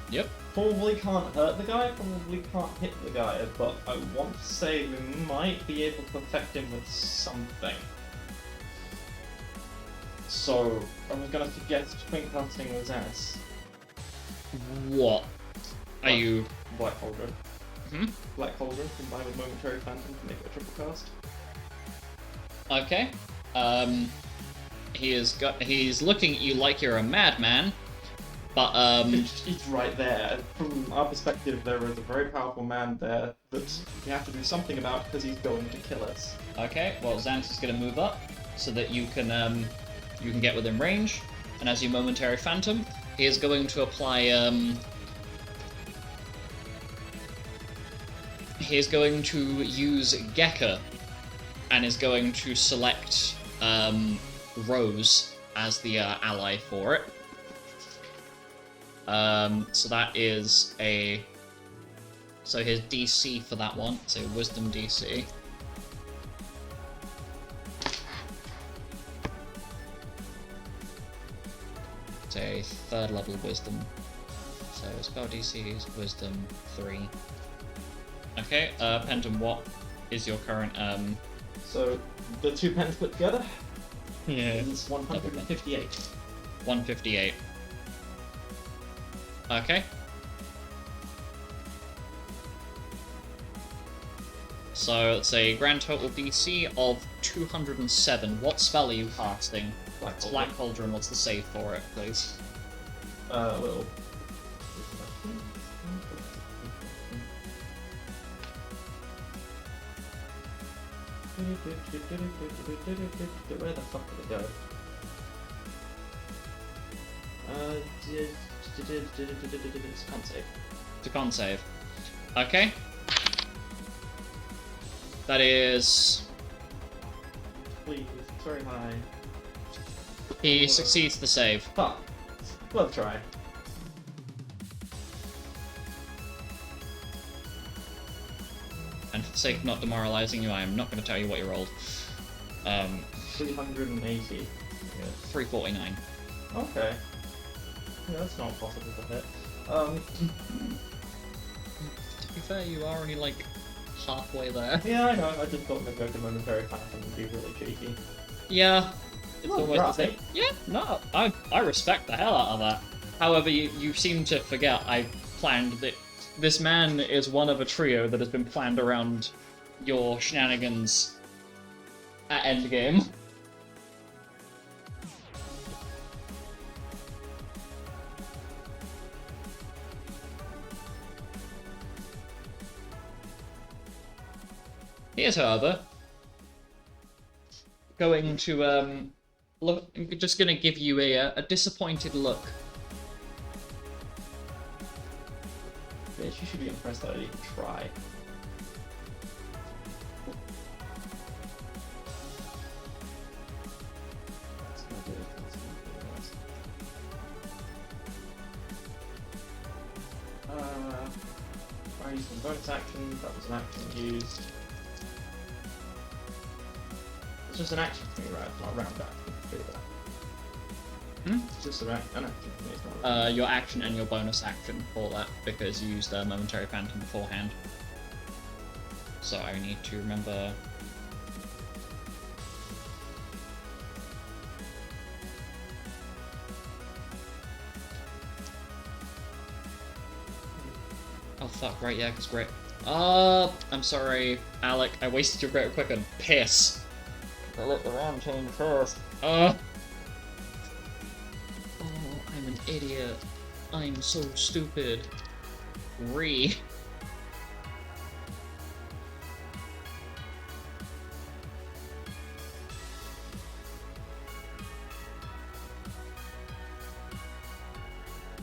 Speaker 1: Yep.
Speaker 2: Probably can't hurt the guy, probably can't hit the guy, but I want to say we might be able to affect him with something. So, I was gonna suggest twinkling with Xanis.
Speaker 1: What? Are you...
Speaker 2: Black Cauldron.
Speaker 1: Hmm?
Speaker 2: Black Cauldron, combined with Momentary Phantom to make it a triple cast.
Speaker 1: Okay. He's looking at you like you're a madman, but
Speaker 2: He's right there. From our perspective, there is a very powerful man there that we have to do something about because he's going to kill us.
Speaker 1: okay. Well, Xanth is going to move up so that you can get within range, and as your momentary phantom, he is going to apply he is going to use Gekka, and is going to select Rose as the ally for it. So that is so his DC for that one, so Wisdom DC. It's a 3rd level Wisdom. So spell DC is Wisdom 3. Okay, Penton, what is your current
Speaker 2: So, the two pens put together
Speaker 1: Yeah.
Speaker 2: is 158.
Speaker 1: 158. Okay. So it's a grand total DC of 207. What spell are you casting?
Speaker 2: Black Cauldron.
Speaker 1: Black Cauldron, what's the save for it, please?
Speaker 2: Well. Where the fuck did it go? It's con save.
Speaker 1: It's a con save. Okay. That is...
Speaker 2: Please, it's very high.
Speaker 1: He succeeds the save.
Speaker 2: Fuck. Worth a try.
Speaker 1: And for the sake of not demoralizing you, I am not going to tell you what you rolled.
Speaker 2: 380.
Speaker 1: 349.
Speaker 2: Okay. Yeah, that's not possible to hit.
Speaker 1: To be fair, you are only like halfway there.
Speaker 2: Yeah, I know. I just thought maybe I could momentary phantom and be really cheeky.
Speaker 1: Yeah, it's
Speaker 2: Oh,
Speaker 1: almost the same.
Speaker 2: right.
Speaker 1: Yeah, no, I respect the hell out of that. However, you seem to forget I planned that this man is one of a trio that has been planned around your shenanigans at endgame. is, however, going to look. Just gonna give you a disappointed look.
Speaker 2: Bitch, you should be impressed that I didn't try. I used some bonus action, that was an action used. It's just an action for me, right? It's not a round action. Do that.
Speaker 1: Hmm?
Speaker 2: It's just an action for me, it's not a
Speaker 1: Your action and your bonus action for that, because you used Momentary Phantom beforehand. So I need to remember... Oh fuck, right, yeah, because Great... I'm sorry, Alec, I wasted your Greater Quicken. Piss! I let the round change first. Oh, I'm an idiot. I'm so stupid. Re.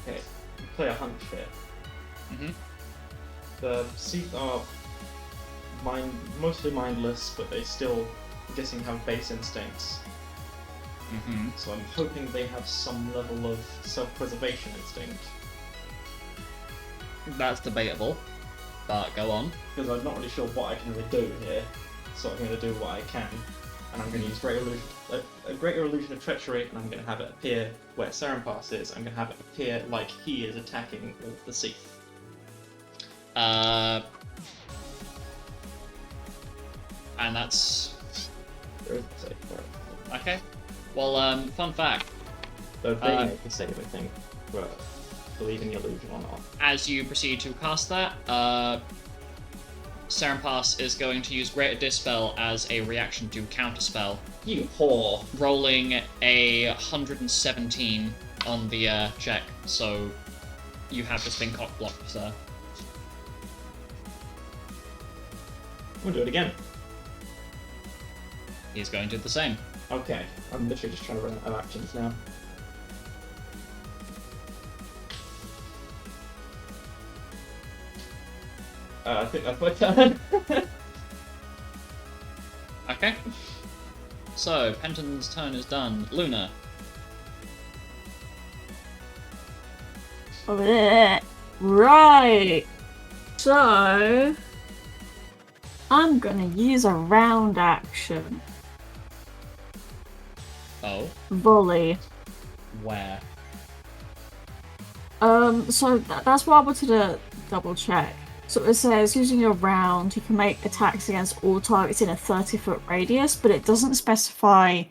Speaker 2: Okay, you play a hunch here.
Speaker 1: Mm-hmm.
Speaker 2: The Seath are mostly mindless, but they still, I'm guessing, have base instincts.
Speaker 1: Mm-hmm.
Speaker 2: So I'm hoping they have some level of self-preservation instinct.
Speaker 1: That's debatable, but go on.
Speaker 2: Because I'm not really sure what I can really do here, so I'm going to do what I can. And I'm going to use a greater illusion of treachery, and I'm going to have it appear where Serenpass is. I'm going to have it appear like he is attacking the Seath.
Speaker 1: And that's...
Speaker 2: There is a save for it.
Speaker 1: Okay. Well, fun fact.
Speaker 2: Though they make a save, I think, for believing the illusion or not.
Speaker 1: As you proceed to cast that, Serenpass is going to use Greater Dispel as a reaction to Counterspell,
Speaker 2: You whore!
Speaker 1: rolling a 117 on the check, so you have just been cock-blocked, sir.
Speaker 2: We'll do it again.
Speaker 1: He's going to do the same.
Speaker 2: Okay, I'm literally just trying to run out of actions now. I think that's my turn.
Speaker 1: Okay. So, Penton's turn is done. Luna.
Speaker 3: Over there. Right. So I'm gonna use a round action.
Speaker 1: Oh.
Speaker 3: Volley.
Speaker 1: Where?
Speaker 3: So that's what I wanted to double check. So it says using your round, you can make attacks against all targets in a 30-foot radius, but it doesn't specify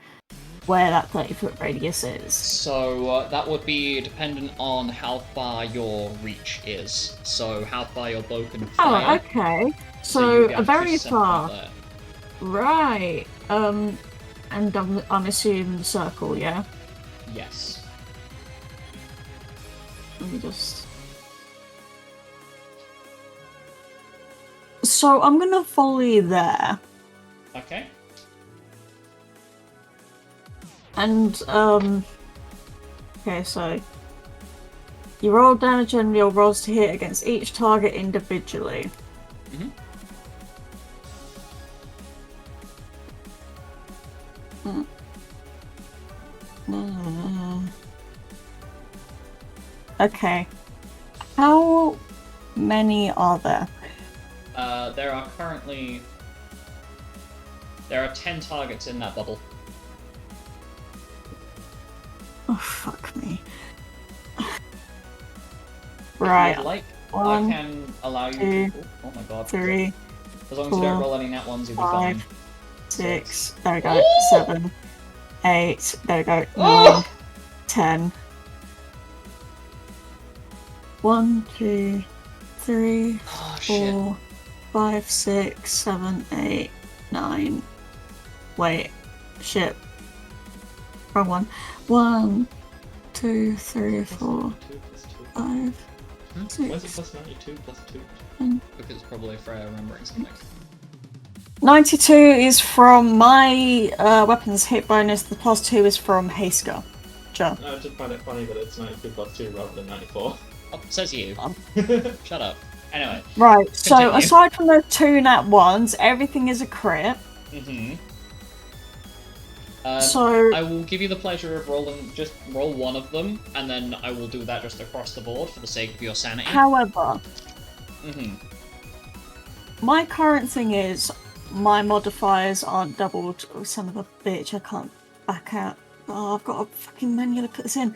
Speaker 3: where that 30-foot radius is.
Speaker 1: So, that would be dependent on how far your reach is. So, how far your bow can fire.
Speaker 3: Oh, okay.
Speaker 1: So you
Speaker 3: So
Speaker 1: get
Speaker 3: a very
Speaker 1: to set
Speaker 3: far.
Speaker 1: that there.
Speaker 3: Right. And I'm assuming circle, yeah?
Speaker 1: Yes.
Speaker 3: Let me just... So I'm gonna volley there.
Speaker 1: Okay.
Speaker 3: And, okay, so you roll damage and your rolls to hit against each target individually.
Speaker 1: Mm-hmm.
Speaker 3: Okay. How many are there?
Speaker 1: There are currently... There are 10 targets in that bubble.
Speaker 3: Oh, fuck me.
Speaker 1: If
Speaker 3: Right.
Speaker 1: you'd like,
Speaker 3: One,
Speaker 1: I can allow you
Speaker 3: two,
Speaker 1: to... Oh my god.
Speaker 3: 3,
Speaker 1: As long as you don't
Speaker 3: 4,
Speaker 1: roll any nat ones, you'll be fine.
Speaker 3: 5, 6, there we go, 7, 8, there we go, 9,
Speaker 1: Oh!
Speaker 3: 10. 1, 2, 3,
Speaker 1: Oh, shit.
Speaker 3: 4, 5, 6, 7, 8, 9. Wait. Shit. Wrong one. 1, 2, 3, 4, 5,
Speaker 2: Why is it
Speaker 3: 6,
Speaker 2: plus 92 plus 2?
Speaker 3: 7,
Speaker 1: Because it's probably Freya remembering something.
Speaker 3: 92 is from my weapons hit bonus. The +2 is from Hasker. Joe.
Speaker 2: I just find it funny that it's 92 plus 2 rather than 94.
Speaker 1: Oh, says you. Shut up. Anyway.
Speaker 3: Right, so
Speaker 1: Continue.
Speaker 3: aside from the 2 nat 1s, everything is a crit.
Speaker 1: Mm-hmm.
Speaker 3: So
Speaker 1: I will give you the pleasure of rolling, just roll one of them, and then I will do that just across the board for the sake of your sanity.
Speaker 3: however,
Speaker 1: Mm-hmm.
Speaker 3: my current thing is my modifiers aren't doubled. Oh, son of a bitch, I can't back out. Oh, I've got a fucking manual to put this in.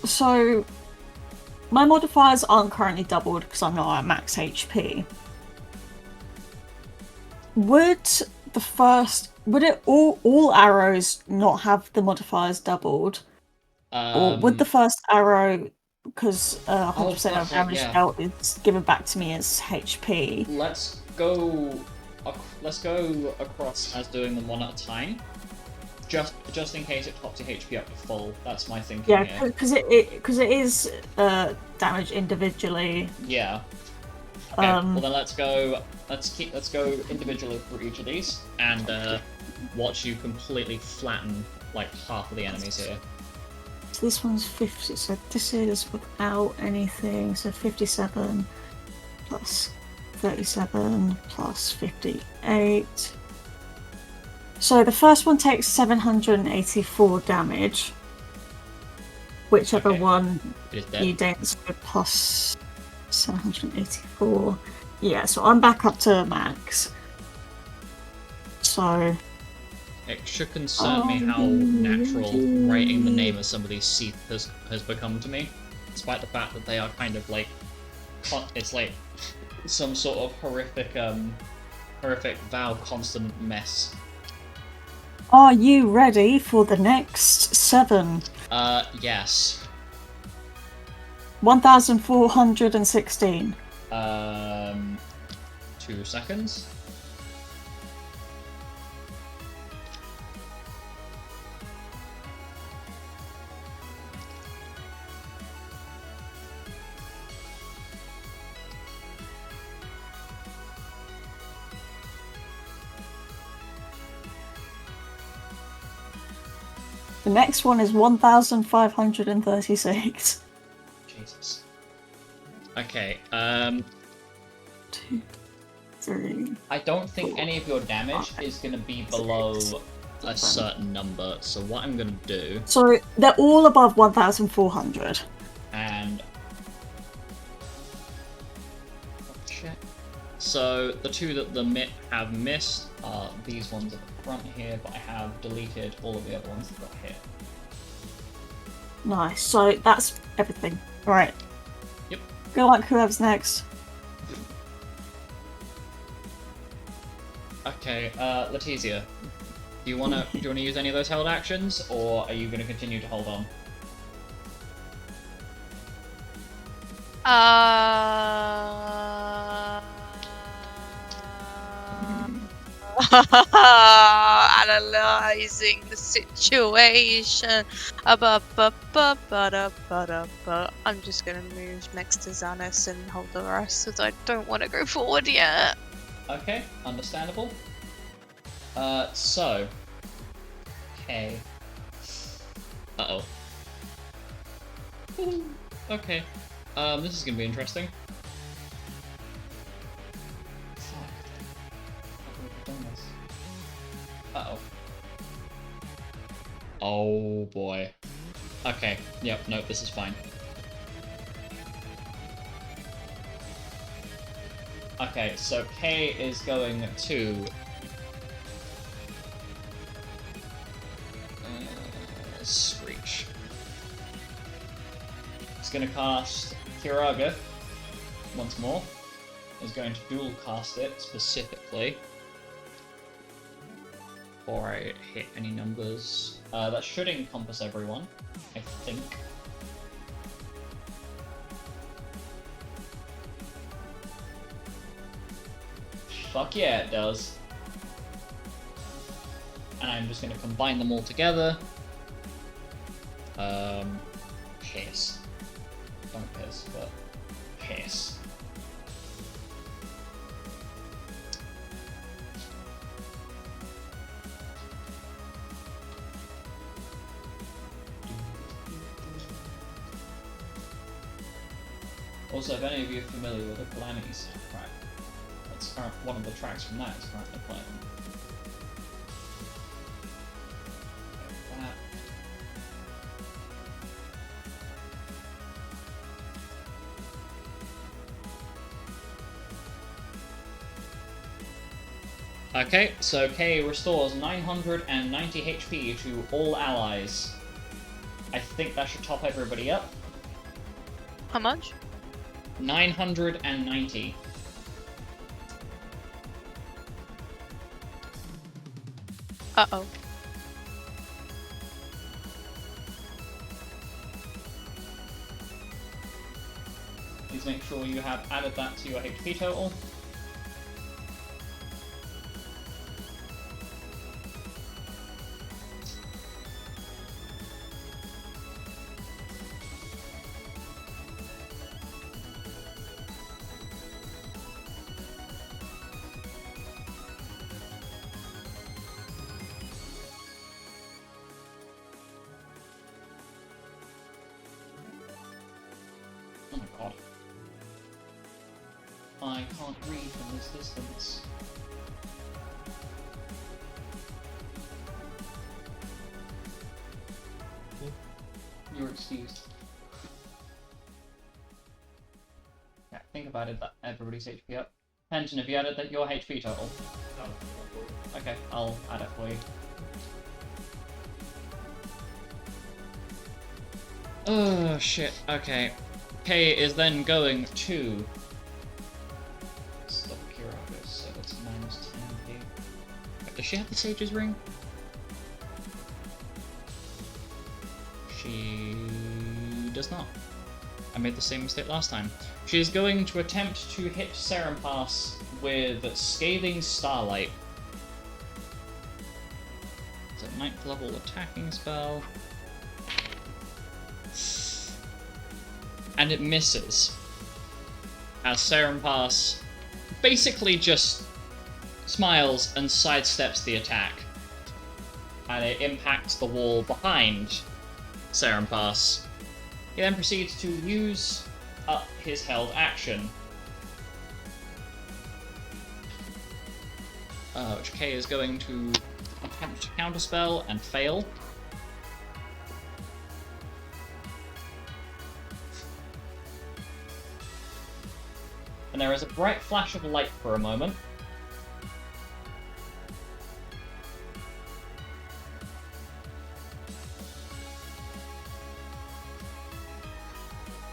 Speaker 3: So my modifiers aren't currently doubled because I'm not at max HP. Would it all arrows not have the modifiers doubled? Or would the first arrow, because 100% of
Speaker 1: fuck,
Speaker 3: damage
Speaker 1: yeah.
Speaker 3: dealt is given back to me as HP?
Speaker 1: Let's go across as doing them one at a time. Just in case it tops your HP up to full. That's my thinking
Speaker 3: Yeah,
Speaker 1: here.
Speaker 3: because it is damage individually.
Speaker 1: Yeah. Okay, well then let's go individually through each of these and watch you completely flatten like half of the enemies here.
Speaker 3: So this one's 50, so this is without anything, so 57 plus 37 plus 58. So the first one takes 784 damage. Whichever
Speaker 1: Okay.
Speaker 3: one
Speaker 1: It is dead.
Speaker 3: you dance with plus 784. Yeah, so I'm back up to max. So
Speaker 1: It should concern me how natural writing the name of some of these Seath has become to me, despite the fact that they are kind of like, it's like some sort of horrific vowel consonant mess.
Speaker 3: are you ready for the next 7?
Speaker 1: Yes.
Speaker 3: 1416.
Speaker 1: 2 seconds.
Speaker 3: The next one is 1536.
Speaker 1: Jesus. Okay,
Speaker 3: 2, 3.
Speaker 1: I don't think any of your damage is going to be below a certain number, so what I'm going to do,
Speaker 3: So they're all above 1400.
Speaker 1: and... check. So the two that have missed are these ones at the front here, but I have deleted all of the other ones that got hit.
Speaker 3: Nice. So that's everything. Right.
Speaker 1: Yep.
Speaker 3: Good luck, whoever's next.
Speaker 1: Okay, Letizia, do you wanna use any of those held actions, or are you gonna continue to hold on?
Speaker 4: Analyzing the situation. I'm just gonna move next to Xanis and hold the rest because I don't want to go forward yet.
Speaker 1: Okay, understandable. Okay. Uh-oh. Okay. This is gonna be interesting. Fuck. How could I have done this? Uh-oh. Oh boy. Okay, yep, nope, this is fine. Okay, so K is going to... Screech. He's going to cast Kiraga once more. He's going to dual cast it specifically. Before I hit any numbers. That should encompass everyone, I think. Fuck yeah, it does. And I'm just going to combine them all together. Piss. Don't piss, but piss. Also, if any of you are familiar with the Calamity track, that's one of the tracks from that is currently playing. Okay, so K restores 990 HP to all allies. I think that should top everybody up.
Speaker 4: How much?
Speaker 1: 990.
Speaker 4: Uh-oh.
Speaker 1: Please make sure you have added that to your HP total. Oh my god. I can't read from this distance. You're excused. Yeah, think about it, that everybody's HP up. Pension, have you added that your HP total?
Speaker 2: No.
Speaker 1: Okay, I'll add it for you. Oh shit, okay. K is then going to stop Kirakus, so that's minus 10p. Does she have the Sage's Ring? She does not. I made the same mistake last time. She is going to attempt to hit Serenpass with Scathing Starlight. It's a 9th level attacking spell. And it misses. As Serenpass basically just smiles and sidesteps the attack. And it impacts the wall behind Serenpass. He then proceeds to use up his held action. Which K is going to attempt to counterspell and fail. And there is a bright flash of light for a moment.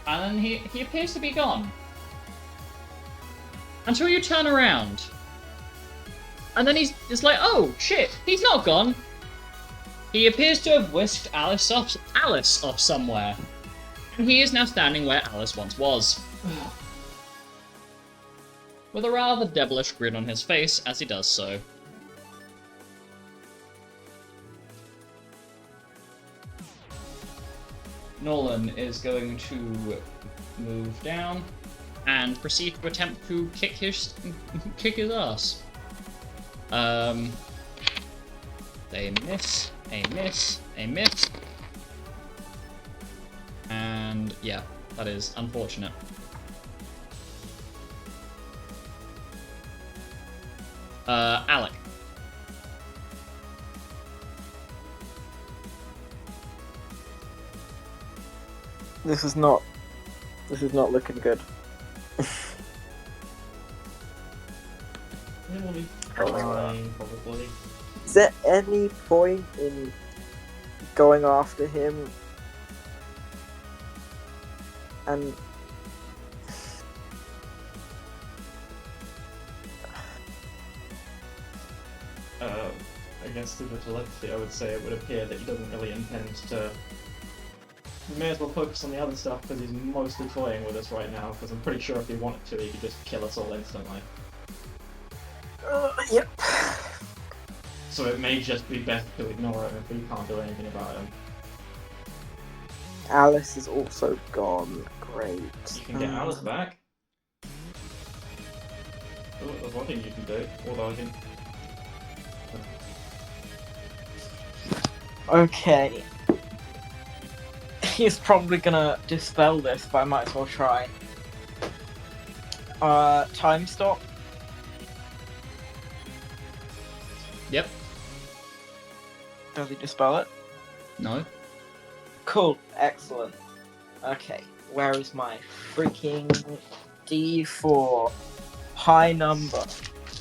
Speaker 1: And then he appears to be gone. Until you turn around. And then it's like, oh shit, he's not gone. He appears to have whisked Alice off somewhere. And he is now standing where Alice once was. With a rather devilish grin on his face as he does so. Nolan is going to move down and proceed to attempt to kick his ass. They miss, a miss, a miss. And yeah, that is unfortunate. Alec.
Speaker 5: This is not looking good.
Speaker 2: It will be fine, probably.
Speaker 5: Is there any point in going after him and
Speaker 2: Against the telepathy, I would say it would appear that he doesn't really intend to. We may as well focus on the other stuff because he's mostly toying with us right now. Because I'm pretty sure if he wanted to, he could just kill us all instantly.
Speaker 5: yep.
Speaker 2: So it may just be best to ignore him if we can't do anything about him.
Speaker 5: Alice is also gone. Great.
Speaker 2: You can get Alice back. Oh, there's one thing you can do. Although I can.
Speaker 5: Okay. He's probably gonna dispel this, but I might as well try. Time stop.
Speaker 1: Yep.
Speaker 5: Does he dispel it?
Speaker 1: No.
Speaker 5: Cool. Excellent. Okay. Where is my freaking D4? High number.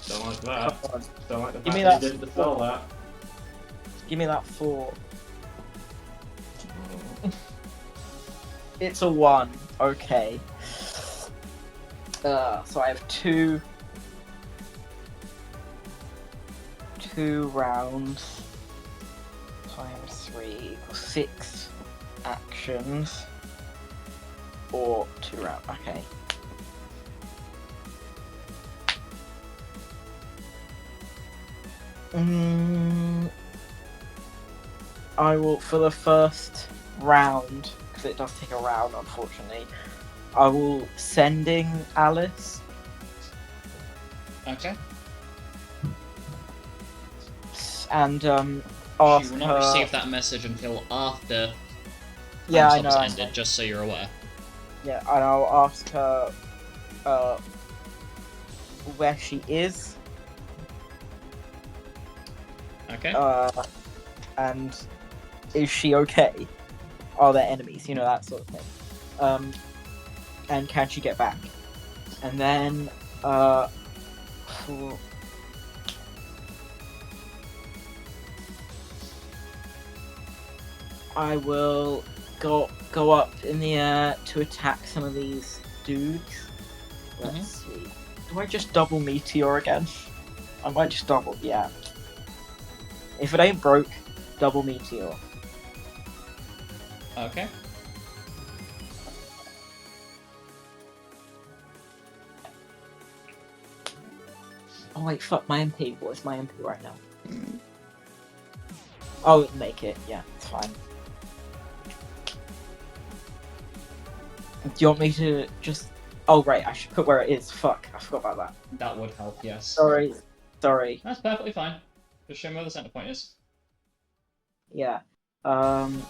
Speaker 2: Don't like that.
Speaker 5: Come on.
Speaker 2: Don't like the
Speaker 5: Give
Speaker 2: fact
Speaker 5: me
Speaker 2: that
Speaker 5: that
Speaker 2: you didn't dispel that.
Speaker 5: Give me that 4. It's a 1. Okay. So I have two rounds times 3 equals 6 actions, or 2 rounds. Okay. I will, for the first round, because it does take a round, unfortunately, I will sending Alice.
Speaker 1: Okay.
Speaker 5: And
Speaker 1: She
Speaker 5: ask
Speaker 1: will not
Speaker 5: her.
Speaker 1: receive that message until after
Speaker 5: Yeah, I
Speaker 1: time
Speaker 5: know.
Speaker 1: stop
Speaker 5: I
Speaker 1: has ended,
Speaker 5: know.
Speaker 1: just so you're aware.
Speaker 5: Yeah, and I'll ask her where she is.
Speaker 1: Okay.
Speaker 5: And is she okay? Are there enemies? You know, that sort of thing. And can she get back? And then I will go up in the air to attack some of these dudes. Let's see. Do I just double meteor again? I might just double, yeah. If it ain't broke, double meteor.
Speaker 1: Okay.
Speaker 5: Oh wait, fuck my MP. What is my MP right now? Oh, it'll make it. Yeah, it's fine. Do you want me to just... Oh, right, I should put where it is. Fuck, I forgot about that.
Speaker 1: That would help, yes.
Speaker 5: Sorry.
Speaker 1: That's perfectly fine. Just show me where the center point is.
Speaker 5: Yeah. I'm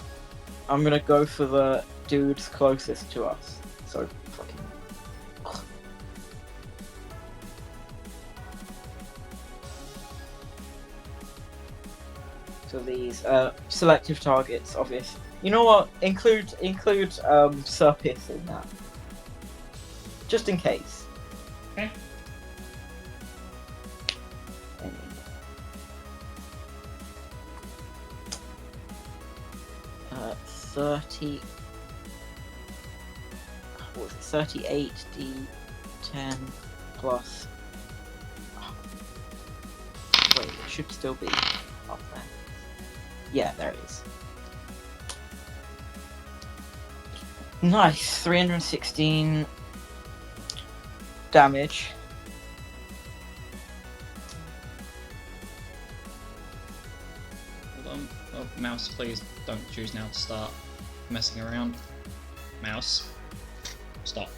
Speaker 5: gonna go for the dudes closest to us. So, fucking... So these, selective targets, obvious. You know what? Include Serpius in that. Just in case.
Speaker 1: Okay.
Speaker 5: 30. What was it? 38 D10 plus. Wait, it should still be up there. Yeah, there it is. Nice, 316 damage.
Speaker 1: Hold on. Oh, mouse, please don't choose now to start messing around. Mouse. Stop.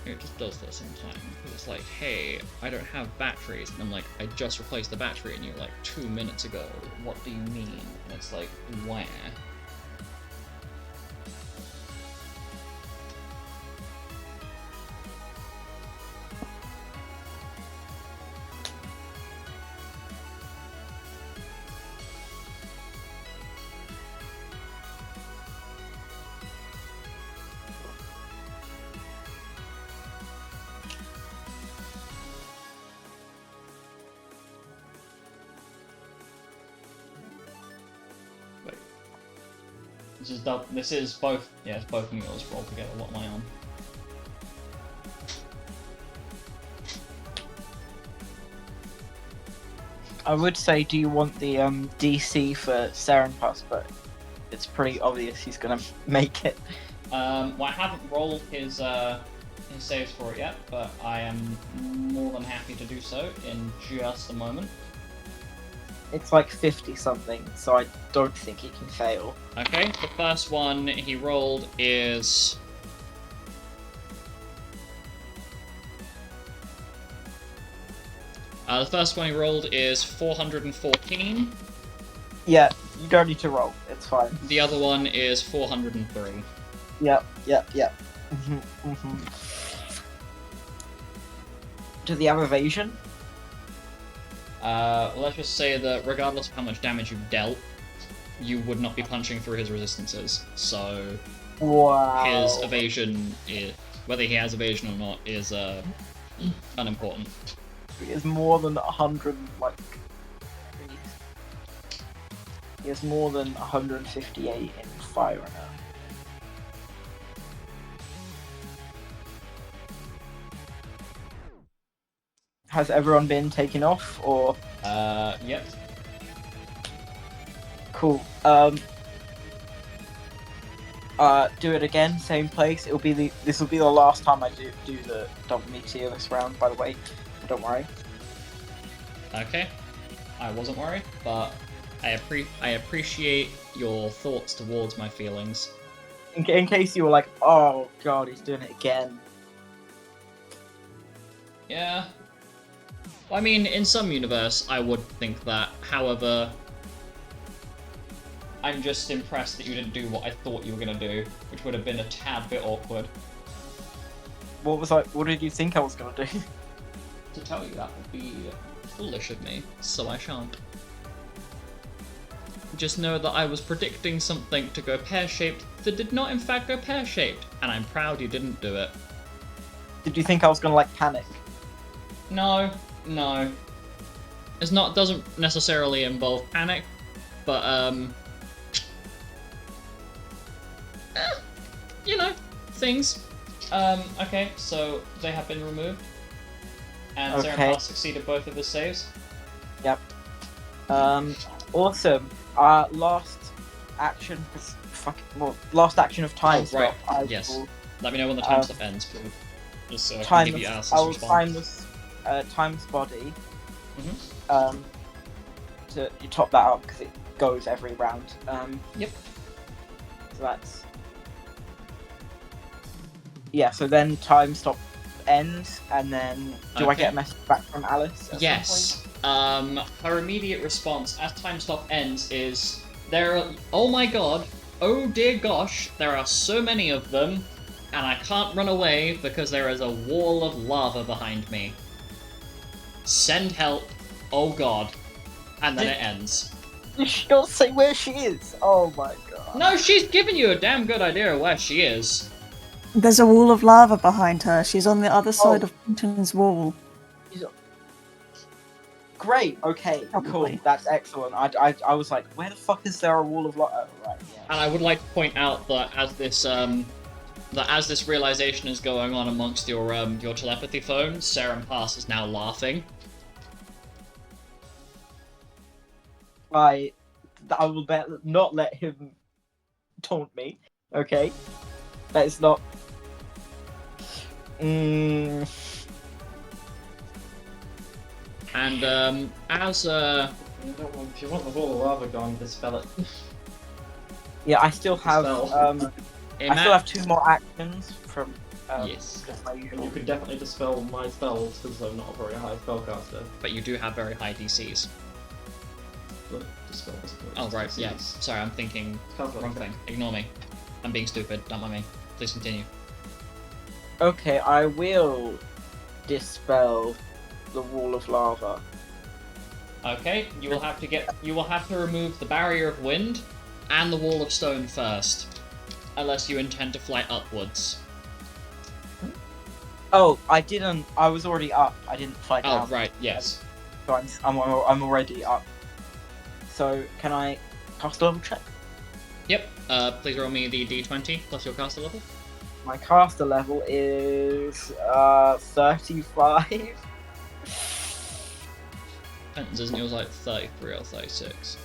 Speaker 1: It just does that sometimes. It's like, hey, I don't have batteries. And I'm like, I just replaced the battery in you like 2 minutes ago. What do you mean? And it's like, where? This is both. Yeah, it's both Mules rolled together. What am I on?
Speaker 5: I would say, do you want the DC for Serenpass, but it's pretty obvious he's gonna make it.
Speaker 1: Well, I haven't rolled his saves for it yet, but I am more than happy to do so in just a moment.
Speaker 5: It's like 50 something, so I don't think he can fail.
Speaker 1: Okay, the first one he rolled is... the first one he rolled is 414.
Speaker 5: Yeah, you don't need to roll, it's fine.
Speaker 1: The other one is 403.
Speaker 5: Yep. Do they have evasion?
Speaker 1: Well, let's just say that regardless of how much damage you've dealt, you would not be punching through his resistances. So
Speaker 5: Wow.
Speaker 1: his evasion, whether he has evasion or not, is unimportant.
Speaker 5: He is more than 100. Like, he has more than 158 in fire now. Has everyone been taken off, or
Speaker 1: Yep.
Speaker 5: cool? Do it again, same place. This will be the last time I do the double meteor this round. By the way, don't worry.
Speaker 1: Okay. I wasn't worried, but I appreciate your thoughts towards my feelings.
Speaker 5: In case you were like, oh god, he's doing it again.
Speaker 1: Yeah. Well, I mean, in some universe, I would think that. However, I'm just impressed that you didn't do what I thought you were gonna do, which would have been a tad bit awkward.
Speaker 5: What did you think I was gonna do?
Speaker 1: To tell you that would be foolish of me, so I shan't. Just know that I was predicting something to go pear-shaped that did not in fact go pear-shaped, and I'm proud you didn't do it.
Speaker 5: Did you think I was gonna like panic?
Speaker 1: No. Doesn't necessarily involve panic, but things. Okay, so they have been removed. And
Speaker 5: Okay.
Speaker 1: Zerenpass succeeded both of his saves.
Speaker 5: Yep. Awesome. Last action. Last action of time.
Speaker 1: Oh, right.
Speaker 5: I
Speaker 1: Yes.
Speaker 5: will
Speaker 1: Let me know when the time stop ends, please. Just so I can
Speaker 5: time.
Speaker 1: give you Alice's
Speaker 5: I will
Speaker 1: response.
Speaker 5: time this body.
Speaker 1: Mhm.
Speaker 5: To you top that up because it goes every round.
Speaker 1: Yep.
Speaker 5: So that's. Yeah. So then time stop ends, and then do I
Speaker 1: Okay.
Speaker 5: get a message back from Alice? At
Speaker 1: Yes. Her immediate response as time stop ends is oh my god, oh dear gosh, there are so many of them, and I can't run away because there is a wall of lava behind me. Send help, oh god. And then it ends.
Speaker 5: Did she not say where she is? Oh my god.
Speaker 1: No, she's given you a damn good idea of where she is.
Speaker 3: There's a wall of lava behind her. She's on the other side of Quentin's wall.
Speaker 5: Great. Okay.
Speaker 3: Probably.
Speaker 5: Cool. That's excellent. I was like, where the fuck is there a wall of lava? Oh, right. Yeah.
Speaker 1: And I would like to point out that as this realization is going on amongst your telepathy phone, Zerenpass is now laughing.
Speaker 5: I will not let him taunt me. Okay. That is not.
Speaker 1: And as
Speaker 2: If you want the wall of lava gone, dispel it.
Speaker 5: Yeah, I still have.
Speaker 2: Dispel.
Speaker 5: I still have 2 more actions from.
Speaker 1: Yes,
Speaker 5: just my
Speaker 2: And
Speaker 5: usual.
Speaker 2: you could definitely dispel my spells because I'm not a very high spellcaster.
Speaker 1: but you do have very high DCs.
Speaker 2: But dispel doesn't go
Speaker 1: Oh
Speaker 2: into
Speaker 1: right,
Speaker 2: DCs.
Speaker 1: yeah. Sorry, I'm thinking
Speaker 2: Cover.
Speaker 1: wrong thing. Ignore me. I'm being stupid. Don't mind me. Please continue.
Speaker 5: Okay, I will dispel the wall of lava.
Speaker 1: Okay, you will have to remove the barrier of wind and the wall of stone first, unless you intend to fly upwards.
Speaker 5: Oh, I didn't. I was already up. I didn't fly
Speaker 1: Oh
Speaker 5: down.
Speaker 1: right, yes.
Speaker 5: So I'm already up. So can I cast a level check?
Speaker 1: Yep. Please roll me the D20 plus your caster level.
Speaker 5: My caster level is 35.
Speaker 1: Penton's isn't yours like 33 or 36?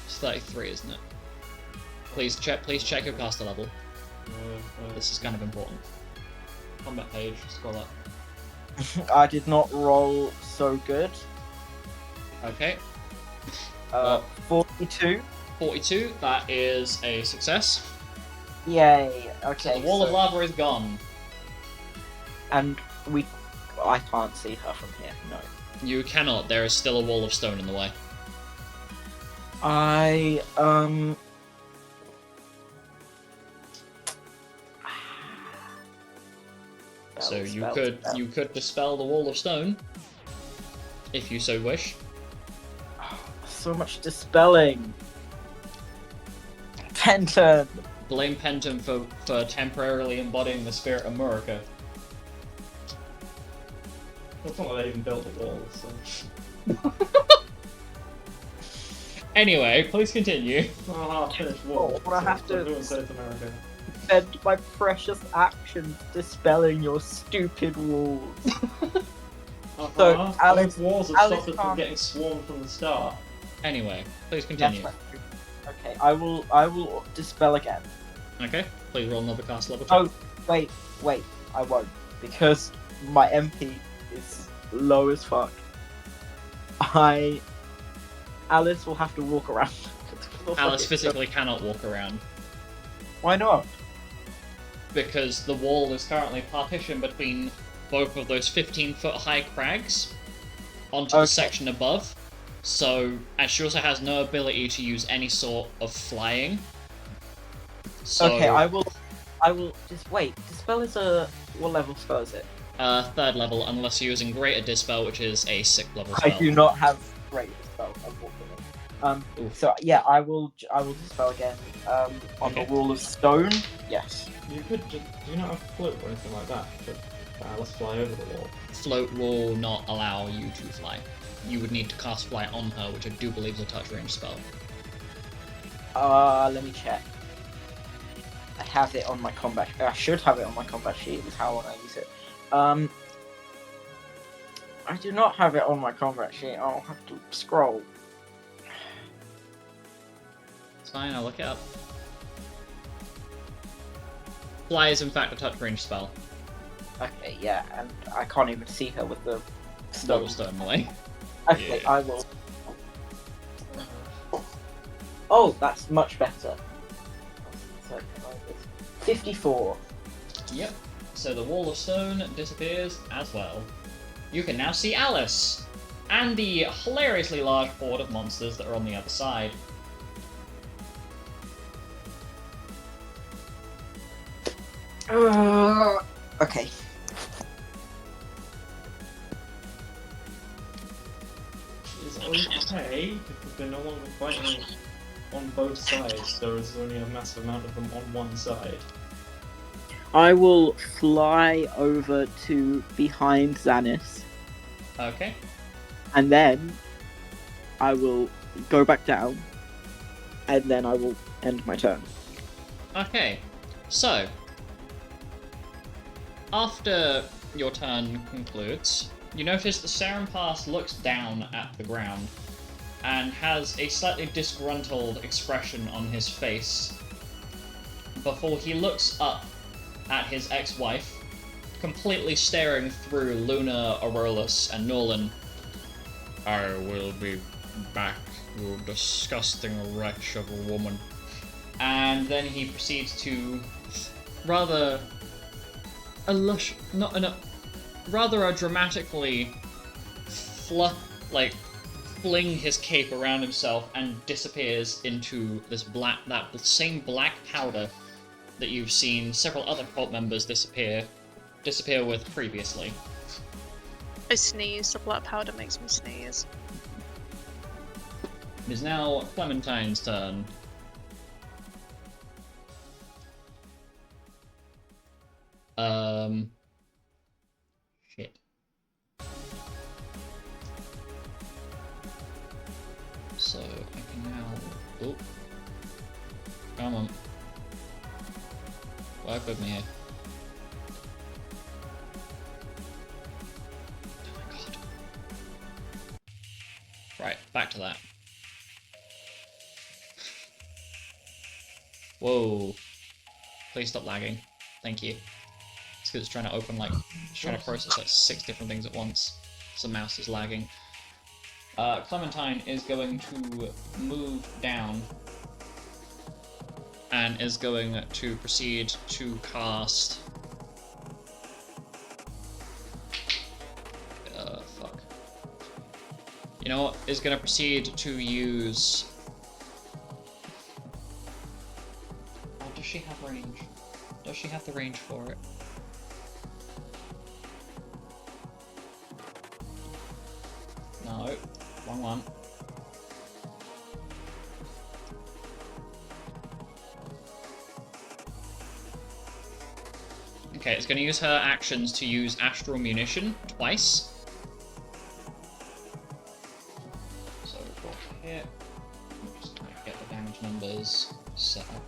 Speaker 1: It's 33, isn't it? Please check your caster level. This is kind of important. Combat page, scroll up.
Speaker 5: I did not roll so good.
Speaker 1: Okay.
Speaker 5: 42.
Speaker 1: 42, that is a success.
Speaker 5: Yay.
Speaker 1: So
Speaker 5: Okay.
Speaker 1: the wall of lava is gone.
Speaker 5: And I can't see her from here. No.
Speaker 1: You cannot, there is still a wall of stone in the way. So you
Speaker 5: Spell,
Speaker 1: could
Speaker 5: spell.
Speaker 1: you could dispel the wall of stone, if you so wish.
Speaker 5: So much dispelling. Penton.
Speaker 1: Blame Penton for temporarily embodying the spirit of Murica.
Speaker 2: It's not like they even built the wall, so.
Speaker 1: Anyway, please continue.
Speaker 2: Oh, finished wall.
Speaker 5: Oh, I have to-
Speaker 2: do in South America.
Speaker 5: Spend my precious actions dispelling your stupid walls. So, Alex-
Speaker 2: Those walls have
Speaker 5: Alex
Speaker 2: stopped us from
Speaker 5: can't-
Speaker 2: getting swarmed from the start.
Speaker 1: Anyway, please
Speaker 5: That's
Speaker 1: continue.
Speaker 5: right. Okay, I will dispel again.
Speaker 1: Okay, please roll another cast level check.
Speaker 5: Oh, wait, I won't. Because my MP is low as fuck. Alice will have to walk around.
Speaker 1: Alice physically cannot walk around,
Speaker 5: Why not?
Speaker 1: because the wall is currently partitioned between both of those 15-foot high crags onto the
Speaker 5: Okay.
Speaker 1: section above. So, and she also has no ability to use any sort of flying. So,
Speaker 5: Okay, I will just wait. Dispel is what level spell is it?
Speaker 1: third level, unless you're using Greater Dispel, which is a 6th level spell.
Speaker 5: I do not have great dispel, unfortunately.
Speaker 1: Oof.
Speaker 5: So yeah, I will dispel again. On
Speaker 1: Okay.
Speaker 5: the wall of stone. Yes.
Speaker 2: You could just. Do you not have float or anything like that? To Alice fly over the wall.
Speaker 1: Float will not allow you to fly. You would need to cast Fly on her, which I do believe is a touch range spell.
Speaker 5: Let me check. I have it on my combat. I should have it on my combat sheet. Is how I want to use it. I do not have it on my combat sheet. I'll have to scroll.
Speaker 1: It's fine, I'll look it up. Fly is in fact a touch range spell.
Speaker 5: Okay, yeah, and I can't even see her with the
Speaker 1: Stone
Speaker 5: stone.
Speaker 1: away.
Speaker 5: Okay,
Speaker 1: Yeah.
Speaker 5: I will. Oh, that's much better. So, 54.
Speaker 1: Yep. So the wall of stone disappears as well. You can now see Alice! And the hilariously large horde of monsters that are on the other side.
Speaker 5: Okay.
Speaker 2: It's okay, because they're no longer fighting on both sides. There is only a massive amount of them on one side.
Speaker 5: I will fly over to behind Xanis,
Speaker 1: Okay.
Speaker 5: and then I will go back down, and then I will end my turn.
Speaker 1: Okay. So, after your turn concludes, you notice the Saren Pass looks down at the ground and has a slightly disgruntled expression on his face before he looks up at his ex-wife, completely staring through Luna, Aurelus, and Nolan. I will be back, you disgusting wretch of a woman. And then he proceeds to rather dramatically fling his cape around himself and disappears into that same black powder that you've seen several other cult members disappear with previously.
Speaker 4: I sneeze. The black powder makes me sneeze.
Speaker 1: It is now Clementine's turn. Shit. So I can now. Oh, come on. Work with me here. Oh my god. Right, back to that. Whoa. Please stop lagging. Thank you. It's because it's trying to open it's trying to process 6 different things at once. So the mouse is lagging. Clementine is going to move down and is going to proceed to cast. Fuck. You know what? Is going to proceed to use. Oh, does she have range? Does she have the range for it? wrong one. Okay, it's going to use her actions to use Astral Munition twice. So we've got here. I'm just going to get the damage numbers set up.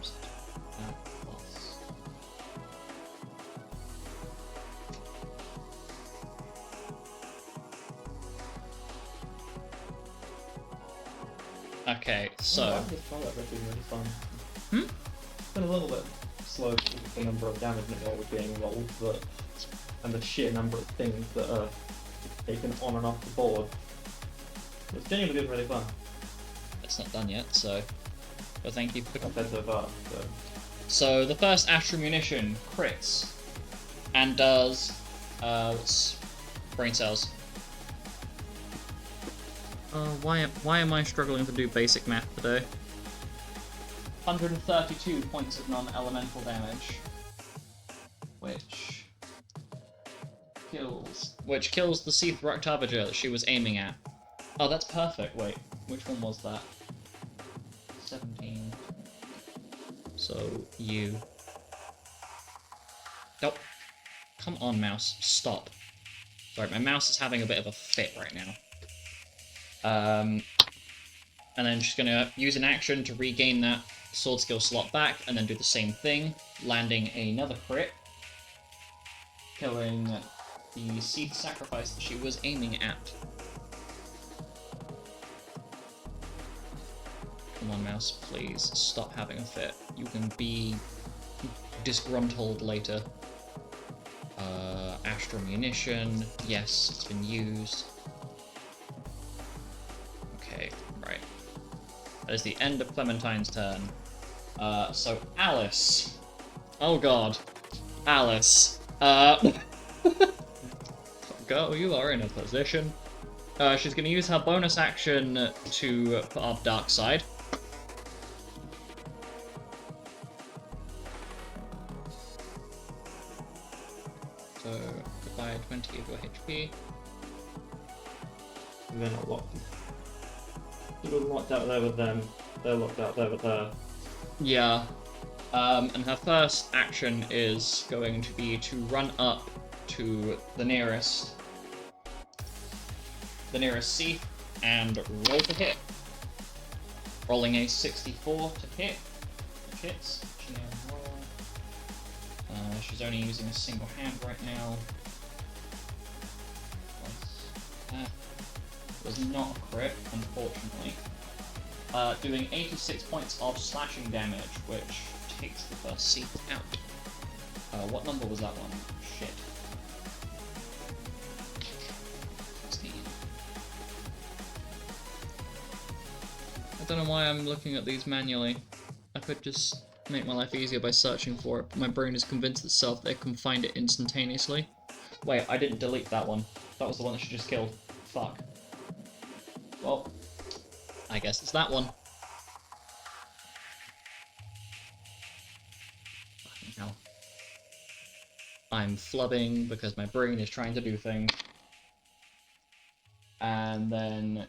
Speaker 1: Plus. Okay, so.
Speaker 2: I just found that being really fun.
Speaker 1: Hmm?
Speaker 2: It's been a little bit slow with the number of damage was being rolled, but and the sheer number of things that are taken on and off the board. It's genuinely been really fun.
Speaker 1: It's not done yet, so. But thank you for
Speaker 2: Compared so far.
Speaker 1: So the first Astral Munition crits and does what's brain cells. Why am I struggling to do basic math today? 132 points of non-elemental damage, which kills the Seath Roctavager that she was aiming at. Oh, that's perfect. Wait, which one was that? 17. So you. Nope. Come on, mouse. Stop. Sorry, my mouse is having a bit of a fit right now. And then she's gonna use an action to regain that sword skill slot back, and then do the same thing, landing another crit, killing the Seath Sacrifice that she was aiming at. Come on, mouse, please stop having a fit. You can be disgruntled later. Astral Munition, yes, it's been used. Okay, right. That is the end of Clementine's turn. So Alice. Oh god. Alice. Girl, you are in a position. She's gonna use her bonus action to put up Dark Side. So, goodbye 20 of your HP.
Speaker 2: And they're not locked. You're locked out there with them. They're locked out there with her.
Speaker 1: Yeah. And her first action is going to be to run up to the nearest Seath and roll to hit. Rolling a 64 to hit. Which hits. She's only using a single hand right now. That was not a crit, unfortunately. Doing 86 points of slashing damage, which takes the first Seath out. What number was that one? Shit. 16. I don't know why I'm looking at these manually. I could just make my life easier by searching for it, but my brain has convinced itself that it can find it instantaneously. Wait, I didn't delete that one. That was the one that she just killed. Fuck. Well, I guess it's that one. Fucking hell. I'm flubbing because my brain is trying to do things. And then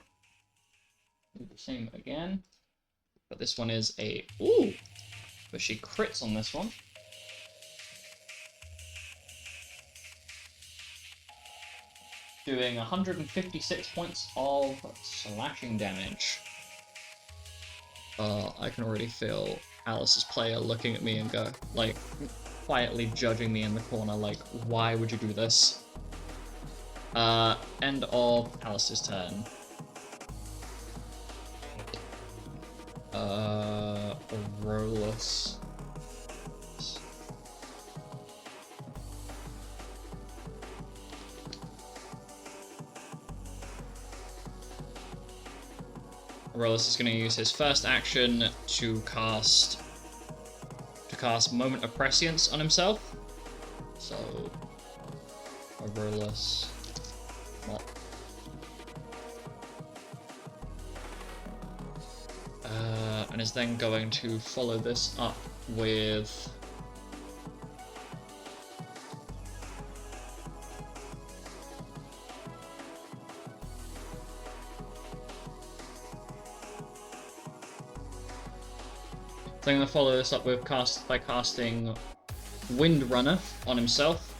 Speaker 1: do the same again. But this one is a... Ooh! But she crits on this one. Doing 156 points of slashing damage. I can already feel Alice's player looking at me and go, like, quietly judging me in the corner, like, why would you do this? End of Alice's turn. Aurorus. Aurorus is going to use his first action to cast Moment of Prescience on himself. So Aurorus. What? And is then going to follow this up with So I'm going to follow this up with casting Wind Runner on himself.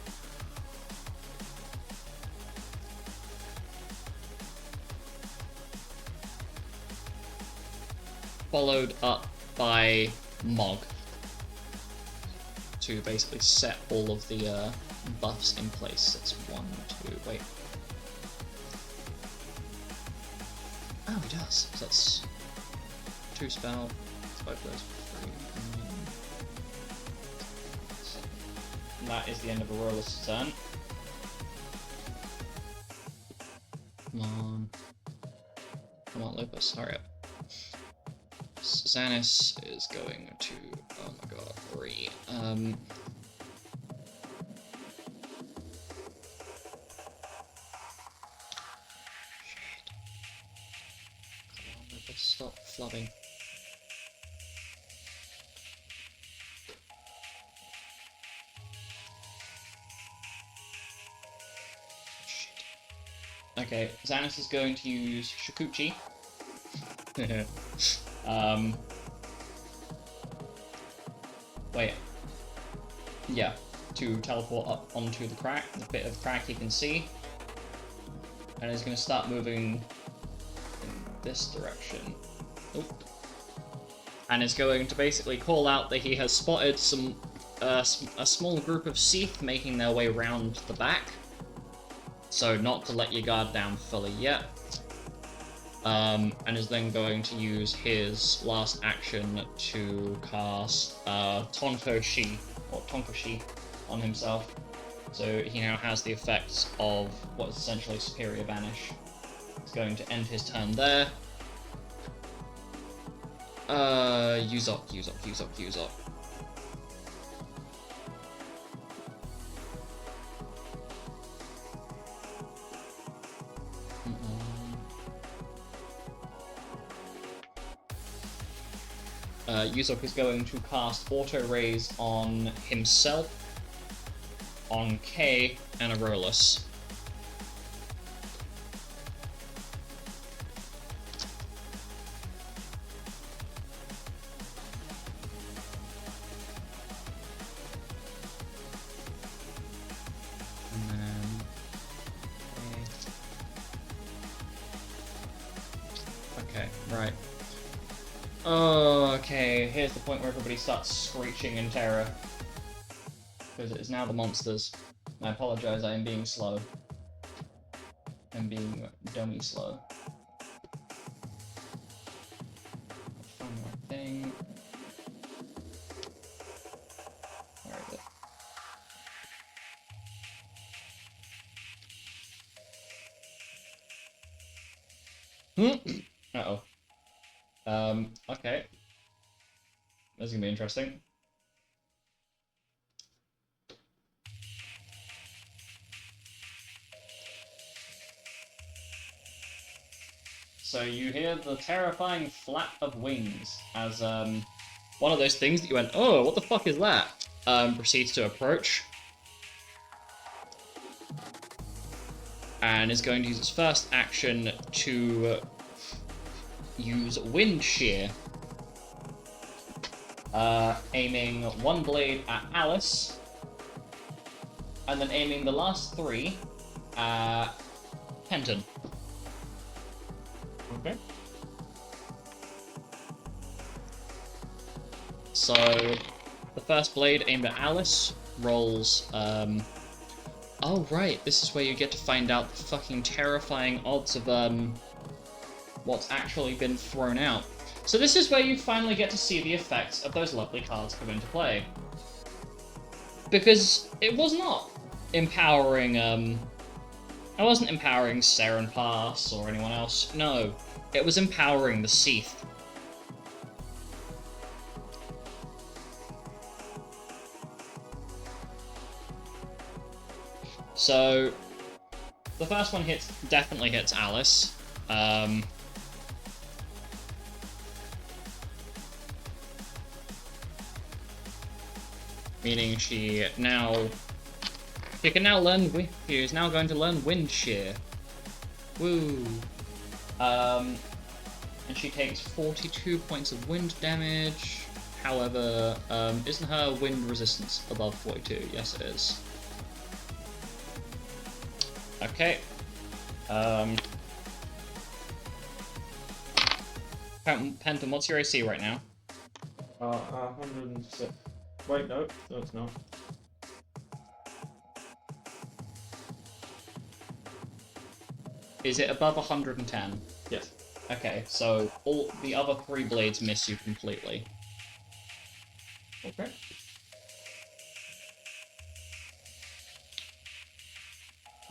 Speaker 1: Followed up by Mog to basically set all of the buffs in place. That's 1, 2, wait. Oh, he does. So that's 2 spell, 5 those 3. And that is the end of Aurora's turn. Come on. Come on, Lupus, hurry up. Xanis is going to... oh my god, 3. Shit. Come on, Lupus, stop flooding. Shit. Okay, Xanis is going to use Shikuchi. Wait. Yeah, to teleport up onto the crack, the bit of crack you can see. And is going to start moving in this direction. Oop. And is going to basically call out that he has spotted some a small group of Seath making their way round the back. So not to let your guard down fully yet. And is then going to use his last action to cast Tonkoshi on himself. So he now has the effects of what is essentially Superior Vanish. He's going to end his turn there. Use up. Yuzok is going to cast Auto Raise on himself, on K, and Aurolus. And then... okay, right. Oh, okay, here's the point where everybody starts screeching in terror. Because it is now the monsters. I apologize, I am being slow. I'm being dummy slow. One more thing. Where is it? Uh-oh. Okay. That's gonna be interesting. So you hear the terrifying flap of wings as one of those things that you went, oh, what the fuck is that? Proceeds to approach. And is going to use its first action to use Wind Shear, aiming one blade at Alice, and then aiming the last 3 at Penton.
Speaker 2: Okay.
Speaker 1: So, the first blade aimed at Alice rolls, oh right, this is where you get to find out the fucking terrifying odds of, what's actually been thrown out. So this is where you finally get to see the effects of those lovely cards come into play. Because it was not empowering, I wasn't empowering Saren Pass or anyone else, no. It was empowering the Seath. So, the first one definitely hits Alice. Meaning she is now going to learn Wind Shear. Woo! And she takes 42 points of wind damage. However, isn't her wind resistance above 42? Yes, it is. Okay. Penton, what's your AC right now?
Speaker 2: 106. Wait, no, it's not.
Speaker 1: Is it above 110?
Speaker 2: Yes.
Speaker 1: Okay, so all the other 3 blades miss you completely.
Speaker 2: Okay.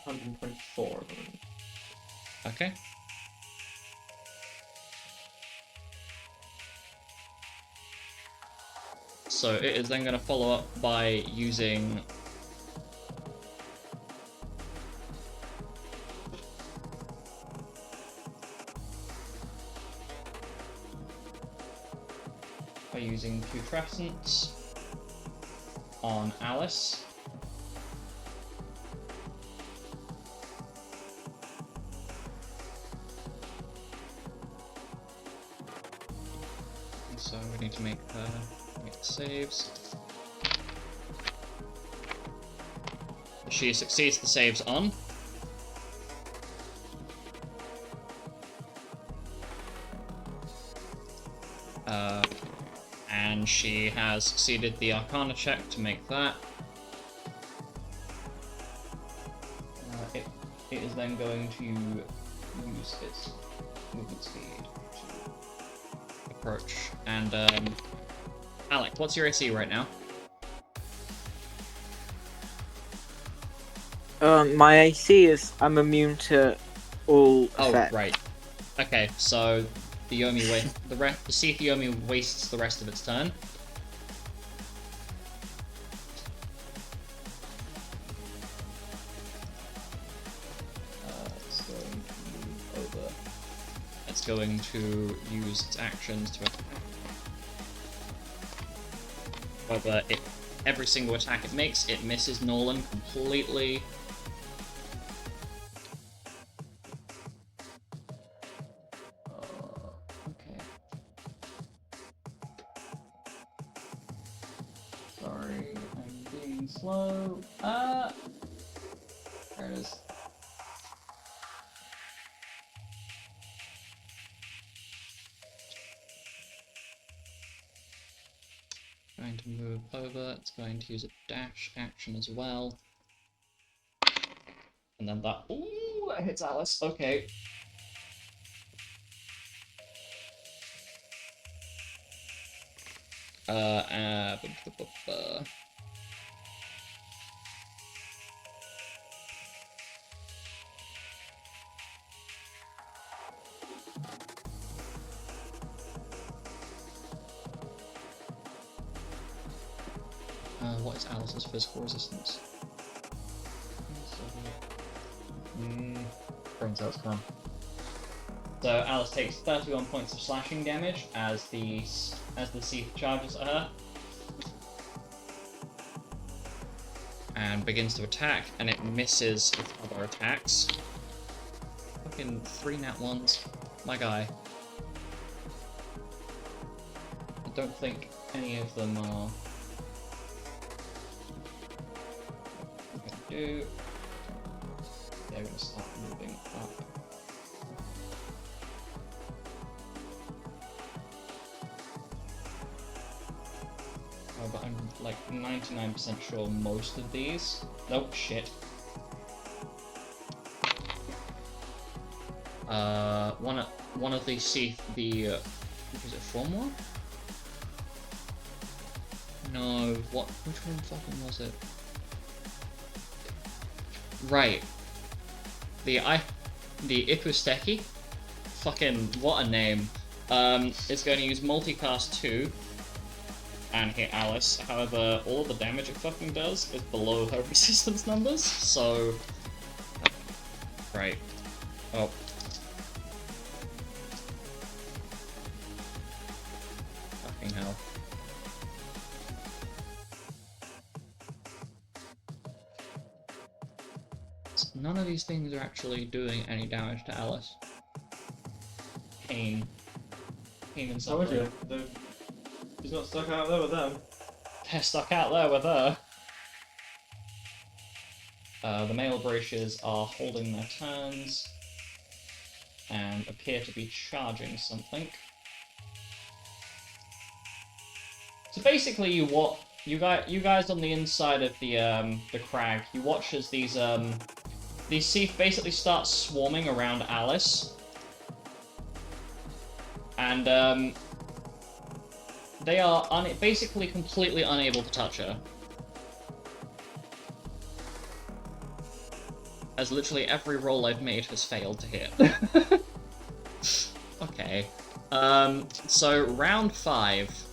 Speaker 2: $124.
Speaker 1: Okay. So it is then going to follow up by using... Putrescence on Alice. So we need to make saves. She succeeds the saves on. And she has succeeded the Arcana check to make that. It is then going to use its movement speed to approach. And Alec, what's your AC right now?
Speaker 5: My AC is I'm immune to all effects.
Speaker 1: Oh, right. Okay, so the Yomi see if Yomi wastes the rest of its turn. It's going to move over. It's going to use its actions to attack. However, every single attack it makes, it misses Nolan completely. Okay. Sorry, I'm being slow. There it is. Going to move over, it's going to use a dash action as well. And then that, ooh, that hits Alice, okay. What is Alice's physical resistance? Brain cells, come on. So Alice takes 31 points of slashing damage as the thief charges at her. And begins to attack, and it misses its other attacks. Fucking 3 nat 1s. My guy. I don't think any of them are... do. They're going to start moving up. Oh, but I'm like 99% sure most of these. Nope, shit. One of these see the was it Formula? No, what? Which one fucking was it? Right. The Ipusteki, fucking what a name. It's going to use multicast 2 and hit Alice. However, all the damage it fucking does is below her resistance numbers, so... Right. Oh. Fucking hell. None of these things are actually doing any damage to Alice. Pain and
Speaker 2: So
Speaker 1: suffering.
Speaker 2: the He's not stuck out there with them.
Speaker 1: They're stuck out there with her. The male brocias are holding their turns and appear to be charging something. So basically, you guys on the inside of the crag, you watch as these Seath basically start swarming around Alice, and they are basically completely unable to touch her. As literally every roll I've made has failed to hit. Okay. So round 5.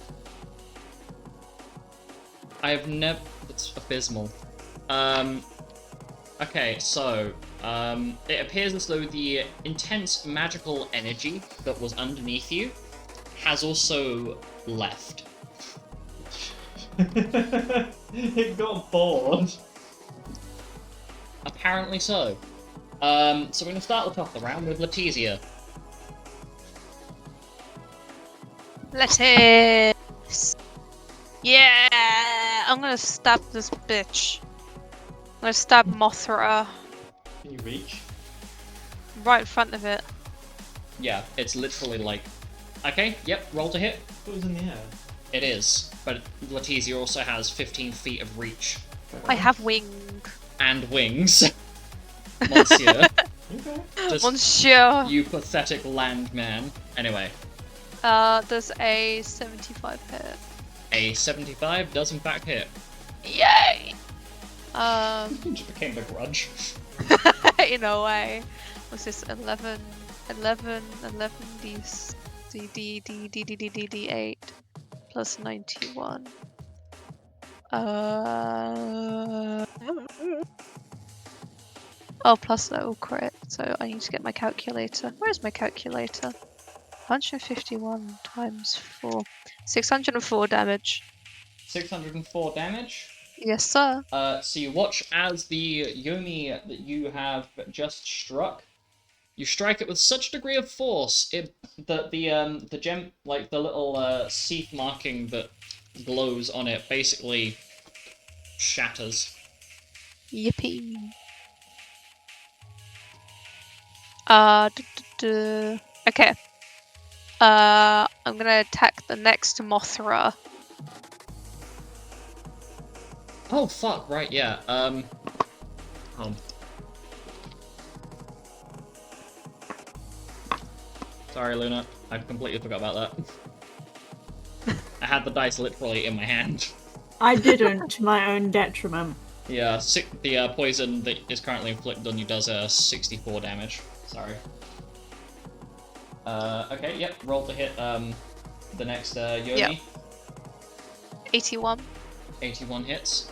Speaker 1: I have never... That's abysmal. Okay, so... it appears as though the intense magical energy that was underneath you has also left.
Speaker 2: It got bored.
Speaker 1: Apparently so. So we're going to start the top of the round with Letizia.
Speaker 4: Lettuce. Yeah, I'm gonna stab this bitch. I'm gonna stab Mothra
Speaker 2: Can you reach?
Speaker 4: right in front of it.
Speaker 1: Yeah, it's literally like... Okay, yep, roll to hit.
Speaker 2: It was in the air.
Speaker 1: It is, but Letizia also has 15 feet of reach.
Speaker 4: I have wing.
Speaker 1: And wings. Monsieur.
Speaker 2: Okay.
Speaker 1: Just
Speaker 4: Monsieur.
Speaker 1: you pathetic landman. Anyway,
Speaker 4: There's a 75 hit.
Speaker 1: a 75 does in fact hit.
Speaker 4: Yay!
Speaker 1: It just became the grudge.
Speaker 4: In a way. What's this? 11, D8 plus 91. Oh, plus that will crit, so I need to get my calculator. Where's my calculator? 151 times 4. 604 damage.
Speaker 1: 604 damage.
Speaker 4: Yes, sir.
Speaker 1: So you watch as the Yomi that you have just struck, you strike it with such a degree of force that the gem, like the little Seath marking that glows on it, basically shatters.
Speaker 4: Yippee. Okay. I'm gonna attack the next Mothra.
Speaker 1: Oh fuck! Right, yeah. Sorry, Luna. I completely forgot about that. I had the dice literally in my hand.
Speaker 3: I didn't, to my own detriment.
Speaker 1: Yeah, the poison that is currently inflicted on you does 64 damage. Sorry. Okay, yep, roll to hit the next Yomi.
Speaker 4: Yep. 81.
Speaker 1: 81 hits.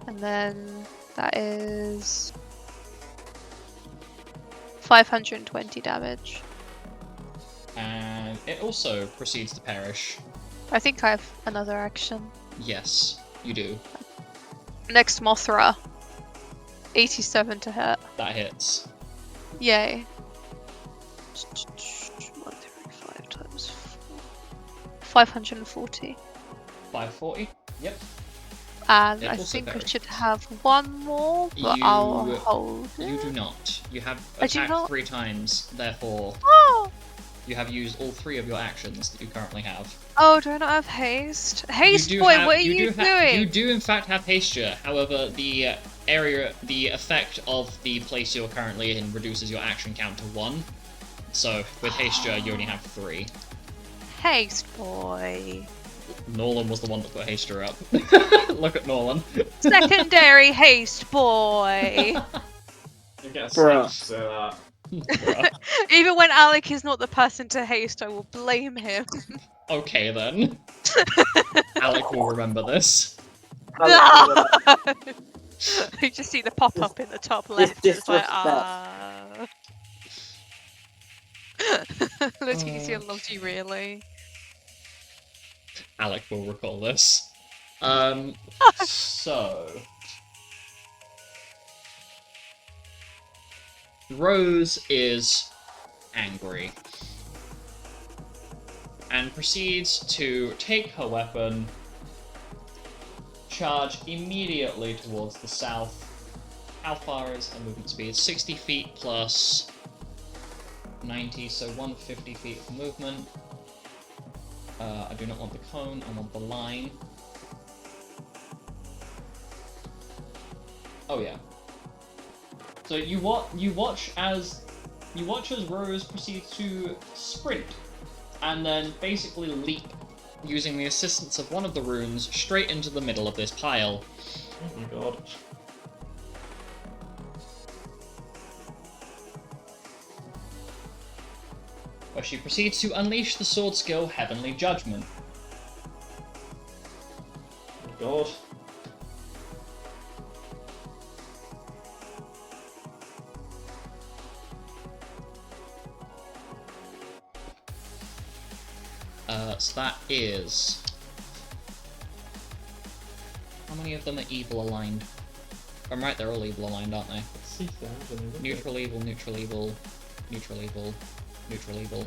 Speaker 4: And then that is 520 damage.
Speaker 1: And it also proceeds to perish.
Speaker 4: I think I have another action.
Speaker 1: Yes, you do.
Speaker 4: Next Mothra. 87 to hit.
Speaker 1: That hits.
Speaker 4: Yay. 135 times 4. 540.
Speaker 1: 540? Yep.
Speaker 4: And
Speaker 1: It
Speaker 4: I
Speaker 1: also
Speaker 4: think I
Speaker 1: varies.
Speaker 4: should have one more, but I'll hold it.
Speaker 1: You do not. You have
Speaker 4: I do
Speaker 1: attacked
Speaker 4: not?
Speaker 1: 3 times, therefore
Speaker 4: Oh!
Speaker 1: you have used all 3 of your actions that you currently have.
Speaker 4: Oh, do I not have haste? Haste,
Speaker 1: You do
Speaker 4: boy,
Speaker 1: have-
Speaker 4: what are you doing?
Speaker 1: You do in fact have haste, however, the effect of the place you're currently in reduces your action count to 1. So with haste, you only have 3.
Speaker 4: Haste, boy.
Speaker 1: Nolan was the one that put haste up. Look at Nolan.
Speaker 4: Secondary haste, boy.
Speaker 2: You get a
Speaker 5: Bruh.
Speaker 2: slice, so
Speaker 1: Bruh.
Speaker 4: Even when Alec is not the person to haste, I will blame him.
Speaker 1: Okay then. Alec will remember this.
Speaker 4: You just see the pop up in the top left. It's like,
Speaker 5: disrespect.
Speaker 4: Leticia loves you, really.
Speaker 1: Alec will recall this. So... Rose is angry. and proceeds to take her weapon, charge immediately towards the south. How far is her movement speed? 60 feet plus 90, so 150 feet of movement. I do not want the cone, I want the line. Oh yeah. So you watch as Rose proceeds to sprint, and then basically leap, using the assistance of one of the runes, straight into the middle of this pile.
Speaker 2: Oh my god.
Speaker 1: Where she proceeds to unleash the sword skill Heavenly Judgment.
Speaker 2: Oh my god.
Speaker 1: So that is... How many of them are evil aligned? If I'm right, they're all evil aligned, aren't they?
Speaker 2: Let's see if they're having a
Speaker 1: Neutral evil, neutral evil, neutral evil, neutral evil,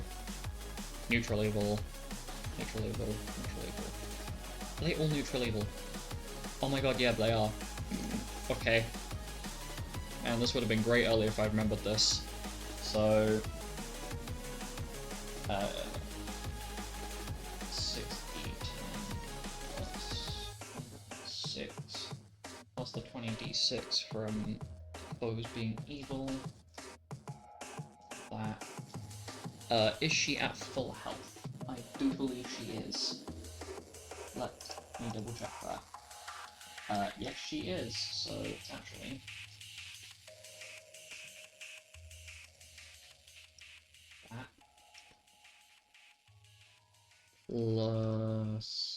Speaker 1: neutral evil, neutral evil, neutral evil. Are they all neutral evil? Oh my god, yeah, they are. Okay. Man, this would have been great earlier if I remembered this. So... 6 plus the 20d6 from foes being evil. That. Is she at full health? I do believe she is. Let me double check that. Yes, she is. So it's actually that plus.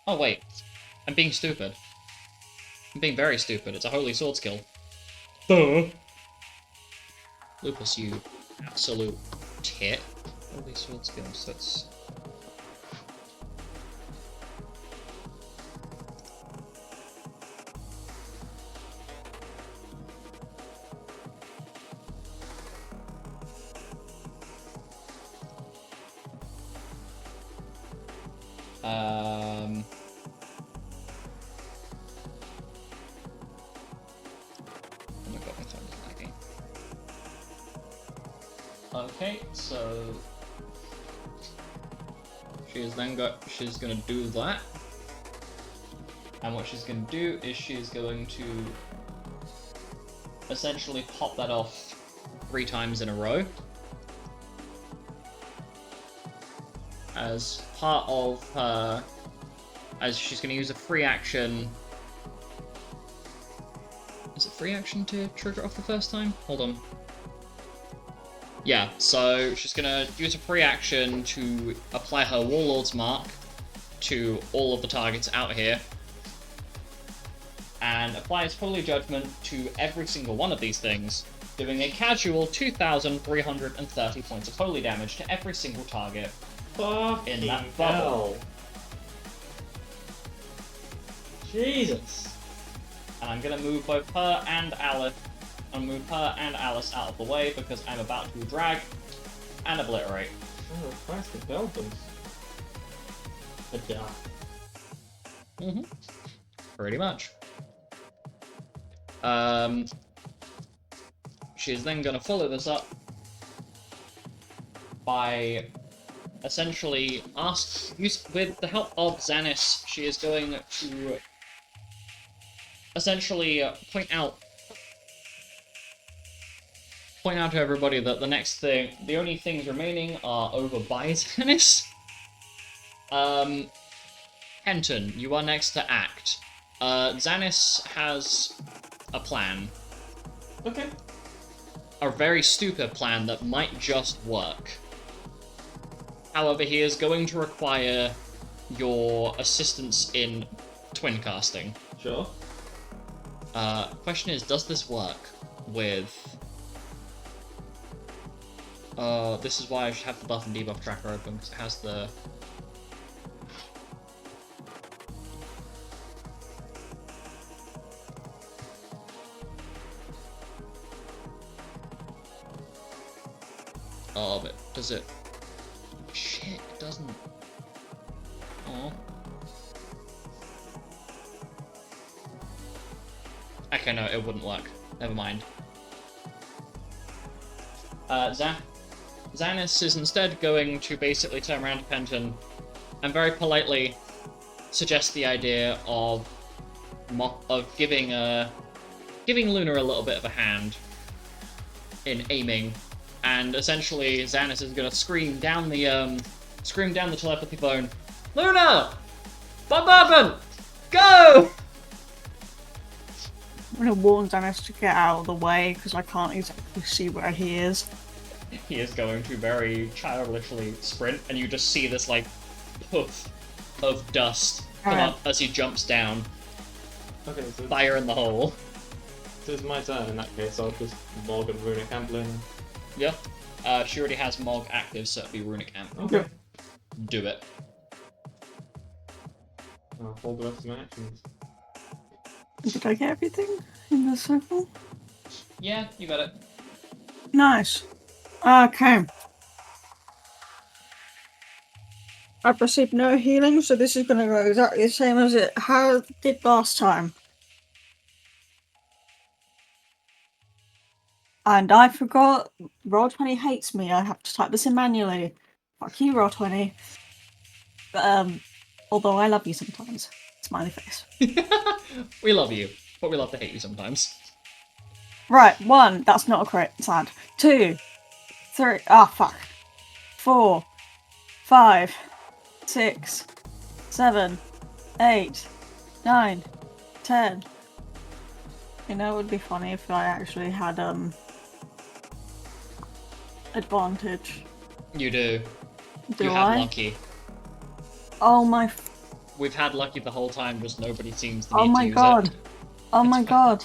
Speaker 1: Oh wait, I'm being stupid. I'm being very stupid. It's a holy sword skill. Duh. Lupus, you absolute tit. Holy sword skills, that's... Oh my god, my phone is lagging. Okay, so she's gonna do that. And what she's gonna do is she's going to essentially pop that off 3 times in a row. As part of her... As she's gonna use a free action... Is it free action to trigger it off the first time? Hold on. Yeah, so she's gonna use a free action to apply her Warlord's Mark to all of the targets out here. And applies Holy Judgment to every single one of these things, doing a casual 2,330 points of holy damage to every single target in that bubble.
Speaker 2: Jesus.
Speaker 1: And I'm gonna move both her and Alice. I'm gonna move her and Alice out of the way because I'm about to drag and obliterate.
Speaker 2: Oh, Christ, the Belgians. Yeah.
Speaker 1: Pretty much. She's then gonna follow this up by essentially with the help of Xanis, she is going to essentially point out to everybody that the only things remaining are over by Xanis. Henton, you are next to act. Xanis has a plan.
Speaker 2: Okay.
Speaker 1: A very stupid plan that might just work. However, he is going to require your assistance in twin casting.
Speaker 2: Sure.
Speaker 1: Question is, does this work with... this is why I should have the buff and debuff tracker open, because it has the... Oh, but does it? Shit, it doesn't. Oh. Okay, no, it wouldn't work. Never mind. Xanis is instead going to basically turn around to Penton and very politely suggest the idea of giving Luna a little bit of a hand in aiming, and essentially Xanis is gonna scream down the telepathy phone, "Luna! Bombardment! Go!"
Speaker 3: I'm gonna warn Dennis to get out of the way because I can't exactly see where he is.
Speaker 1: He is going to very childishly sprint, and you just see this, like, puff of dust come up as he jumps down.
Speaker 2: Okay, so
Speaker 1: Fire in the hole.
Speaker 2: it's my turn in that case. I'll just Mog and Runic Amblin.
Speaker 1: Yeah. She already has Mog active, so it'd be Runic Amp.
Speaker 2: Okay.
Speaker 1: Do it.
Speaker 2: I'll hold the rest of my actions.
Speaker 3: Did I get everything in the circle?
Speaker 1: Yeah, you got it.
Speaker 3: Nice. Okay. I've received no healing, so this is gonna go exactly the same as it did last time. And I forgot, Roll20 hates me. I have to type this in manually. Fuck you, Roll20. Although I love you sometimes. Smiley face.
Speaker 1: We love you, but we love to hate you sometimes.
Speaker 3: Right, 1. That's not a crit. Sad. 2, 3. Ah, fuck. 4, 5, 6, 7, 8, 9, 10. You know, it would be funny if I actually had advantage.
Speaker 1: You do.
Speaker 3: Do
Speaker 1: you
Speaker 3: I?
Speaker 1: have lucky.
Speaker 3: Oh my.
Speaker 1: We've had lucky the whole time, just nobody seems to
Speaker 3: Oh
Speaker 1: need
Speaker 3: my
Speaker 1: to use
Speaker 3: god.
Speaker 1: it.
Speaker 3: Oh my
Speaker 1: It's
Speaker 3: god.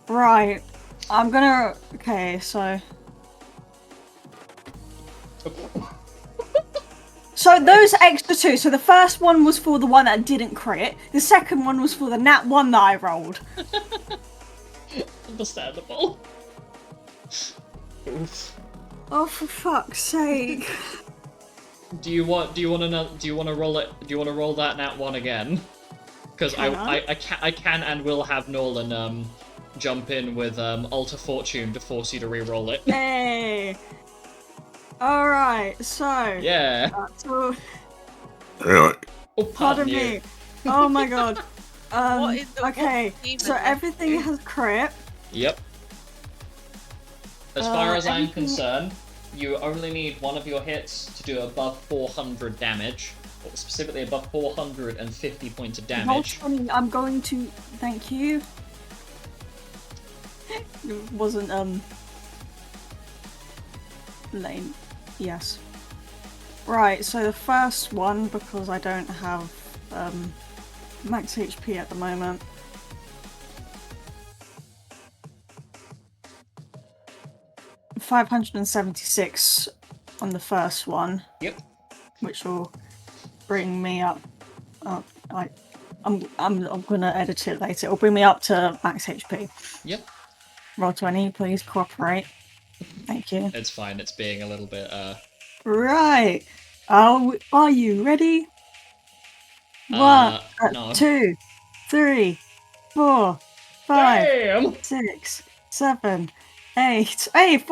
Speaker 3: Right. I'm gonna. Okay, so. So those extra 2. So the first one was for the one that didn't crit. The second one was for the nat 1 that I rolled.
Speaker 1: Understandable. Oof.
Speaker 3: Oh, for fuck's sake.
Speaker 1: Do you want to roll it? Do you want to roll that nat 1 again? Because I can and will have Nolan jump in with Alter Fortune to force you to re-roll it.
Speaker 3: Hey. Alright, so.
Speaker 1: Yeah.
Speaker 3: So,
Speaker 1: Oh,
Speaker 3: pardon
Speaker 1: you.
Speaker 3: me. Oh my god.
Speaker 4: What is the-
Speaker 3: Okay,
Speaker 4: what demon
Speaker 3: so
Speaker 4: left
Speaker 3: everything
Speaker 4: you?
Speaker 3: has crit.
Speaker 1: Yep. As far as I'm
Speaker 3: everything-
Speaker 1: concerned, you only need one of your hits to do above 400 damage, or specifically above 450 points of damage.
Speaker 3: Roll20, I'm going to thank you. It wasn't lame. Yes. Right, so the first one, because I don't have max HP at the moment. $576 on the first one.
Speaker 1: Yep.
Speaker 3: Which will bring me up. I'm gonna edit it later. It'll bring me up to max HP.
Speaker 1: Yep.
Speaker 3: Roll20, please cooperate. Thank you.
Speaker 1: It's fine. It's being a little bit
Speaker 3: Right. Are you ready? 1,
Speaker 1: no.
Speaker 3: 2, 3, 4, 5,
Speaker 1: Damn!
Speaker 3: 6, 7, 8, 8,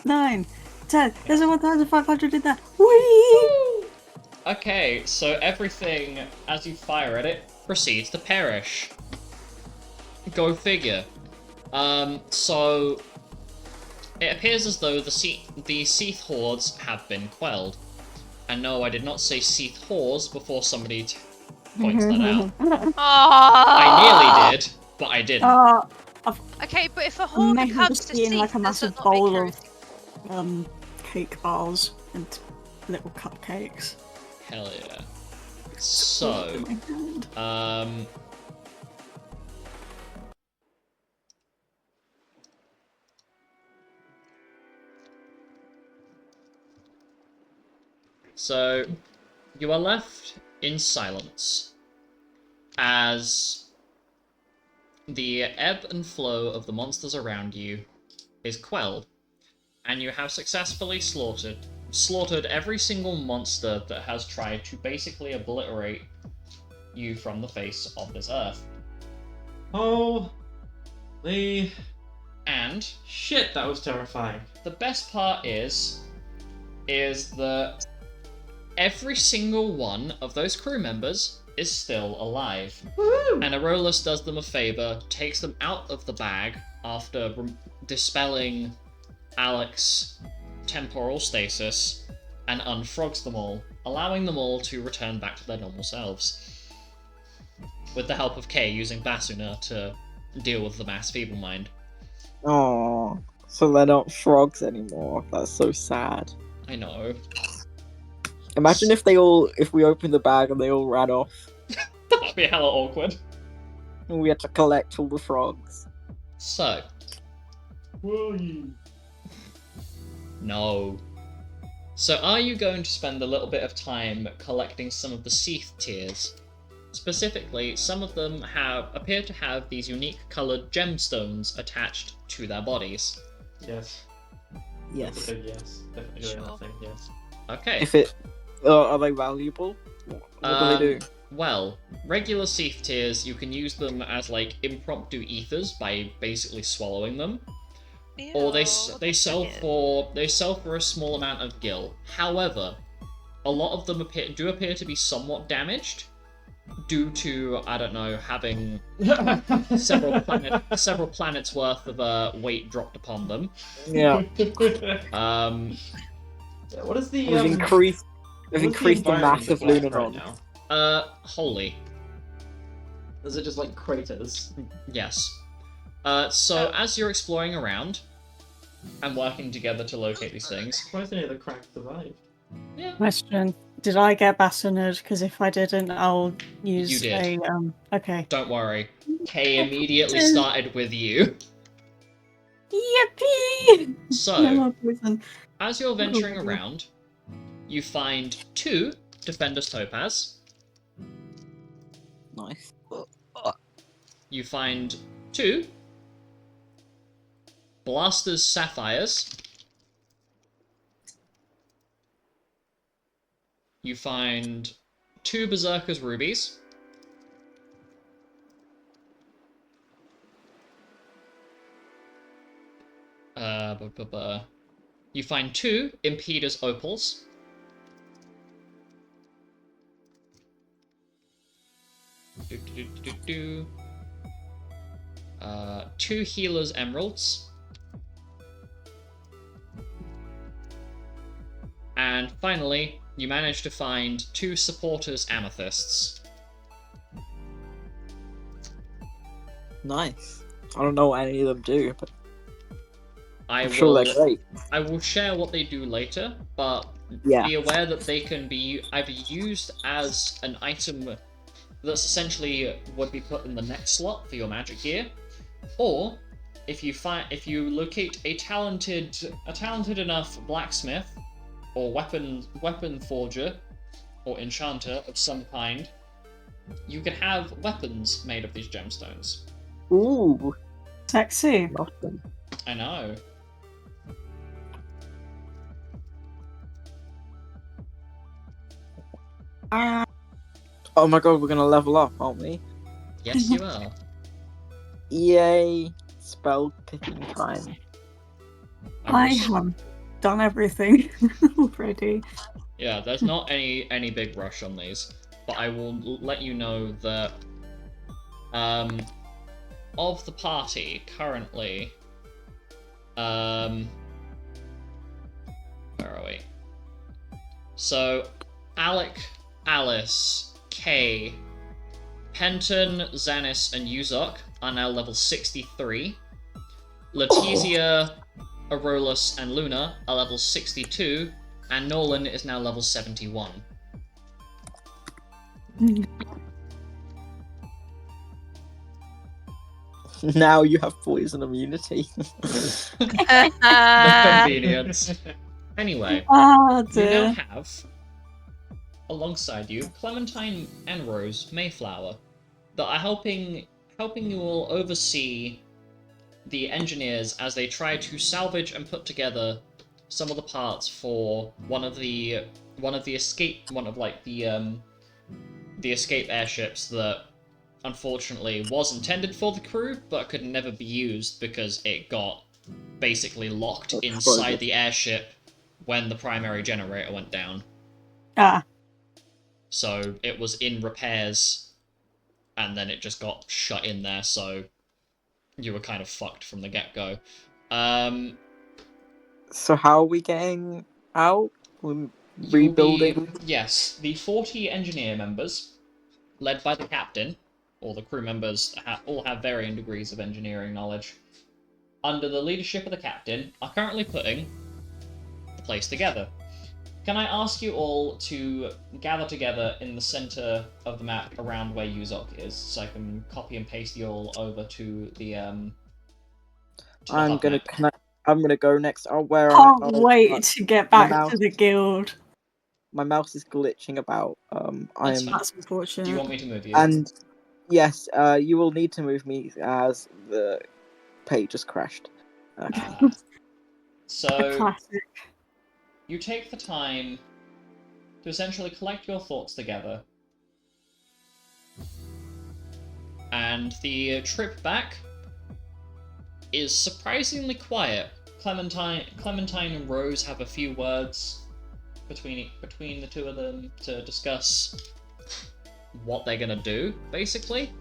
Speaker 3: 9, 10. There's a 1,500 in there. Whee!
Speaker 1: Okay, so everything, as you fire at it, proceeds to perish. Go figure. So it appears as though the Seath hordes have been quelled. And no, I did not say Seath whores before somebody points that out. I nearly did, but I didn't.
Speaker 4: Okay, but if a horde
Speaker 3: Maybe
Speaker 4: comes
Speaker 3: just
Speaker 4: to
Speaker 3: being
Speaker 4: see,
Speaker 3: like a
Speaker 4: does
Speaker 3: massive
Speaker 4: it not make
Speaker 3: bowl
Speaker 4: everything-
Speaker 3: of cake bars and little cupcakes.
Speaker 1: Hell yeah. So,
Speaker 3: Oh my god.
Speaker 1: So, you are left in silence as the ebb and flow of the monsters around you is quelled. and you have successfully slaughtered every single monster that has tried to basically obliterate you from the face of this earth.
Speaker 2: Holy
Speaker 1: And
Speaker 2: shit, that was terrifying.
Speaker 1: the best part is that every single one of those crew members is still alive.
Speaker 2: Woo!
Speaker 1: And Aurolus does them a favor, takes them out of the bag after dispelling Alec's temporal stasis, and unfrogs them all, allowing them all to return back to their normal selves. With the help of Kay using Basuna to deal with the mass feeble mind.
Speaker 5: Oh, so they're not frogs anymore. That's so sad.
Speaker 1: I know.
Speaker 5: Imagine if we opened the bag and they all ran off,
Speaker 1: That'd be hella awkward.
Speaker 5: and we had to collect all the frogs.
Speaker 1: So,
Speaker 2: Were you?
Speaker 1: no. So are you going to spend a little bit of time collecting some of the Seath tears? Specifically, some of them appear to have these unique coloured gemstones attached to their bodies.
Speaker 2: Yes.
Speaker 5: Yes.
Speaker 2: Yes. Definitely doing
Speaker 4: Sure.
Speaker 2: that thing, yes.
Speaker 1: Okay.
Speaker 5: If it, are they valuable? What do they do?
Speaker 1: Well, regular Seath tears, you can use them as like impromptu ethers by basically swallowing them. Or they sell for a small amount of gil. However, a lot of them appear to be somewhat damaged due to, I don't know, having several planets worth of weight dropped upon them.
Speaker 5: Yeah,
Speaker 2: What is the
Speaker 5: we've increased the
Speaker 2: environment
Speaker 5: mass of
Speaker 2: like right
Speaker 5: Lunannon.
Speaker 2: now?
Speaker 1: Holy.
Speaker 2: Is it just like craters?
Speaker 1: Yes. So as you're exploring around and working together to locate these things,
Speaker 2: Surprised any of the cracks survived.
Speaker 1: yeah,
Speaker 3: Question: did I get Bassinard? Because if I didn't, I'll use
Speaker 1: You did.
Speaker 3: Okay.
Speaker 1: don't worry. Kay immediately started with you.
Speaker 3: Yippee!
Speaker 1: So,
Speaker 3: No more poison.
Speaker 1: as you're venturing around, you find 2 Defender's Topaz.
Speaker 5: Nice.
Speaker 1: You find 2 Blaster's Sapphires. You find 2 Berserker's Rubies. You find 2 Impeder's Opals. Do, do, do, do, do. 2 Healer's Emeralds. And finally, you manage to find 2 Supporter's Amethysts.
Speaker 5: Nice. I don't know what any of them do, but
Speaker 1: I
Speaker 5: I'm sure they're great.
Speaker 1: I will share what they do later, but
Speaker 5: Yeah.
Speaker 1: be aware that they can be either used as an item that's essentially would be put in the next slot for your magic gear, or if you locate a talented enough blacksmith or weapon forger or enchanter of some kind, you can have weapons made of these gemstones.
Speaker 5: Ooh,
Speaker 3: Sexy.
Speaker 5: nothing.
Speaker 1: I know.
Speaker 5: Oh my god, we're gonna level up, aren't we?
Speaker 1: Yes, you are.
Speaker 5: Yay! Spell picking time.
Speaker 3: I have done everything already.
Speaker 1: Yeah, there's not any big rush on these, but I will let you know that of the party currently, where are we? So, Alec, Alice, Kay, Penton, Xanis, and Uzok are now level 63. Letizia, Aurolus, and Luna are level 62, and Nolan is now level 71.
Speaker 5: Now you have poison immunity.
Speaker 1: The convenience. Anyway,
Speaker 3: Ah,
Speaker 1: you now
Speaker 3: dear.
Speaker 1: have, alongside you, Clementine and Rose Mayflower, that are helping you all oversee the engineers as they try to salvage and put together some of the parts for one of the escape the escape airships that unfortunately was intended for the crew but could never be used because it got basically locked inside the airship when the primary generator went down.
Speaker 3: Ah,
Speaker 1: So it was in repairs and then it just got shut in there, so you were kind of fucked from the get-go.
Speaker 5: So how are we getting out? We're
Speaker 1: You will be,
Speaker 5: rebuilding.
Speaker 1: yes, the 40 engineer members, led by the captain, all the crew members all have varying degrees of engineering knowledge, under the leadership of the captain, are currently putting the place together. Can I ask you all to gather together in the center of the map around where Yuzok is, so I can copy and paste you all over to the
Speaker 5: I'm
Speaker 1: hub
Speaker 5: gonna
Speaker 1: map.
Speaker 5: connect. I'm gonna go next. Oh, where
Speaker 3: can't
Speaker 5: I?
Speaker 3: wait to get
Speaker 5: my
Speaker 3: back to the guild.
Speaker 5: My mouse is glitching about.
Speaker 1: That's
Speaker 5: I'm.
Speaker 1: fine.
Speaker 3: That's
Speaker 1: Do you
Speaker 3: unfortunate.
Speaker 1: want me to move you?
Speaker 5: And yes, you will need to move me as the page just crashed. Okay.
Speaker 3: A
Speaker 1: So
Speaker 3: classic.
Speaker 1: you take the time to essentially collect your thoughts together. And the trip back is surprisingly quiet. Clementine and Rose have a few words between the two of them to discuss what they're gonna do, basically.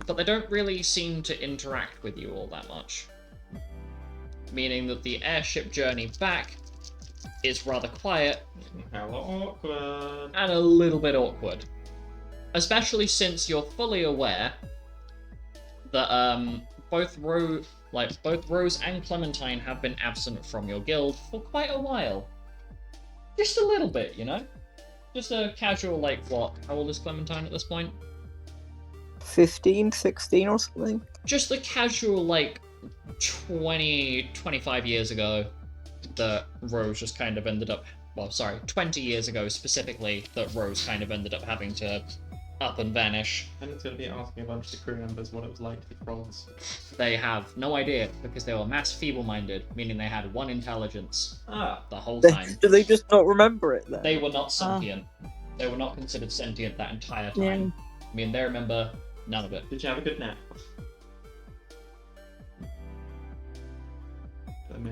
Speaker 1: But they don't really seem to interact with you all that much. Meaning that the airship journey back is rather quiet
Speaker 2: Hella awkward.
Speaker 1: and a little bit awkward. Especially since you're fully aware that both Rose and Clementine have been absent from your guild for quite a while. Just a little bit, you know? Just a casual, what? How old is Clementine at this point?
Speaker 5: 15, 16 or something.
Speaker 1: Just a casual, 20, 25 years ago that Rose just kind of ended up... Well, sorry, 20 years ago specifically that Rose kind of ended up having to up and vanish.
Speaker 2: And it's going to be asking a bunch of the crew members what it was like to be frogs.
Speaker 1: They have no idea because they were mass feeble-minded, meaning they had one intelligence
Speaker 2: Ah,
Speaker 1: the whole time.
Speaker 5: Do they just not remember it then?
Speaker 1: They were not sentient. They were not considered sentient that entire time. I mean, they remember none of it.
Speaker 2: did you have a good nap?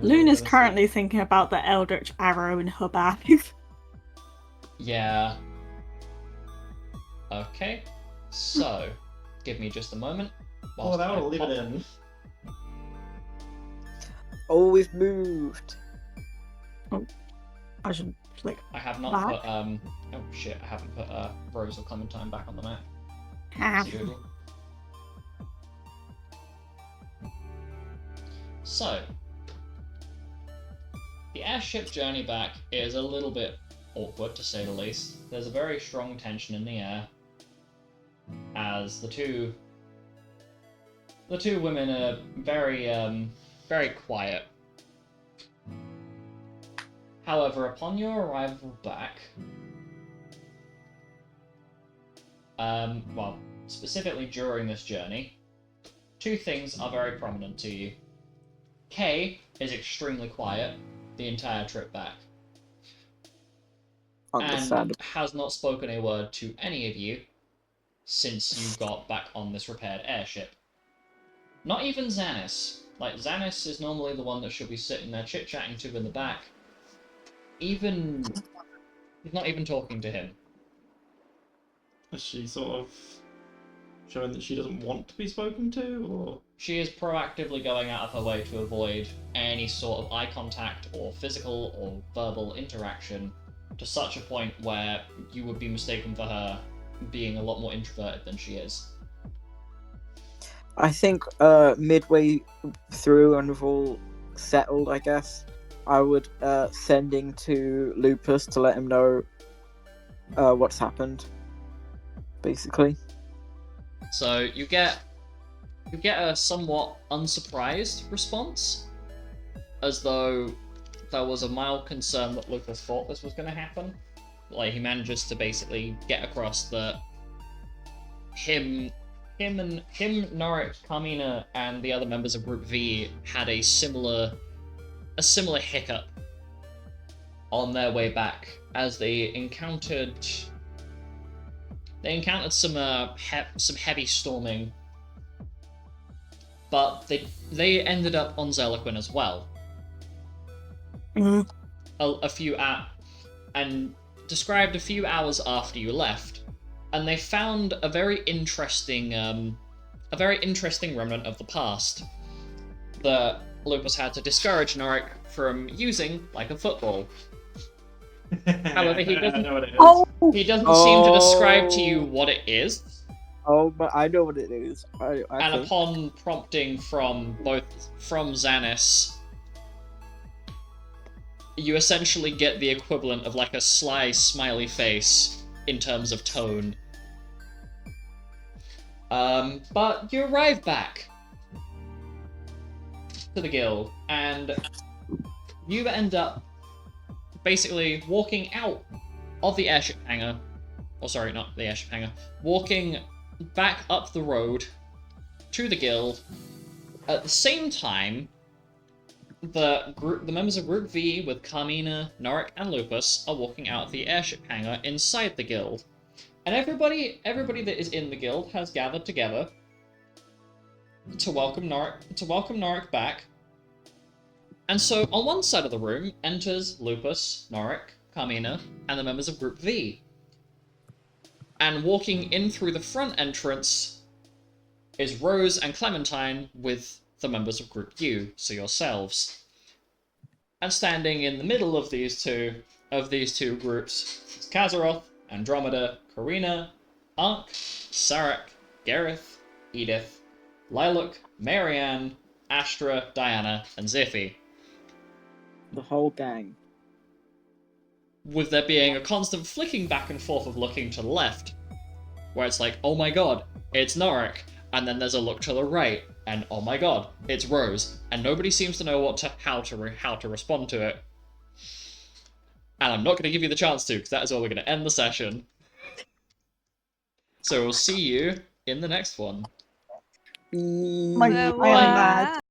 Speaker 3: Luna's currently thinking about the Eldritch Arrow in her bag.
Speaker 1: Yeah. Okay. So, give me just a moment.
Speaker 2: Oh, that will leave it in.
Speaker 5: Oh, we've moved.
Speaker 3: I should flick.
Speaker 1: I have not
Speaker 3: Back?
Speaker 1: put oh shit, I haven't put Rose or Clementine back on the map.
Speaker 3: Ah.
Speaker 1: Seriously. So, the airship journey back is a little bit awkward, to say the least. There's a very strong tension in the air, as the two women are very quiet. However, upon your arrival back, well, specifically during this journey, two things are very prominent to you. Kay is extremely quiet the entire trip back, and
Speaker 5: Understandable.
Speaker 1: has not spoken a word to any of you since you got back on this repaired airship. Not even Xanis. Xanis is normally the one that should be sitting there chit-chatting to in the back. He's not even talking to him.
Speaker 2: Is she sort of showing that she doesn't want to be spoken to, or?
Speaker 1: She is proactively going out of her way to avoid any sort of eye contact or physical or verbal interaction, to such a point where you would be mistaken for her being a lot more introverted than she is.
Speaker 5: I think midway through and we've all settled, I guess, I would sending to Lupus to let him know what's happened, basically.
Speaker 1: So you get a somewhat unsurprised response, as though there was a mild concern that Lucas thought this was going to happen. He manages to basically get across that him, Norik, Carmina, and the other members of Group V had a similar a similar hiccup on their way back as they encountered some heavy storming, but they ended up on Zerliquin as well.
Speaker 3: Mm.
Speaker 1: And described a few hours after you left, and they found a very interesting remnant of the past that Lupus had to discourage Norik from using like a football. However, he doesn't.
Speaker 2: I know what it is.
Speaker 3: Oh,
Speaker 1: He doesn't seem to describe to you what it is.
Speaker 5: Oh, but I know what it is. I
Speaker 1: And
Speaker 5: think.
Speaker 1: upon prompting from Xanis, you essentially get the equivalent of like a sly smiley face in terms of tone. But you arrive back to the guild, and you end up basically walking out of the airship hangar. Oh, sorry, not the airship hangar. Walking back up the road to the guild. At the same time, the members of Group V with Carmina, Norik, and Lupus are walking out of the airship hangar inside the guild. And everybody that is in the guild has gathered together to welcome Norik back. And so, on one side of the room enters Lupus, Norik, Carmina, and the members of Group V. And walking in through the front entrance is Rose and Clementine with the members of Group U, so yourselves. And standing in the middle of these two groups is Kazaroth, Andromeda, Karina, Ankh, Sarek, Gareth, Edith, Lilac, Marianne, Astra, Diana, and Ziffy.
Speaker 5: The whole gang.
Speaker 1: With there being a constant flicking back and forth of looking to the left, where it's like, oh my god, it's Norik, and then there's a look to the right, and oh my god, it's Rose, and nobody seems to know how to respond to it. And I'm not going to give you the chance to, because that is where we're going to end the session. So we'll see you in the next one.
Speaker 3: my, I am
Speaker 4: Wow.
Speaker 3: mad.